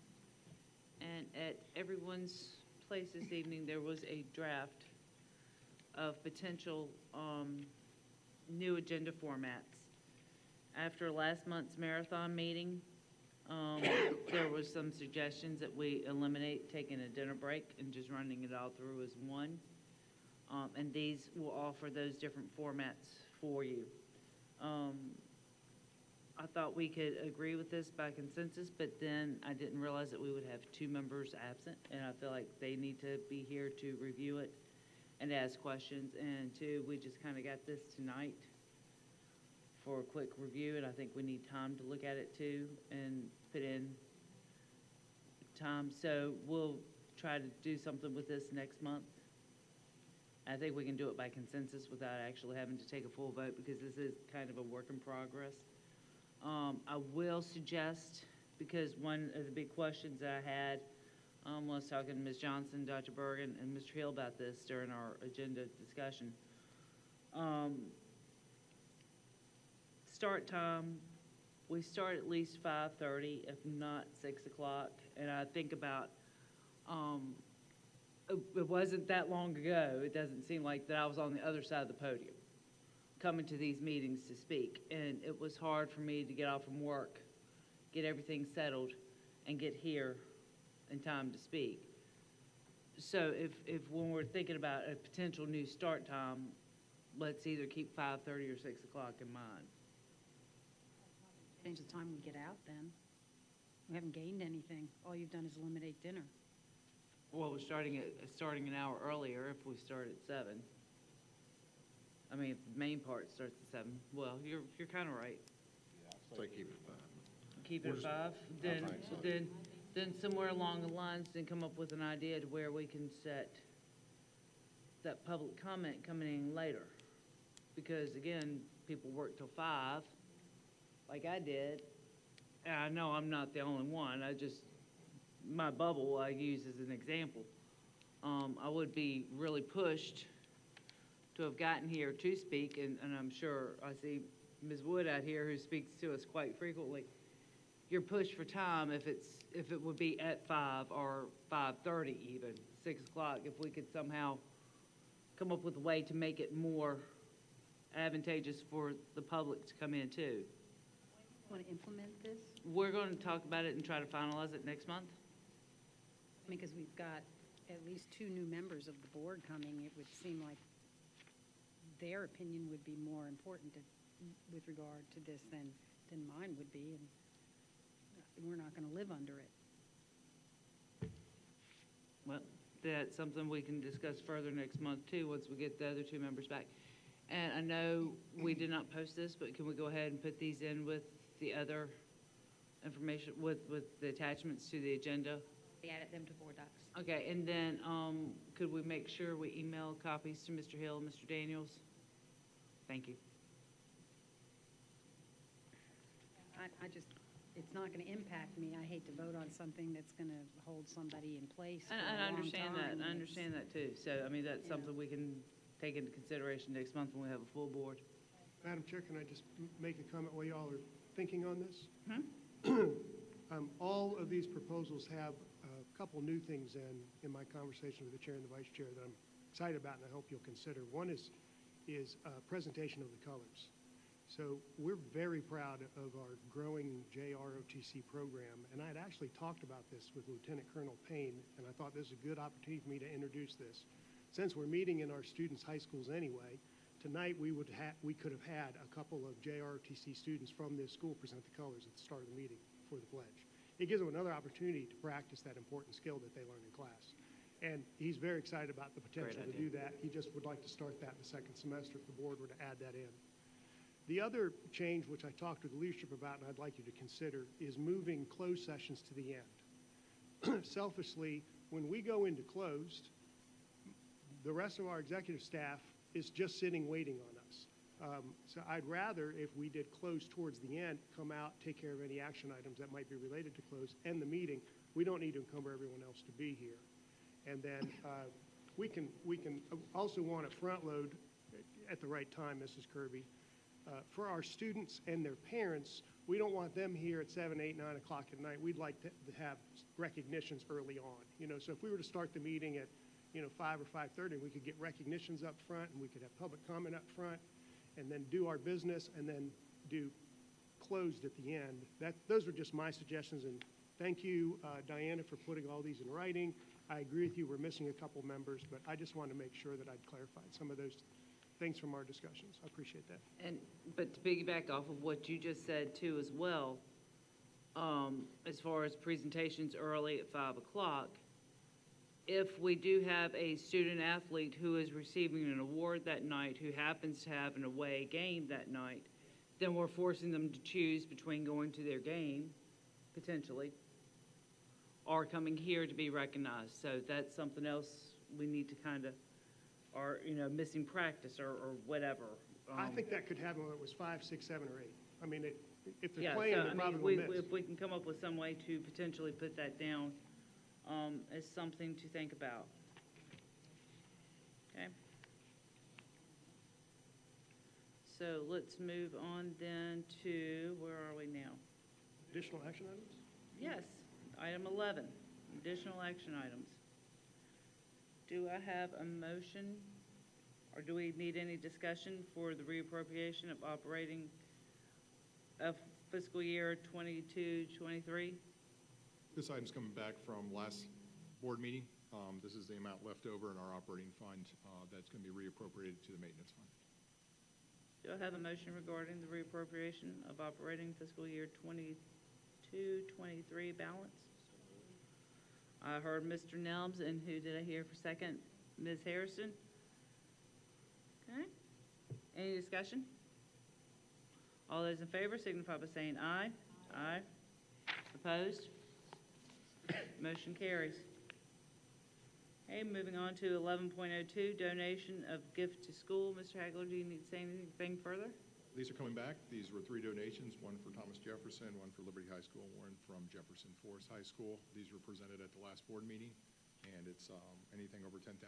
And at everyone's place this evening, there was a draft of potential new agenda formats. After last month's marathon meeting, there was some suggestions that we eliminate taking a dinner break and just running it all through as one. And these will offer those different formats for you. I thought we could agree with this by consensus, but then I didn't realize that we would have 2 members absent, and I feel like they need to be here to review it and ask questions. And 2, we just kind of got this tonight for a quick review, and I think we need time to look at it too and put in time. So we'll try to do something with this next month. I think we can do it by consensus without actually having to take a full vote because this is kind of a work in progress. I will suggest, because one of the big questions that I had, I was talking to Ms. Johnson, Dr. Bergen, and Mr. Hill about this during our agenda discussion. Start time, we start at least 5:30, if not 6 o'clock, and I think about, it wasn't that long ago, it doesn't seem like that I was on the other side of the podium coming to these meetings to speak, and it was hard for me to get off from work, get everything settled, and get here in time to speak. So if when we're thinking about a potential new start time, let's either keep 5:30 or 6 o'clock in mind. Change the time we get out then. We haven't gained anything. All you've done is eliminate dinner. Well, we're starting an hour earlier if we start at 7. I mean, if the main part starts at 7. Well, you're kind of right. Yeah, I'd say keep it 5. Keep it at 5. Then somewhere along the lines, then come up with an idea to where we can set that public comment coming in later. Because again, people work till 5, like I did. And I know I'm not the only one. My bubble I use as an example. I would be really pushed to have gotten here to speak, and I'm sure I see Ms. Wood out here who speaks to us quite frequently. You're pushed for time if it would be at 5 or 5:30 even, 6 o'clock, if we could somehow come up with a way to make it more advantageous for the public to come in too. Want to implement this? We're going to talk about it and try to finalize it next month. I mean, because we've got at least 2 new members of the board coming, it would seem like their opinion would be more important with regard to this than mine would be, and we're not going to live under it. Well, that's something we can discuss further next month too, once we get the other two members back. And I know we did not post this, but can we go ahead and put these in with the other information, with the attachments to the agenda? We added them to board docs. Okay, and then, could we make sure we email copies to Mr. Hill and Mr. Daniels? Thank you. I just, it's not going to impact me. I hate to vote on something that's going to hold somebody in place for And a I long understand that, time. I understand that too. So, I mean, that's Yeah. something we can take into consideration next month when we have a full board. Madam Chair, can I just make a comment while y'all are thinking on this? All of these proposals have a couple new things in my conversation with the chair and the vice chair that I'm excited about and I hope you'll consider. One is presentation of the colors. So we're very proud of our growing JROTC program, and I had actually talked about this with Lieutenant Colonel Payne, and I thought this was a good opportunity for me to introduce this. Since we're meeting in our students' high schools anyway, tonight we could have had a couple of JROTC students from this school present the colors at the start of the meeting for the pledge. It gives them another opportunity to practice that important skill that they learn in class. And he's very excited about the potential to do that. He just would like to start that in the second semester if the board were to add that in. The other change, which I talked with the leadership about and I'd like you to consider, is moving closed sessions to the end. Selfishly, when we go into closed, the rest of our executive staff is just sitting waiting on us. So I'd rather, if we did close towards the end, come out, take care of any action items that might be related to close, end the meeting. We don't need to encumber everyone else to be here. And then we can also want to front load at the right time, Mrs. Kirby. For our students and their parents, we don't want them here at 7, 8, 9 o'clock at night. We'd like to have recognitions early on. So if we were to start the meeting at 5 or 5:30, we could get recognitions up front, and we could have public comment up front, and then do our business, and then do closed at the end. Those were just my suggestions, and thank you, Diana, for putting all these in writing. I agree with you, we're missing a couple members, but I just wanted to make sure that I'd clarified some of those things from our discussions. I appreciate that. But to piggyback off of what you just said too as well, as far as presentations early at 5 o'clock, if we do have a student athlete who is receiving an award that night, who happens to have an away game that night, then we're forcing them to choose between going to their game, potentially, or coming here to be recognized. So that's something else we need to kind of, or, missing practice or whatever. I think that could happen when it was 5, 6, 7, or 8. I mean, if they're Yeah, playing, so, they're I probably mean, going to miss. if we can come up with some way to potentially put that down, as something to think about. Okay? So let's move on then to, where are we now? Additional action items? Yes, item 11, additional action items. Do I have a motion, or do we need any discussion for the reappropriation of operating of fiscal year 22-23? This item's coming back from last board meeting. This is the amount left over in our operating fund that's going to be reappropriated to the maintenance fund. Do I have a motion regarding the reappropriation of operating fiscal year 22-23 balance? I heard Mr. Nelms, and who did I hear for second? Ms. Harrison? Okay. Any discussion? All those in favor signify by saying aye. Aye. Opposed? Motion carries. Okay, moving on to 11.02, donation of gift to school. Mr. Hagler, do you need to say anything further? These are coming back. These were 3 donations, one for Thomas Jefferson, one for Liberty High School, and one from Jefferson Forest High School. These were presented at the last board meeting, and it's anything over 10,000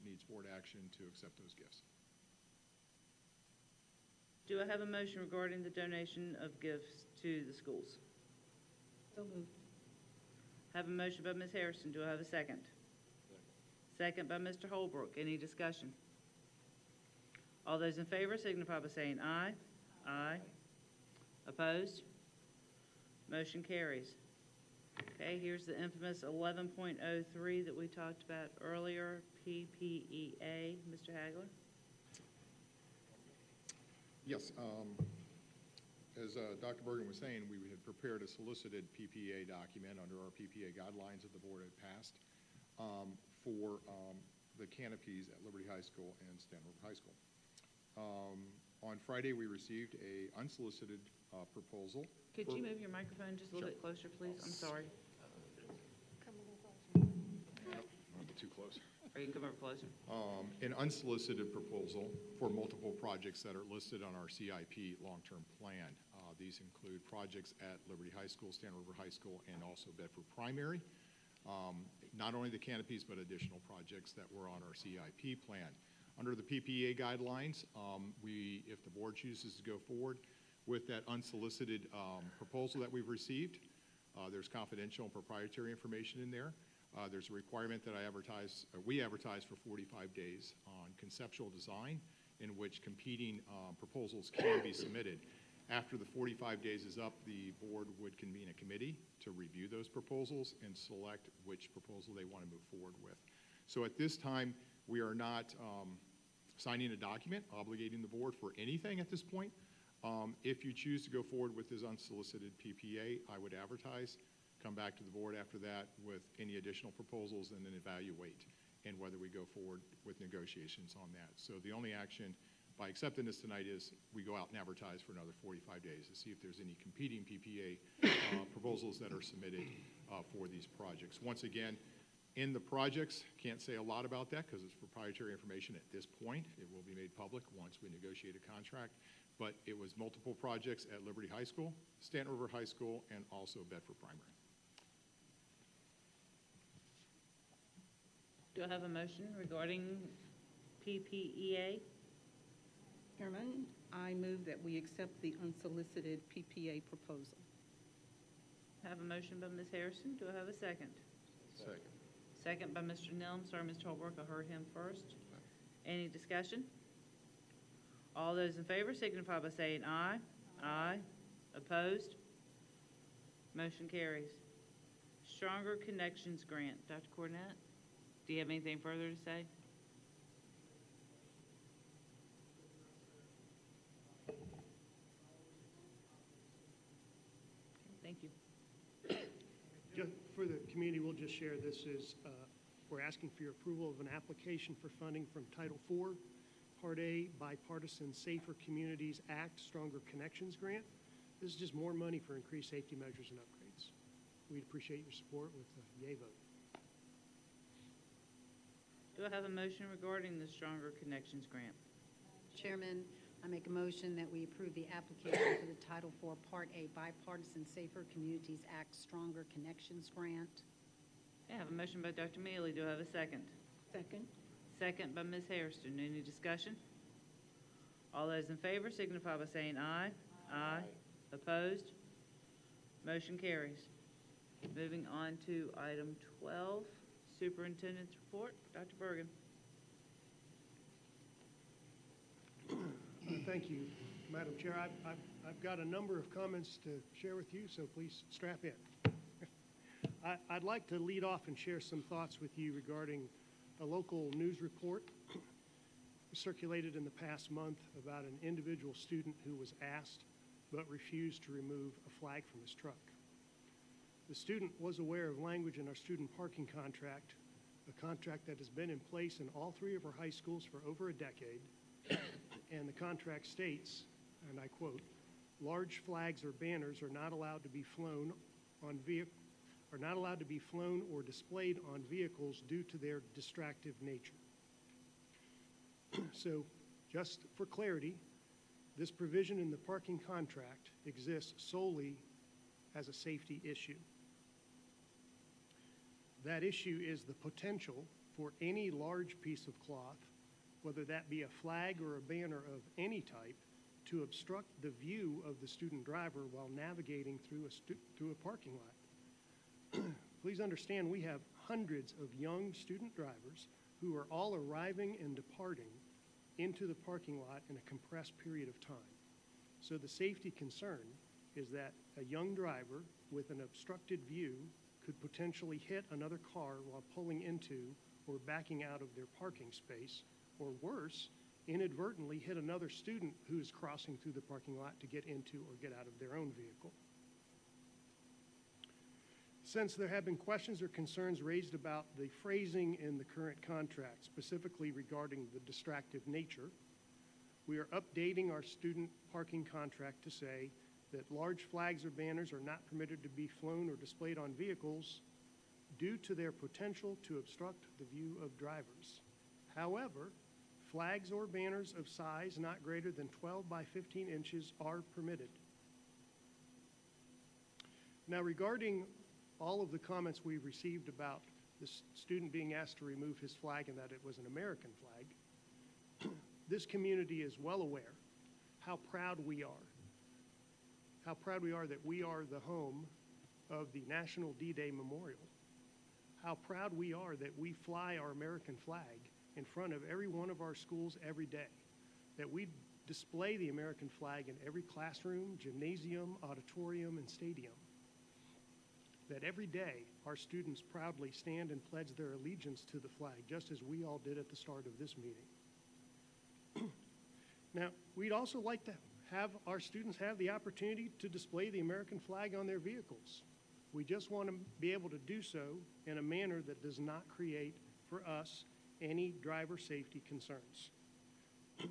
needs board action to accept those gifts. Do I have a motion regarding the donation of gifts to the schools? So moved. Have a motion by Ms. Harrison. Do I have a second? Second by Mr. Holbrook. Any discussion? All those in favor signify by saying aye. Aye. Opposed? Motion carries. Okay, here's the infamous 11.03 that we talked about earlier, PPEA. Mr. Hagler? Yes. As Dr. Bergen was saying, we had prepared a solicited PPA document under our PPA guidelines that the board had passed. for the canopies at Liberty High School and Stanton River High School. On Friday, we received a unsolicited proposal. Could you move your microphone just a little bit closer, please? I'm sorry. A bit too close. Or you can come over closer. An unsolicited proposal for multiple projects that are listed on our CIP long-term plan. These include projects at Liberty High School, Stanton River High School, and also Bedford Primary. Not only the canopies, but additional projects that were on our CIP plan. Under the PPA guidelines, if the board chooses to go forward with that unsolicited proposal that we've received, there's confidential and proprietary information in there. There's a requirement that we advertise for 45 days on conceptual design, in which competing proposals can be submitted. After the 45 days is up, the board would convene a committee to review those proposals and select which proposal they want to move forward with. So at this time, we are not signing a document obligating the board for anything at this point. If you choose to go forward with this unsolicited PPA, I would advertise, come back to the board after that with any additional proposals, and then evaluate and whether we go forward with negotiations on that. So the only action by accepting this tonight is we go out and advertise for another 45 days to see if there's any competing PPA proposals that are submitted for these projects. Once again, in the projects, can't say a lot about that because it's proprietary information at this point. It will be made public once we negotiate a contract. But it was multiple projects at Liberty High School, Stanton River High School, and also Bedford Primary. Do I have a motion regarding PPEA? Chairman, I move that we accept the unsolicited PPA proposal. I have a motion by Ms. Harrison. Do I have a second? Second. Second by Mr. Nelm. Sorry, Mr. Holbrook, I heard him first. Any discussion? All those in favor signify by saying aye. Aye. Opposed? Motion carries. Stronger Connections Grant. Dr. Cornett, do you have anything further to say? Thank you. Just for the community, we'll just share this is, we're asking for your approval of an application for funding from Title IV, Part A, Bipartisan Safer Communities Act Stronger Connections Grant. This is just more money for increased safety measures and upgrades. We'd appreciate your support with a yay vote. Do I have a motion regarding the Stronger Connections Grant? Chairman, I make a motion that we approve the application for the Title IV Part A Bipartisan Safer Communities Act Stronger Connections Grant. I have a motion by Dr. Mealy. Do I have a second? Second. Second by Ms. Hairston. Any discussion? All those in favor signify by saying aye. Aye. Opposed? Motion carries. Moving on to item 12, Superintendent's Report. Dr. Bergen. Thank you, Madam Chair. I've got a number of comments to share with you, so please strap in. I'd like to lead off and share some thoughts with you regarding a local news report circulated in the past month about an individual student who was asked but refused to remove a flag from his truck. The student was aware of language in our student parking contract, a contract that has been in place in all three of our high schools for over a decade. And the contract states, and I quote, "Large flags or banners are not allowed to be flown or displayed on vehicles due to their distractive nature." So, just for clarity, this provision in the parking contract exists solely as a safety issue. That issue is the potential for any large piece of cloth, whether that be a flag or a banner of any type, to obstruct the view of the student driver while navigating through a parking lot. Please understand, we have hundreds of young student drivers who are all arriving and departing into the parking lot in a compressed period of time. So the safety concern is that a young driver with an obstructed view could potentially hit another car while pulling into or backing out of their parking space, or worse, inadvertently hit another student who is crossing through the parking lot to get into or get out of their own vehicle. Since there have been questions or concerns raised about the phrasing in the current contract, specifically regarding the distractive nature, we are updating our student parking contract to say that large flags or banners are not permitted to be flown or displayed on vehicles due to their potential to obstruct the view of drivers. However, flags or banners of size not greater than 12 by 15 inches are permitted. Now, regarding all of the comments we've received about the student being asked to remove his flag and that it was an American flag, this community is well aware how proud we are. How proud we are that we are the home of the National D-Day Memorial. How proud we are that we fly our American flag in front of every one of our schools every day, that we display the American flag in every classroom, gymnasium, auditorium, and stadium, that every day our students proudly stand and pledge their allegiance to the flag, just as we all did at the start of this meeting. Now, we'd also like to have our students have the opportunity to display the American flag on their vehicles. We just want to be able to do so in a manner that does not create for us any driver safety concerns.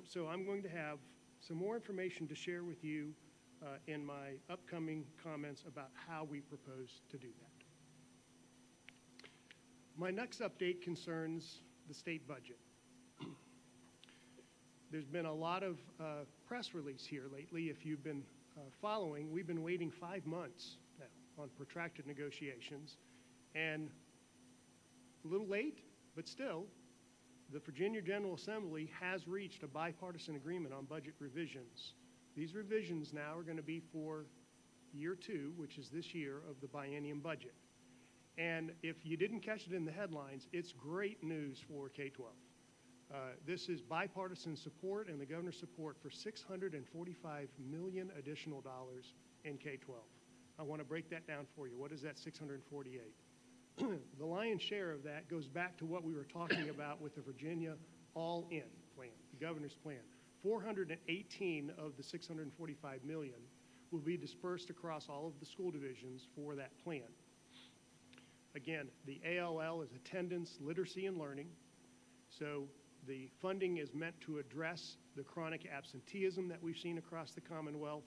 So I'm going to have some more information to share with you in my upcoming comments about how we propose to do that. My next update concerns the state budget. There's been a lot of press release here lately. If you've been following, we've been waiting 5 months now on protracted negotiations, and a little late, but still, the Virginia General Assembly has reached a bipartisan agreement on budget revisions. These revisions now are going to be for year 2, which is this year, of the biennium budget. And if you didn't catch it in the headlines, it's great news for K-12. This is bipartisan support and the governor's support for $645 million additional dollars in K-12. I want to break that down for you. What is that 648? The lion's share of that goes back to what we were talking about with the Virginia All-In plan, the governor's plan. 418 of the 645 million will be dispersed across all of the school divisions for that plan. Again, the ALL is attendance, literacy, and learning. So the funding is meant to address the chronic absenteeism that we've seen across the Commonwealth,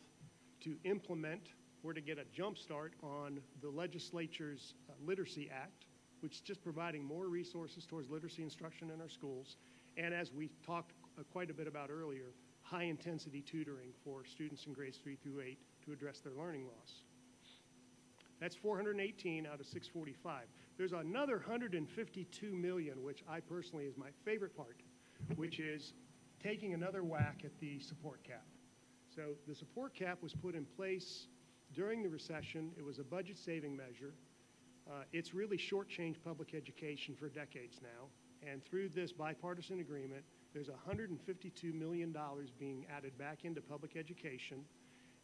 to implement or to get a jump start on the legislature's Literacy Act, which is just providing more resources towards literacy instruction in our schools. And as we talked quite a bit about earlier, high-intensity tutoring for students in grades 3 through 8 to address their learning loss. That's 418 out of 645. There's another 152 million, which I personally is my favorite part, which is taking another whack at the support cap. So the support cap was put in place during the recession. It was a budget-saving measure. It's really shortchanged public education for decades now. And through this bipartisan agreement, there's $152 million being added back into public education.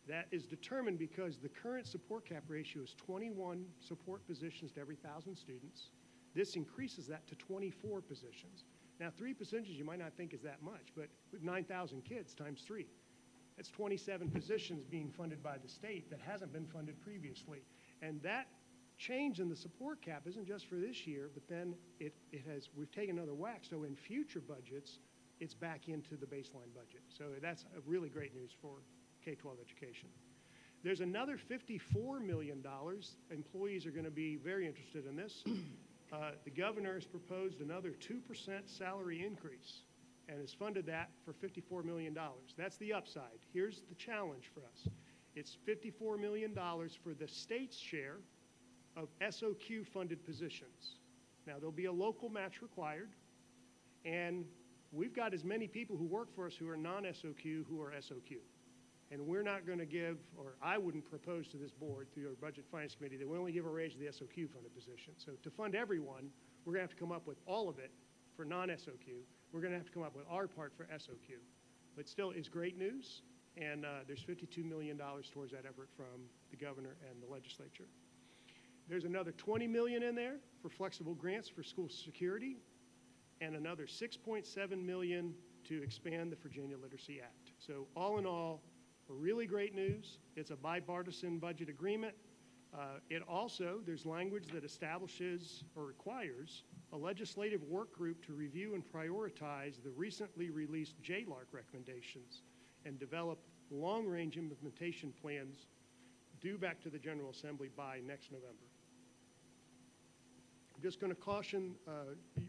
That is determined because the current support cap ratio is 21 support positions to every 1,000 students. This increases that to 24 positions. Now, 3 positions you might not think is that much, but with 9,000 kids times 3, that's 27 positions being funded by the state that hasn't been funded previously. And that change in the support cap isn't just for this year, but then we've taken another whack. So in future budgets, it's back into the baseline budget. So that's really great news for K-12 education. There's another $54 million. Employees are going to be very interested in this. The governor has proposed another 2% salary increase and has funded that for $54 million. That's the upside. Here's the challenge for us. It's $54 million for the state's share of SOQ-funded positions. Now, there'll be a local match required, and we've got as many people who work for us who are non-SOQ who are SOQ. And we're not going to give, or I wouldn't propose to this board through our Budget Finance Committee, that we only give a raise to the SOQ-funded position. So to fund everyone, we're going to have to come up with all of it for non-SOQ. We're going to have to come up with our part for SOQ. But still, it's great news, and there's $52 million towards that effort from the governor and the legislature. There's another $20 million in there for flexible grants for school security, and another $6.7 million to expand the Virginia Literacy Act. So all in all, really great news. It's a bipartisan budget agreement. There's language that establishes or requires a legislative work group to review and prioritize the recently released JLARC recommendations and develop long-range implementation plans due back to the General Assembly by next November. I'm just going to caution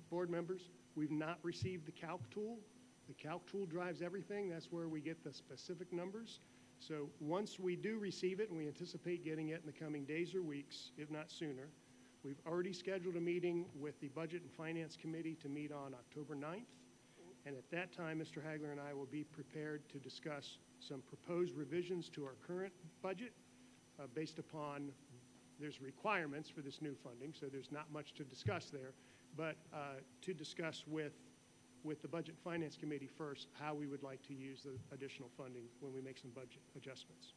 board members, we've not received the calc tool. The calc tool drives everything. That's where we get the specific numbers. So once we do receive it, and we anticipate getting it in the coming days or weeks, if not sooner, we've already scheduled a meeting with the Budget and Finance Committee to meet on October 9th. And at that time, Mr. Hagler and I will be prepared to discuss some proposed revisions to our current budget based upon, there's requirements for this new funding, so there's not much to discuss there, but to discuss with the Budget and Finance Committee first how we would like to use the additional funding when we make some budget adjustments.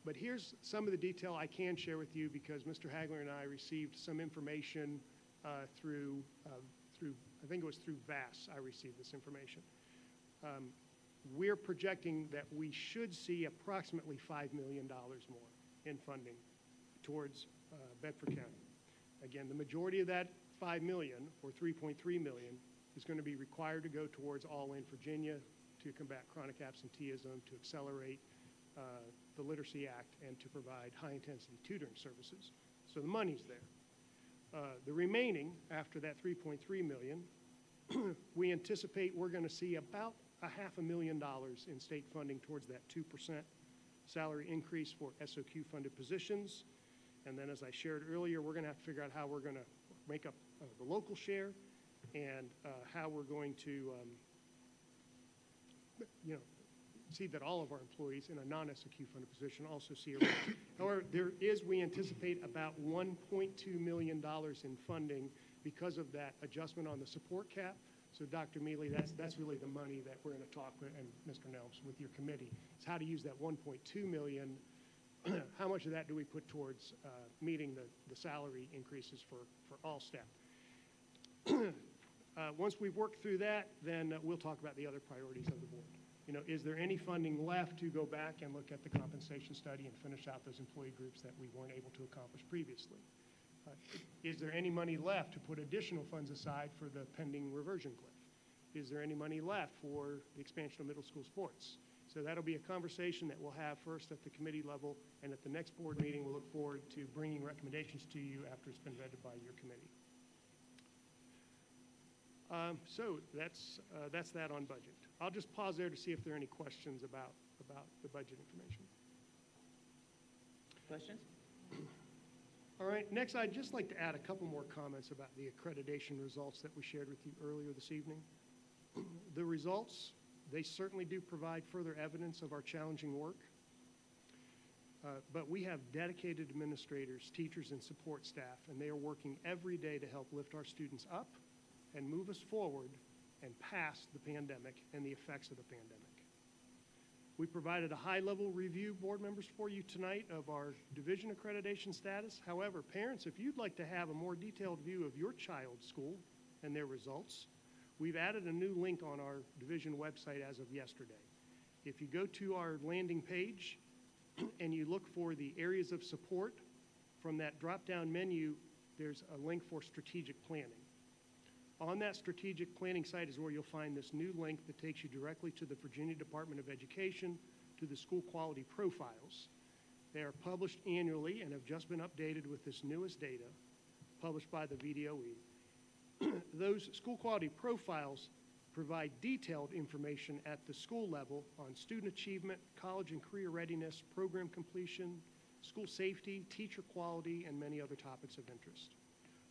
But here's some of the detail I can share with you because Mr. Hagler and I received some information through I think it was through VAS I received this information. We're projecting that we should see approximately $5 million more in funding towards Bedford County. Again, the majority of that $5 million, or $3.3 million, is going to be required to go towards All-In Virginia to combat chronic absenteeism, to accelerate the Literacy Act, and to provide high-intensity tutoring services. So the money's there. The remaining, after that $3.3 million, we anticipate we're going to see about $500,000 in state funding towards that 2% salary increase for SOQ-funded positions. And then, as I shared earlier, we're going to have to figure out how we're going to make up the local share and how we're going to, see that all of our employees in a non-SOQ funded position also see a raise. However, we anticipate about $1.2 million in funding because of that adjustment on the support cap. So Dr. Mealy, that's really the money that we're going to talk with, and Mr. Nelms, with your committee, is how to use that $1.2 million. How much of that do we put towards meeting the salary increases for all staff? Once we've worked through that, then we'll talk about the other priorities of the board. Is there any funding left to go back and look at the compensation study and finish out those employee groups that we weren't able to accomplish previously? Is there any money left to put additional funds aside for the pending reversion cliff? Is there any money left for the expansion of middle school sports? So that'll be a conversation that we'll have first at the committee level, and at the next board meeting, we'll look forward to bringing recommendations to you after it's been vetted by your committee. So that's that on budget. I'll just pause there to see if there are any questions about the budget information. Questions? All right, next I'd just like to add a couple more comments about the accreditation results that we shared with you earlier this evening. The results, they certainly do provide further evidence of our challenging work, but we have dedicated administrators, teachers, and support staff, and they are working every day to help lift our students up and move us forward and past the pandemic and the effects of the pandemic. We provided a high-level review, board members, for you tonight of our division accreditation status. However, parents, if you'd like to have a more detailed view of your child's school and their results, we've added a new link on our division website as of yesterday. If you go to our landing page and you look for the areas of support, from that drop-down menu, there's a link for strategic planning. On that strategic planning site is where you'll find this new link that takes you directly to the Virginia Department of Education, to the school quality profiles. They are published annually and have just been updated with this newest data published by the VDOE. Those school quality profiles provide detailed information at the school level on student achievement, college and career readiness, program completion, school safety, teacher quality, and many other topics of interest.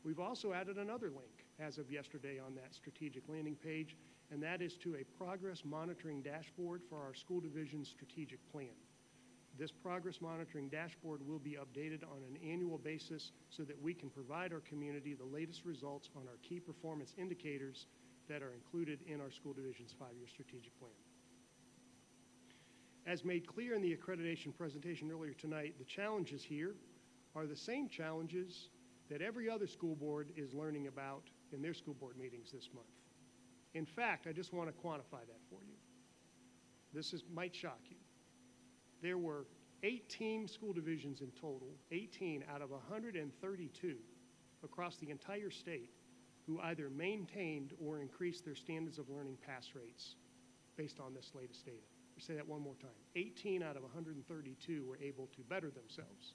We've also added another link as of yesterday on that strategic landing page, and that is to a progress monitoring dashboard for our school division's strategic plan. This progress monitoring dashboard will be updated on an annual basis so that we can provide our community the latest results on our key performance indicators that are included in our school division's 5-year strategic plan. As made clear in the accreditation presentation earlier tonight, the challenges here are the same challenges that every other school board is learning about in their school board meetings this month. In fact, I just want to quantify that for you. This might shock you. There were 18 school divisions in total, 18 out of 132 across the entire state, who either maintained or increased their standards of learning pass rates based on this latest data. I'll say that one more time. 18 out of 132 were able to better themselves.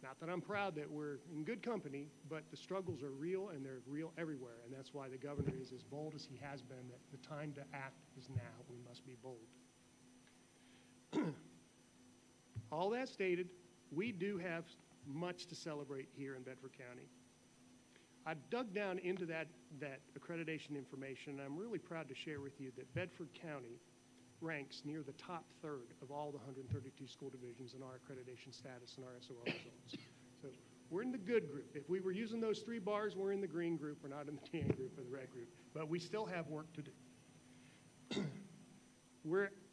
Not that I'm proud that we're in good company, but the struggles are real, and they're real everywhere, and that's why the governor is as bold as he has been, that the time to act is now. We must be bold. All that stated, we do have much to celebrate here in Bedford County. I dug down into that accreditation information, and I'm really proud to share with you that Bedford County ranks near the top third of all the 132 school divisions in our accreditation status and our SOL results. So we're in the good group. If we were using those 3 bars, we're in the green group. We're not in the tan group or the red group. But we still have work to do.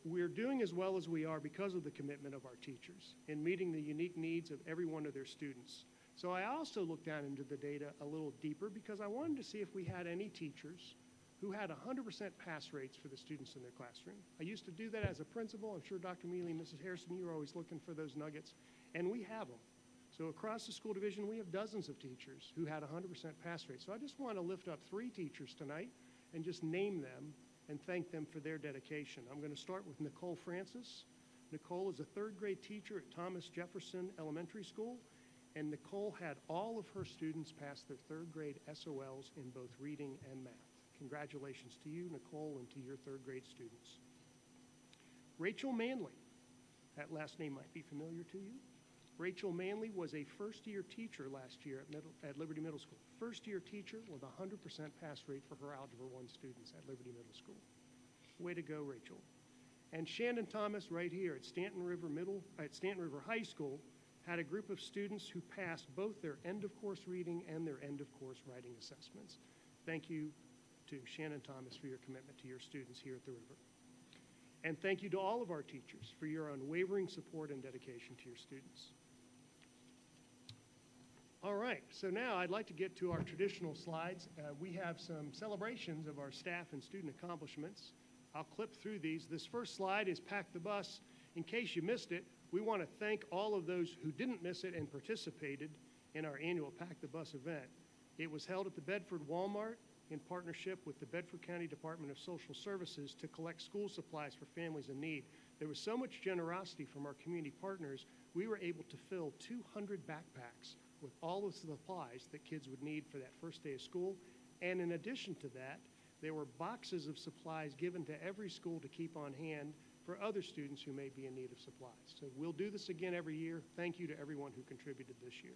We're doing as well as we are because of the commitment of our teachers in meeting the unique needs of every one of their students. So I also looked down into the data a little deeper because I wanted to see if we had any teachers who had 100% pass rates for the students in their classroom. I used to do that as a principal. I'm sure Dr. Mealy and Mrs. Harrison, you were always looking for those nuggets, and we have them. So across the school division, we have dozens of teachers who had 100% pass rate. So I just want to lift up 3 teachers tonight and just name them and thank them for their dedication. I'm going to start with Nicole Francis. Nicole is a 3rd grade teacher at Thomas Jefferson Elementary School, and Nicole had all of her students pass their 3rd grade SOLs in both reading and math. Congratulations to you, Nicole, and to your 3rd grade students. Rachel Manley, that last name might be familiar to you. Rachel Manley was a first-year teacher last year at Liberty Middle School. First-year teacher with a 100% pass rate for her Algebra 1 students at Liberty Middle School. Way to go, Rachel. And Shannon Thomas, right here at Stanton River High School, had a group of students who passed both their end-of-course reading and their end-of-course writing assessments. Thank you to Shannon Thomas for your commitment to your students here at the River. And thank you to all of our teachers for your unwavering support and dedication to your students. All right, so now I'd like to get to our traditional slides. We have some celebrations of our staff and student accomplishments. I'll clip through these. This first slide is Pack the Bus. In case you missed it, we want to thank all of those who didn't miss it and participated in our annual Pack the Bus event. It was held at the Bedford Walmart in partnership with the Bedford County Department of Social Services to collect school supplies for families in need. There was so much generosity from our community partners, we were able to fill 200 backpacks with all of the supplies that kids would need for that first day of school. And in addition to that, there were boxes of supplies given to every school to keep on hand for other students who may be in need of supplies. So we'll do this again every year. Thank you to everyone who contributed this year.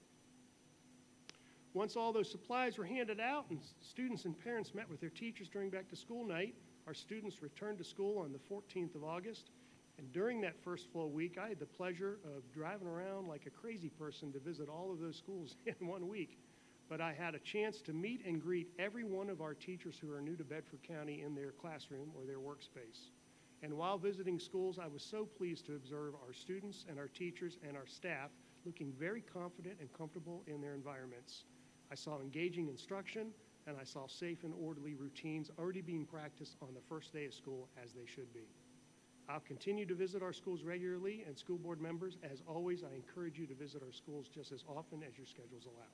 Once all those supplies were handed out and students and parents met with their teachers during back-to-school night, our students returned to school on the 14th of August. And during that first full week, I had the pleasure of driving around like a crazy person to visit all of those schools in 1 week. But I had a chance to meet and greet every one of our teachers who are new to Bedford County in their classroom or their workspace. And while visiting schools, I was so pleased to observe our students and our teachers and our staff looking very confident and comfortable in their environments. I saw engaging instruction, and I saw safe and orderly routines already being practiced on the first day of school as they should be. I'll continue to visit our schools regularly, and school board members, as always, I encourage you to visit our schools just as often as your schedules allow.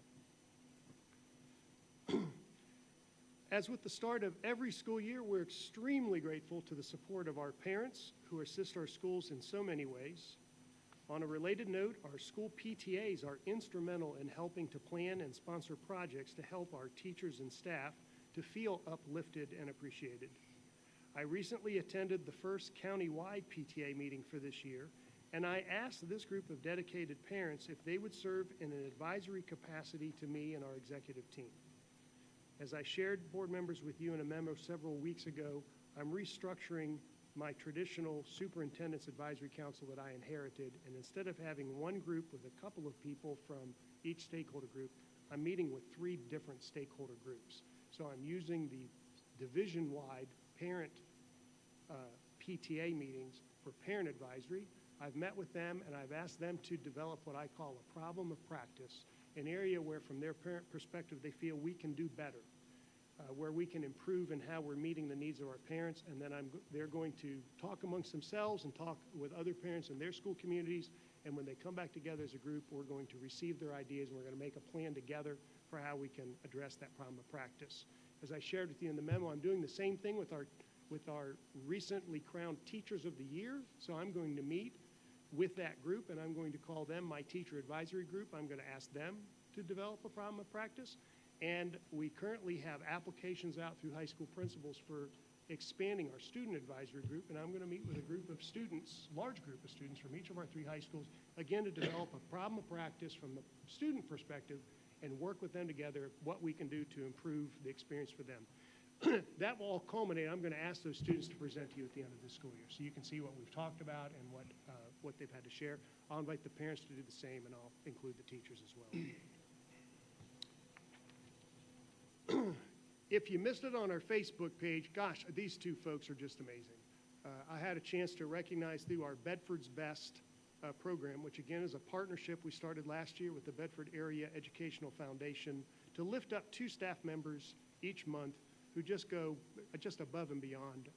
As with the start of every school year, we're extremely grateful to the support of our parents who assist our schools in so many ways. On a related note, our school PTAs are instrumental in helping to plan and sponsor projects to help our teachers and staff to feel uplifted and appreciated. I recently attended the first county-wide PTA meeting for this year, and I asked this group of dedicated parents if they would serve in an advisory capacity to me and our executive team. As I shared, board members, with you in a memo several weeks ago, I'm restructuring my traditional superintendent's advisory council that I inherited, and instead of having one group with a couple of people from each stakeholder group, I'm meeting with 3 different stakeholder groups. So I'm using the division-wide parent PTA meetings for parent advisory. I've met with them, and I've asked them to develop what I call a problem of practice, an area where from their parent perspective they feel we can do better. where we can improve in how we're meeting the needs of our parents, and then they're going to talk amongst themselves and talk with other parents in their school communities, and when they come back together as a group, we're going to receive their ideas, and we're going to make a plan together for how we can address that problem of practice. As I shared with you in the memo, I'm doing the same thing with our recently crowned Teachers of the Year, so I'm going to meet with that group, and I'm going to call them my teacher advisory group. I'm going to ask them to develop a problem of practice. And we currently have applications out through high school principals for expanding our student advisory group, and I'm going to meet with a group of students, large group of students from each of our 3 high schools, again, to develop a problem of practice from the student perspective and work with them together what we can do to improve the experience for them. That will all culminate. I'm going to ask those students to present to you at the end of this school year so you can see what we've talked about and what they've had to share. I'll invite the parents to do the same, and I'll include the teachers as well. If you missed it on our Facebook page, gosh, these 2 folks are just amazing. I had a chance to recognize through our Bedford's Best program, which again is a partnership we started last year with the Bedford Area Educational Foundation to lift up 2 staff members each month who just go just above and beyond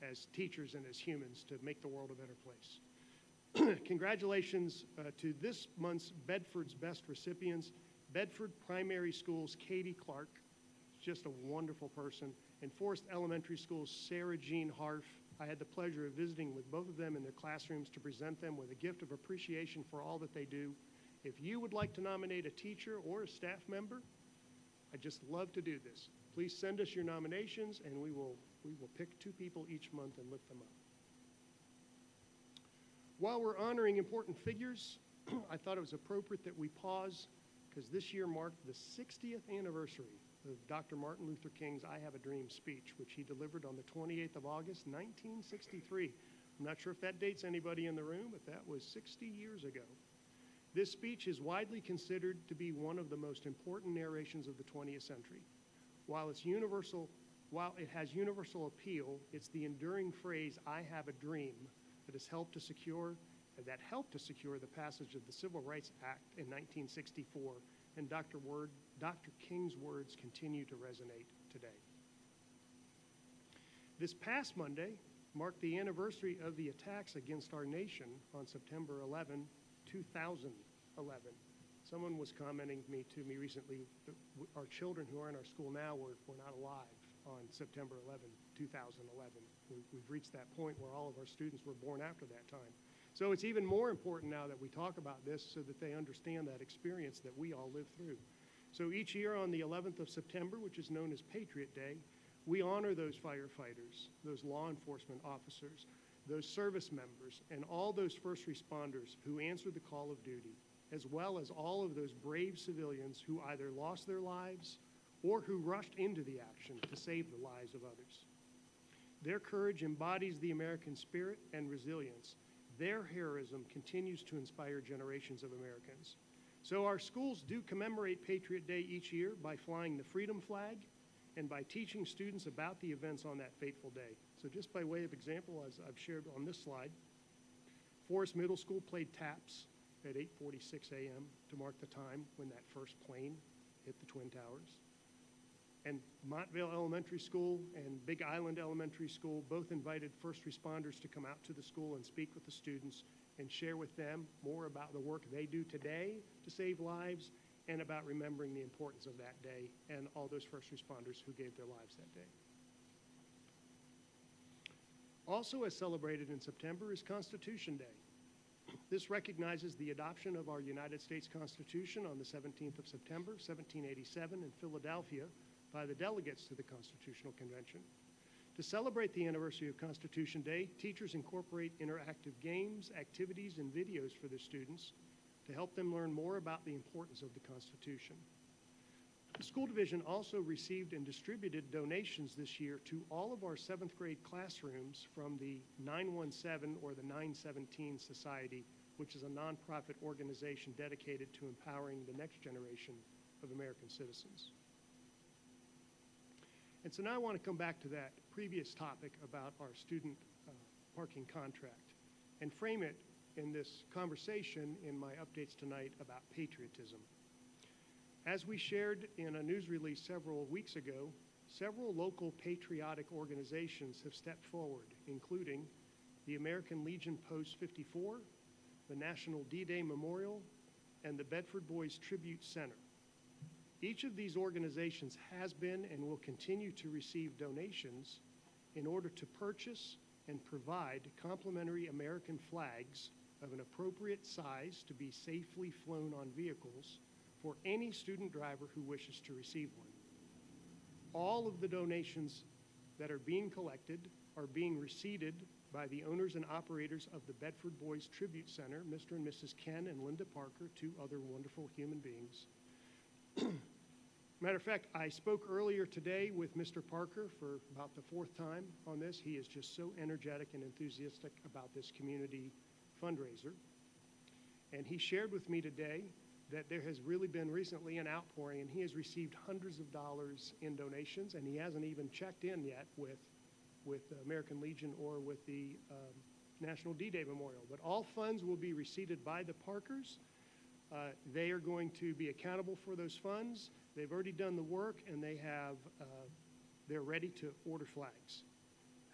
as teachers and as humans to make the world a better place. Congratulations to this month's Bedford's Best recipients, Bedford Primary School's Katie Clark, just a wonderful person, and Forest Elementary School's Sarah Jean Harf. I had the pleasure of visiting with both of them in their classrooms to present them with a gift of appreciation for all that they do. If you would like to nominate a teacher or a staff member, I'd just love to do this. Please send us your nominations, and we will pick 2 people each month and lift them up. While we're honoring important figures, I thought it was appropriate that we pause because this year marked the 60th anniversary of Dr. Martin Luther King's I Have a Dream speech, which he delivered on the 28th of August, 1963. I'm not sure if that dates anybody in the room, but that was 60 years ago. This speech is widely considered to be one of the most important narrations of the 20th century. While it has universal appeal, it's the enduring phrase, I have a dream, that helped to secure the passage of the Civil Rights Act in 1964, and Dr. King's words continue to resonate today. This past Monday marked the anniversary of the attacks against our nation on September 11, 2011. Someone was commenting to me recently that our children who are in our school now were not alive on September 11, 2011. We've reached that point where all of our students were born after that time. So it's even more important now that we talk about this so that they understand that experience that we all lived through. So each year on the 11th of September, which is known as Patriot Day, we honor those firefighters, those law enforcement officers, those service members, and all those first responders who answered the call of duty, as well as all of those brave civilians who either lost their lives or who rushed into the action to save the lives of others. Their courage embodies the American spirit and resilience. Their heroism continues to inspire generations of Americans. So our schools do commemorate Patriot Day each year by flying the freedom flag and by teaching students about the events on that fateful day. So just by way of example, as I've shared on this slide, Forest Middle School played taps at 8:46 a.m. to mark the time when that first plane hit the Twin Towers. And Montvale Elementary School and Big Island Elementary School both invited first responders to come out to the school and speak with the students and share with them more about the work they do today to save lives and about remembering the importance of that day and all those first responders who gave their lives that day. Also, as celebrated in September, is Constitution Day. This recognizes the adoption of our United States Constitution on the 17th of September, 1787 in Philadelphia by the delegates to the Constitutional Convention. To celebrate the anniversary of Constitution Day, teachers incorporate interactive games, activities, and videos for their students to help them learn more about the importance of the Constitution. The school division also received and distributed donations this year to all of our 7th grade classrooms from the 917 or the 917 Society, which is a nonprofit organization dedicated to empowering the next generation of American citizens. And so now I want to come back to that previous topic about our student parking contract and frame it in this conversation in my updates tonight about patriotism. As we shared in a news release several weeks ago, several local patriotic organizations have stepped forward, including the American Legion Post 54, the National D-Day Memorial, and the Bedford Boys Tribute Center. Each of these organizations has been and will continue to receive donations in order to purchase and provide complimentary American flags of an appropriate size to be safely flown on vehicles for any student driver who wishes to receive one. All of the donations that are being collected are being receipted by the owners and operators of the Bedford Boys Tribute Center, Mr. and Mrs. Ken and Linda Parker, two other wonderful human beings. Matter of fact, I spoke earlier today with Mr. Parker for about the fourth time on this. He is just so energetic and enthusiastic about this community fundraiser. And he shared with me today that there has really been recently an outpouring, and he has received hundreds of dollars in donations, and he hasn't even checked in yet with the American Legion or with the National D-Day Memorial. But all funds will be receipted by the Parkers. They are going to be accountable for those funds. They've already done the work, and they're ready to order flags.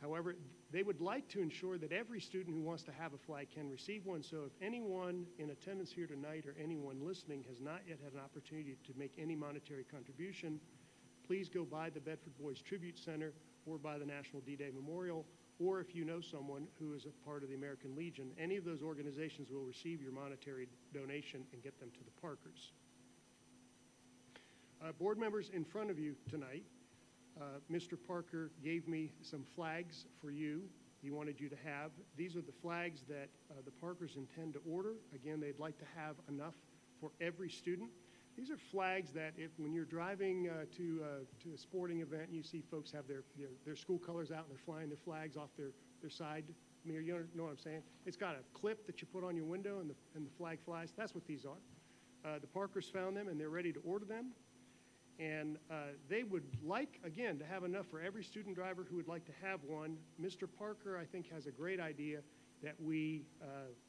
However, they would like to ensure that every student who wants to have a flag can receive one. So if anyone in attendance here tonight or anyone listening has not yet had an opportunity to make any monetary contribution, please go by the Bedford Boys Tribute Center or by the National D-Day Memorial, or if you know someone who is a part of the American Legion, any of those organizations will receive your monetary donation and get them to the Parkers. Board members, in front of you tonight, Mr. Parker gave me some flags for you. He wanted you to have. These are the flags that the Parkers intend to order. Again, they'd like to have enough for every student. These are flags that when you're driving to a sporting event, you see folks have their school colors out and they're flying their flags off their side mirror. You know what I'm saying? It's got a clip that you put on your window and the flag flies. That's what these are. The Parkers found them and they're ready to order them. And they would like, again, to have enough for every student driver who would like to have one. Mr. Parker, I think, has a great idea that we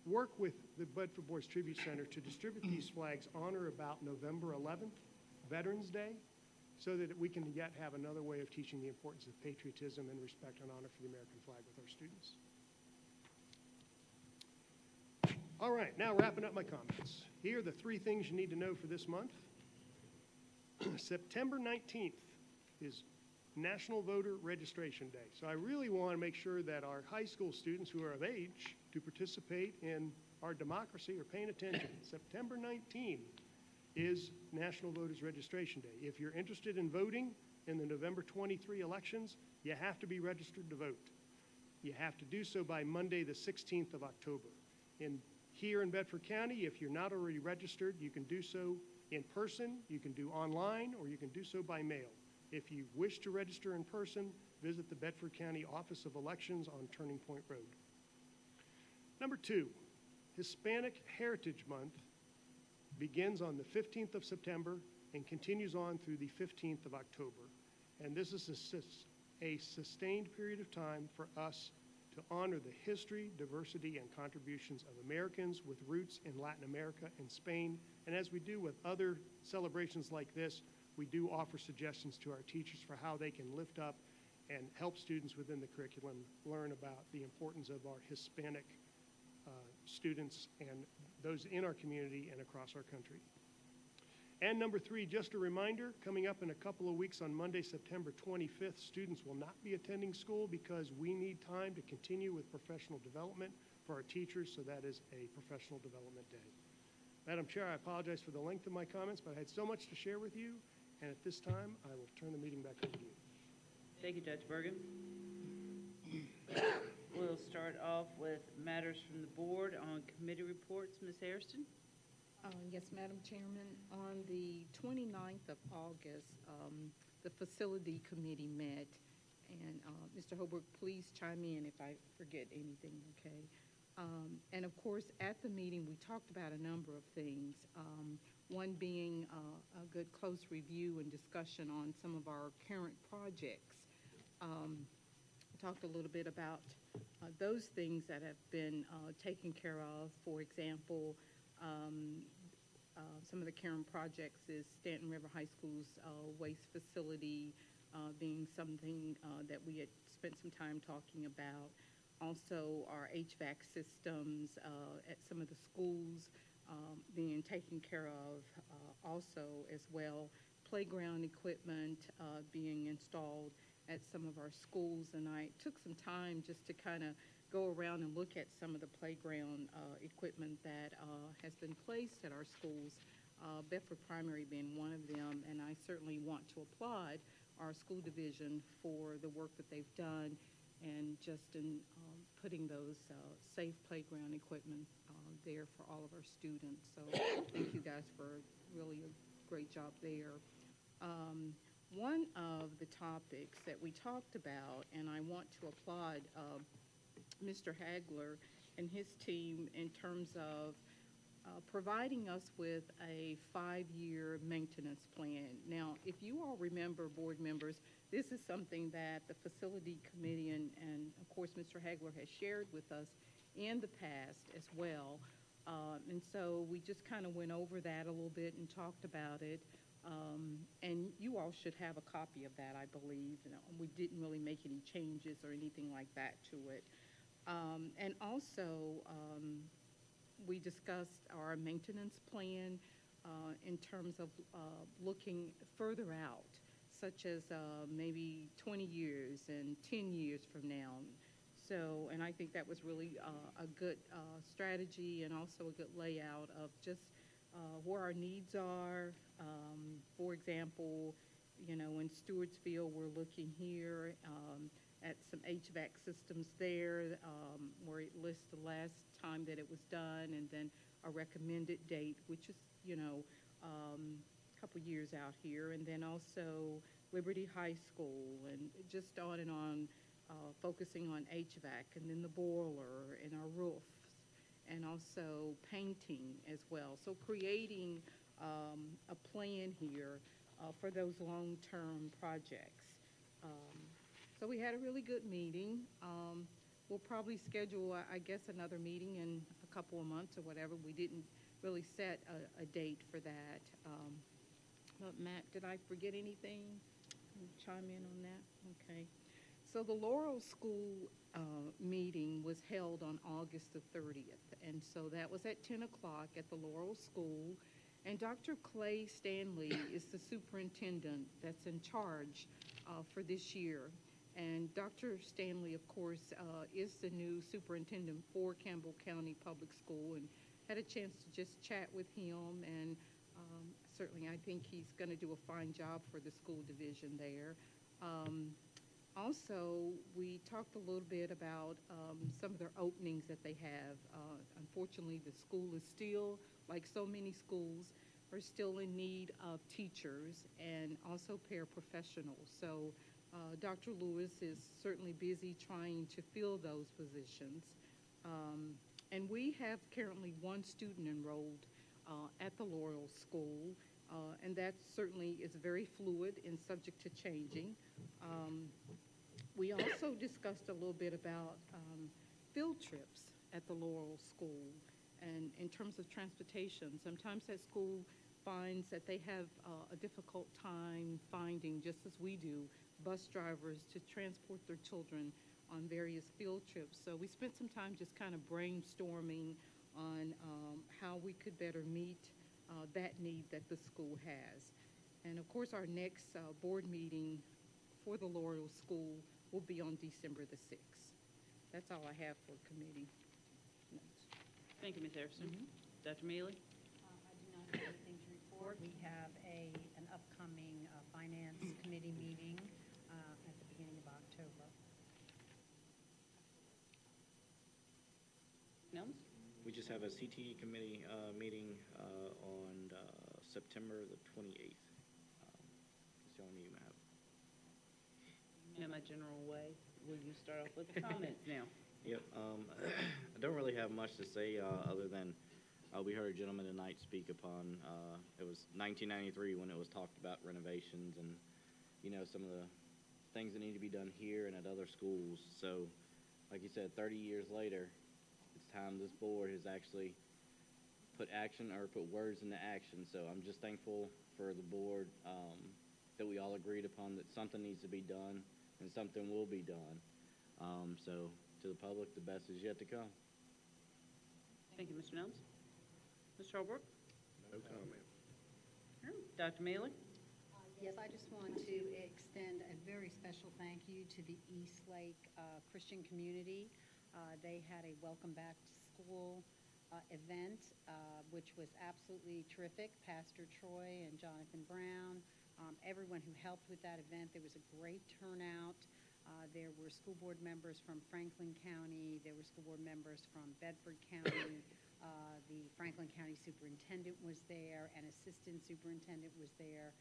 work with the Bedford Boys Tribute Center to distribute these flags on or about November 11th, Veterans Day, so that we can yet have another way of teaching the importance of patriotism and respect and honor for the American flag with our students. All right, now wrapping up my comments. Here are the three things you need to know for this month. September 19th is National Voter Registration Day. So I really want to make sure that our high school students who are of age to participate in our democracy are paying attention. September 19th is National Voters Registration Day. If you're interested in voting in the November 23 elections, you have to be registered to vote. You have to do so by Monday, the 16th of October. Here in Bedford County, if you're not already registered, you can do so in person, you can do online, or you can do so by mail. If you wish to register in person, visit the Bedford County Office of Elections on Turning Point Road. Number two, Hispanic Heritage Month begins on the 15th of September and continues on through the 15th of October. And this is a sustained period of time for us to honor the history, diversity, and contributions of Americans with roots in Latin America and Spain. And as we do with other celebrations like this, we do offer suggestions to our teachers for how they can lift up and help students within the curriculum learn about the importance of our Hispanic students and those in our community and across our country. And number three, just a reminder, coming up in a couple of weeks on Monday, September 25th, students will not be attending school because we need time to continue with professional development for our teachers, so that is a professional development day. Madam Chair, I apologize for the length of my comments, but I had so much to share with you, and at this time, I will turn the meeting back over to you. Thank you, Judge Bergen. We'll start off with matters from the board on committee reports. Ms. Hairston? Yes, Madam Chairman. On the 29th of August, the Facility Committee met, and Mr. Holbrook, please chime in if I forget anything, okay? And of course, at the meeting, we talked about a number of things, one being a good close review and discussion on some of our current projects. Talked a little bit about those things that have been taken care of. For example, some of the current projects is Stanton River High School's waste facility being something that we had spent some time talking about. Also, our HVAC systems at some of the schools being taken care of also as well. Playground equipment being installed at some of our schools, and I took some time just to kind of go around and look at some of the playground equipment that has been placed at our schools, Bedford Primary being one of them, and I certainly want to applaud our school division for the work that they've done and just in putting those safe playground equipment there for all of our students. So thank you guys for really a great job there. One of the topics that we talked about, and I want to applaud Mr. Hagler and his team in terms of providing us with a 5-year maintenance plan. Now, if you all remember, board members, this is something that the facility committee and of course Mr. Hagler has shared with us in the past as well. And so we just kind of went over that a little bit and talked about it. And you all should have a copy of that, I believe. We didn't really make any changes or anything like that to it. And also, we discussed our maintenance plan in terms of looking further out, such as maybe 20 years and 10 years from now. So, and I think that was really a good strategy and also a good layout of just where our needs are. For example, you know, in Stewartsville, we're looking here at some HVAC systems there where it lists the last time that it was done and then a recommended date, which is, you know, a couple years out here. And then also Liberty High School and just on and on, focusing on HVAC and then the boiler and our roofs and also painting as well. So creating a plan here for those long-term projects. So we had a really good meeting. We'll probably schedule, I guess, another meeting in a couple of months or whatever. We didn't really set a date for that. But Matt, did I forget anything? Can you chime in on that? Okay. So the Laurel School meeting was held on August the 30th, and so that was at 10 o'clock at the Laurel School, and Dr. Clay Stanley is the superintendent that's in charge for this year. And Dr. Stanley, of course, is the new superintendent for Campbell County Public School, and had a chance to just chat with him, and certainly I think he's going to do a fine job for the school division there. Also, we talked a little bit about some of their openings that they have. Unfortunately, the school is still, like so many schools, are still in need of teachers and also paraprofessionals. So Dr. Lewis is certainly busy trying to fill those positions. And we have currently one student enrolled at the Laurel School, and that certainly is very fluid and subject to changing. We also discussed a little bit about field trips at the Laurel School, and in terms of transportation. Sometimes that school finds that they have a difficult time finding, just as we do, bus drivers to transport their children on various field trips. So we spent some time just kind of brainstorming on how we could better meet that need that the school has. And of course, our next board meeting for the Laurel School will be on December the 6th. That's all I have for committee notes. Thank you, Ms. Harrison. Dr. Mealy? I do not have anything to report. We have an upcoming Finance Committee meeting at the beginning of October. Nelms? We just have a CTE committee meeting on September the 28th. That's the only meeting we have. In my general way, will you start off with comments now? Yep. I don't really have much to say other than we heard a gentleman tonight speak upon, it was 1993 when it was talked about renovations and, you know, some of the things that need to be done here and at other schools. So, like you said, 30 years later, it's time this board has actually put words into action. So I'm just thankful for the board that we all agreed upon that something needs to be done and something will be done. So to the public, the best is yet to come. Thank you, Mr. Nelms. Mr. Holbrook? No comment. Dr. Mealy? Yes, I just want to extend a very special thank you to the East Lake Christian community. They had a welcome back to school event, which was absolutely terrific. Pastor Troy and Jonathan Brown, everyone who helped with that event. There was a great turnout. There were school board members from Franklin County. There were school board members from Bedford County. The Franklin County Superintendent was there. An assistant superintendent was there.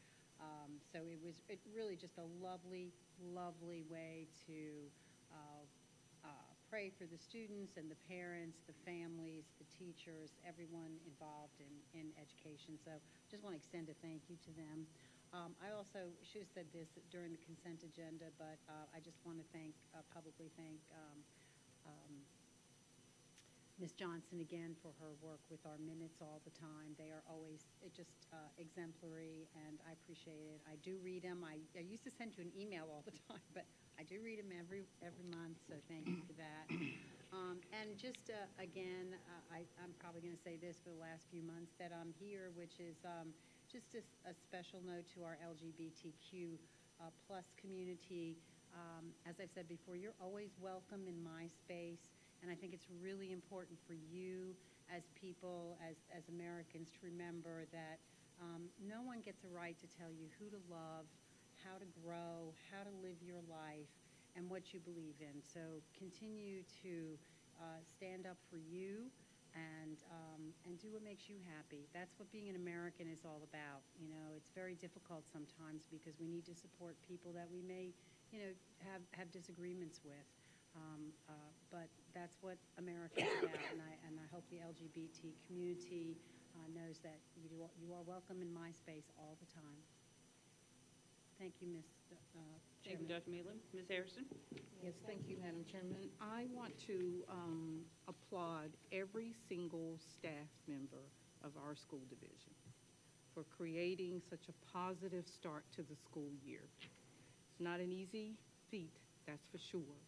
So it was really just a lovely, lovely way to pray for the students and the parents, the families, the teachers, everyone involved in education. So just want to extend a thank you to them. I also should have said this during the consent agenda, but I just want to publicly thank Ms. Johnson again for her work with our minutes all the time. They are always just exemplary, and I appreciate it. I do read them. I used to send you an email all the time, but I do read them every month, so thank you for that. And just, again, I'm probably going to say this for the last few months that I'm here, which is just a special note to our LGBTQ plus community. As I've said before, you're always welcome in my space. And I think it's really important for you as people, as Americans, to remember that no one gets a right to tell you who to love, how to grow, how to live your life, and what you believe in. So continue to stand up for you and do what makes you happy. That's what being an American is all about. You know, it's very difficult sometimes because we need to support people that we may, have disagreements with. But that's what America is about, and I hope the LGBT community knows that you are welcome in my space all the time. Thank you, Ms. Thank you, Chairman. Dr. Mealy. Ms. Harrison? Yes, thank you, Madam Chairman. I want to applaud every single staff member of our school division for creating such a positive start to the school year. It's not an easy feat, that's for sure.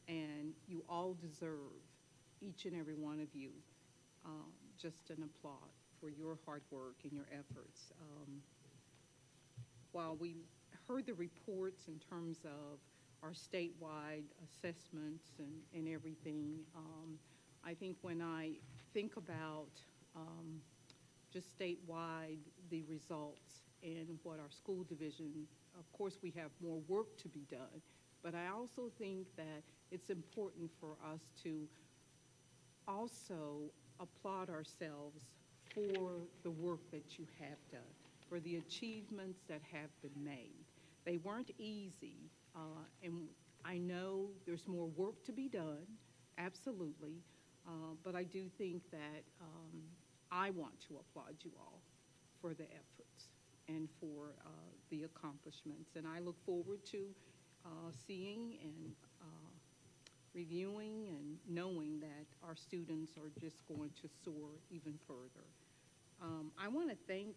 And you all deserve, each and every one of you, just an applaud for your hard work and your efforts. While we heard the reports in terms of our statewide assessments and everything, I think when I think about just statewide the results and what our school division, of course we have more work to be done, but I also think that it's important for us to also applaud ourselves for the work that you have done, for the achievements that have been made. They weren't easy, and I know there's more work to be done, absolutely, but I do think that I want to applaud you all for the efforts and for the accomplishments, and I look forward to seeing and reviewing and knowing that our students are just going to soar even further. I want to thank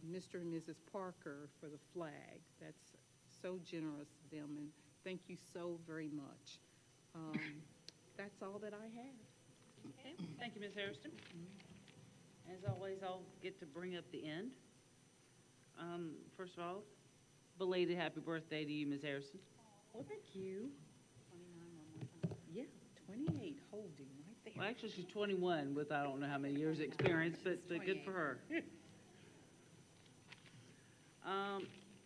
Mr. and Mrs. Parker for the flag. That's so generous of them, and thank you so very much. That's all that I have. Okay. Thank you, Ms. Harrison. As always, I'll get to bring up the end. First of all, belated happy birthday to you, Ms. Harrison. Well, thank you. 29 one more time. Yeah, 28, holding right there. Well, actually, she's 21 with I don't know how many years' experience, but good for her.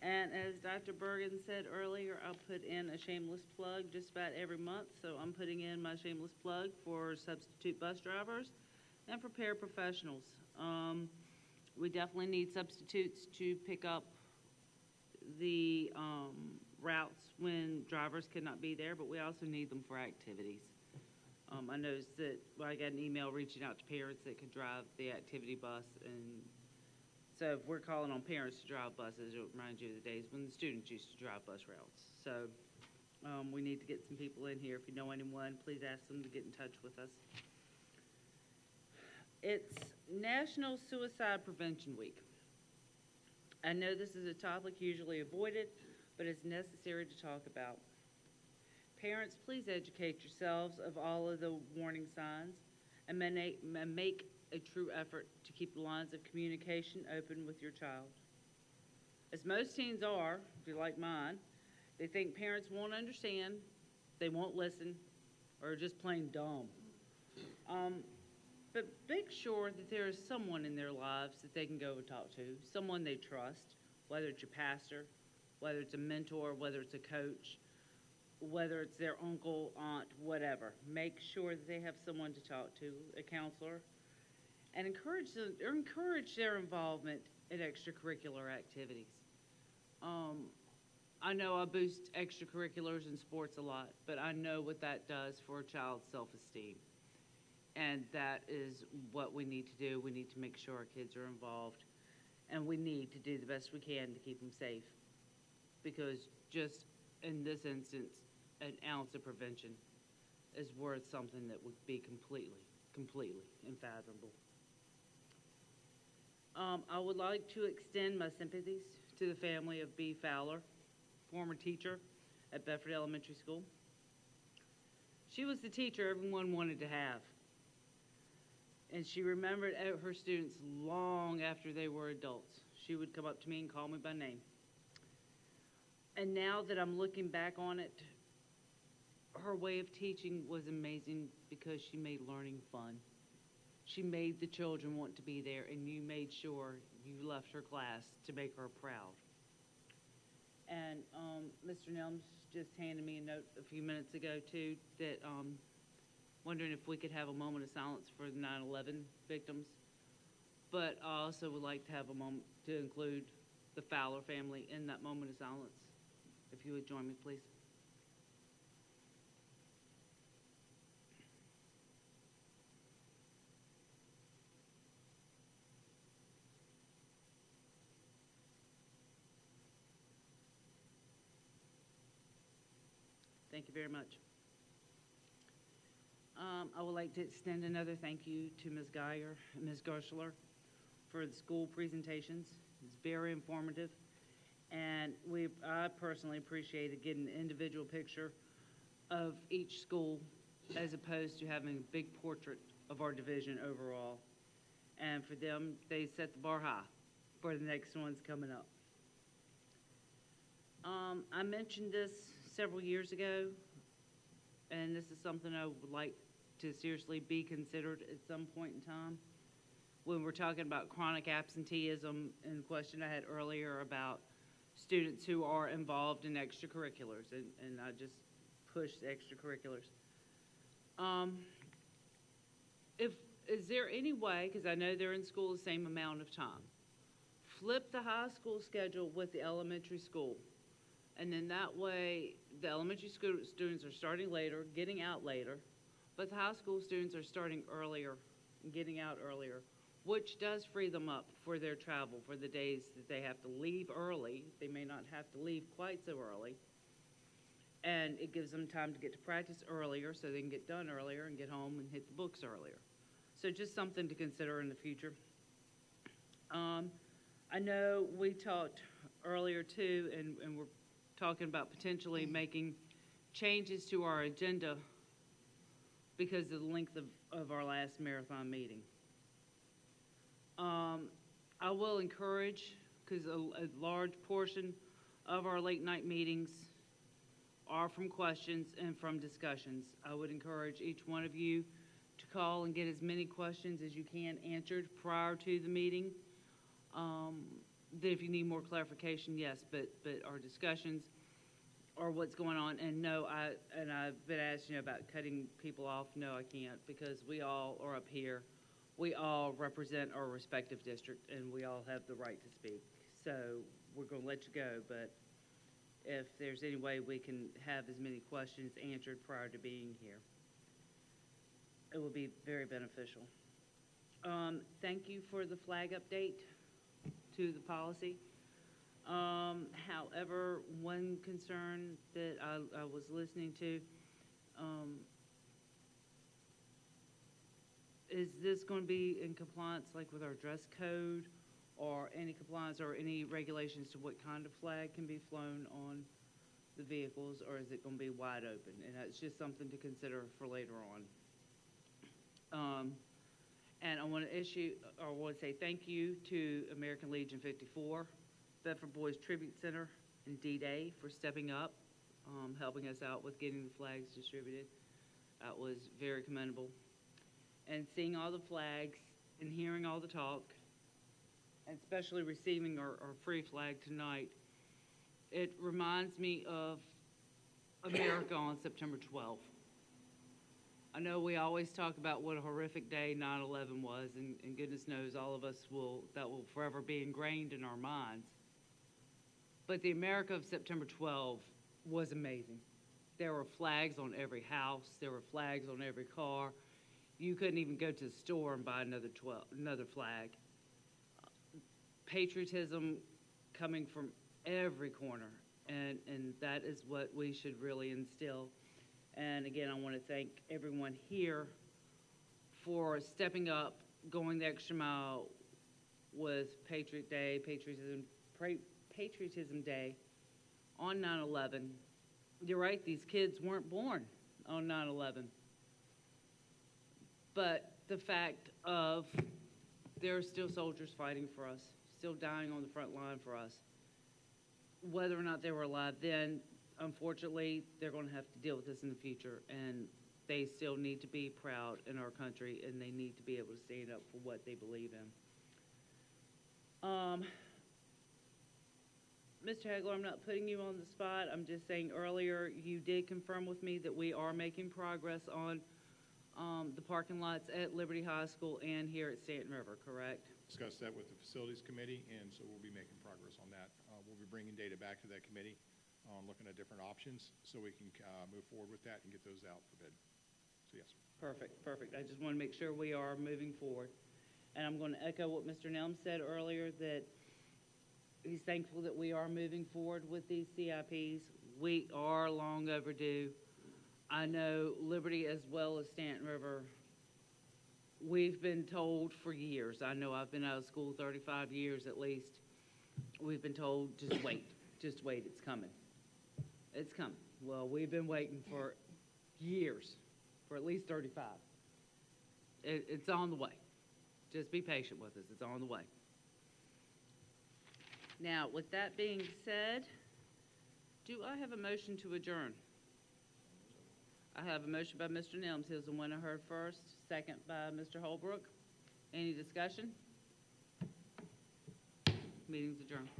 And as Dr. Bergen said earlier, I'll put in a shameless plug just about every month. So I'm putting in my shameless plug for substitute bus drivers and for paraprofessionals. We definitely need substitutes to pick up the routes when drivers cannot be there, but we also need them for activities. I noticed that I got an email reaching out to parents that could drive the activity bus, and so if we're calling on parents to drive buses, it'll remind you of the days when the students used to drive bus routes. So we need to get some people in here. If you know anyone, please ask them to get in touch with us. It's National Suicide Prevention Week. I know this is a topic usually avoided, but it's necessary to talk about. Parents, please educate yourselves of all of the warning signs and make a true effort to keep the lines of communication open with your child. As most teens are, if you're like mine, they think parents won't understand, they won't listen, or are just plain dumb. But make sure that there is someone in their lives that they can go and talk to, someone they trust, whether it's your pastor, whether it's a mentor, whether it's a coach, whether it's their uncle, aunt, whatever. Make sure that they have someone to talk to, a counselor, and encourage their involvement in extracurricular activities. I know I boost extracurriculars and sports a lot, but I know what that does for a child's self-esteem. And that is what we need to do. We need to make sure our kids are involved, and we need to do the best we can to keep them safe. Because just in this instance, an ounce of prevention is worth something that would be completely unfathomable. I would like to extend my sympathies to the family of B. Fowler, former teacher at Bedford Elementary School. She was the teacher everyone wanted to have. And she remembered her students long after they were adults. She would come up to me and call me by name. And now that I'm looking back on it, her way of teaching was amazing because she made learning fun. She made the children want to be there, and you made sure you left her class to make her proud. And Mr. Nelms just handed me a note a few minutes ago, too, that wondering if we could have a moment of silence for the 9/11 victims. But I also would like to have a moment to include the Fowler family in that moment of silence. If you would join me, please. Thank you very much. I would like to extend another thank you to Ms. Geyer and Ms. Gershler for the school presentations. It's very informative, and I personally appreciated getting an individual picture of each school as opposed to having a big portrait of our division overall. And for them, they set the bar high for the next ones coming up. I mentioned this several years ago, and this is something I would like to seriously be considered at some point in time. When we're talking about chronic absenteeism and the question I had earlier about students who are involved in extracurriculars, and I just pushed extracurriculars. Is there any way, because I know they're in school the same amount of time, flip the high school schedule with the elementary school? And then that way, the elementary school students are starting later, getting out later, but the high school students are starting earlier and getting out earlier, which does free them up for their travel, for the days that they have to leave early. They may not have to leave quite so early. And it gives them time to get to practice earlier so they can get done earlier and get home and hit the books earlier. So just something to consider in the future. I know we talked earlier too, and we're talking about potentially making changes to our agenda because of the length of our last marathon meeting. I will encourage, because a large portion of our late night meetings are from questions and from discussions. I would encourage each one of you to call and get as many questions as you can answered prior to the meeting. Then if you need more clarification, yes, but our discussions are what's going on. And no, I've been asked, about cutting people off. No, I can't, because we all are up here. We all represent our respective district, and we all have the right to speak. So we're going to let you go, but if there's any way we can have as many questions answered prior to being here, it will be very beneficial. Thank you for the flag update to the policy. However, one concern that I was listening to, is this going to be in compliance like with our dress code, or any compliance or any regulations to what kind of flag can be flown on the vehicles, or is it going to be wide open? And that's just something to consider for later on. And I want to say thank you to American Legion 54, Bedford Boys Tribute Center, and D-Day for stepping up, helping us out with getting the flags distributed. That was very commendable. And seeing all the flags and hearing all the talk, and especially receiving our free flag tonight, it reminds me of America on September 12th. I know we always talk about what a horrific day 9/11 was, and goodness knows all of us that will forever be ingrained in our minds. But the America of September 12 was amazing. There were flags on every house. There were flags on every car. You couldn't even go to the store and buy another flag. Patriotism coming from every corner, and that is what we should really instill. And again, I want to thank everyone here for stepping up, going the extra mile with Patriot Day, Patriotism Day on 9/11. You're right, these kids weren't born on 9/11. But the fact of there are still soldiers fighting for us, still dying on the front line for us. Whether or not they were alive then, unfortunately, they're going to have to deal with this in the future, and they still need to be proud in our country, and they need to be able to stand up for what they believe in. Mr. Hagler, I'm not putting you on the spot. I'm just saying earlier you did confirm with me that we are making progress on the parking lots at Liberty High School and here at Stanton River, correct? Discussed that with the Facilities Committee, and so we'll be making progress on that. We'll be bringing data back to that committee, looking at different options, so we can move forward with that and get those out for bid. So yes. Perfect, perfect. I just want to make sure we are moving forward. And I'm going to echo what Mr. Nelm said earlier, that he's thankful that we are moving forward with these CIPs. We are long overdue. I know Liberty as well as Stanton River, we've been told for years, I know I've been out of school 35 years at least, we've been told, just wait, it's coming. It's coming. Well, we've been waiting for years, for at least 35. It's on the way. Just be patient with us. It's on the way. Now, with that being said, do I have a motion to adjourn? I have a motion by Mr. Nelms. He was the one I heard first. Second by Mr. Holbrook. Any discussion? Meeting's adjourned.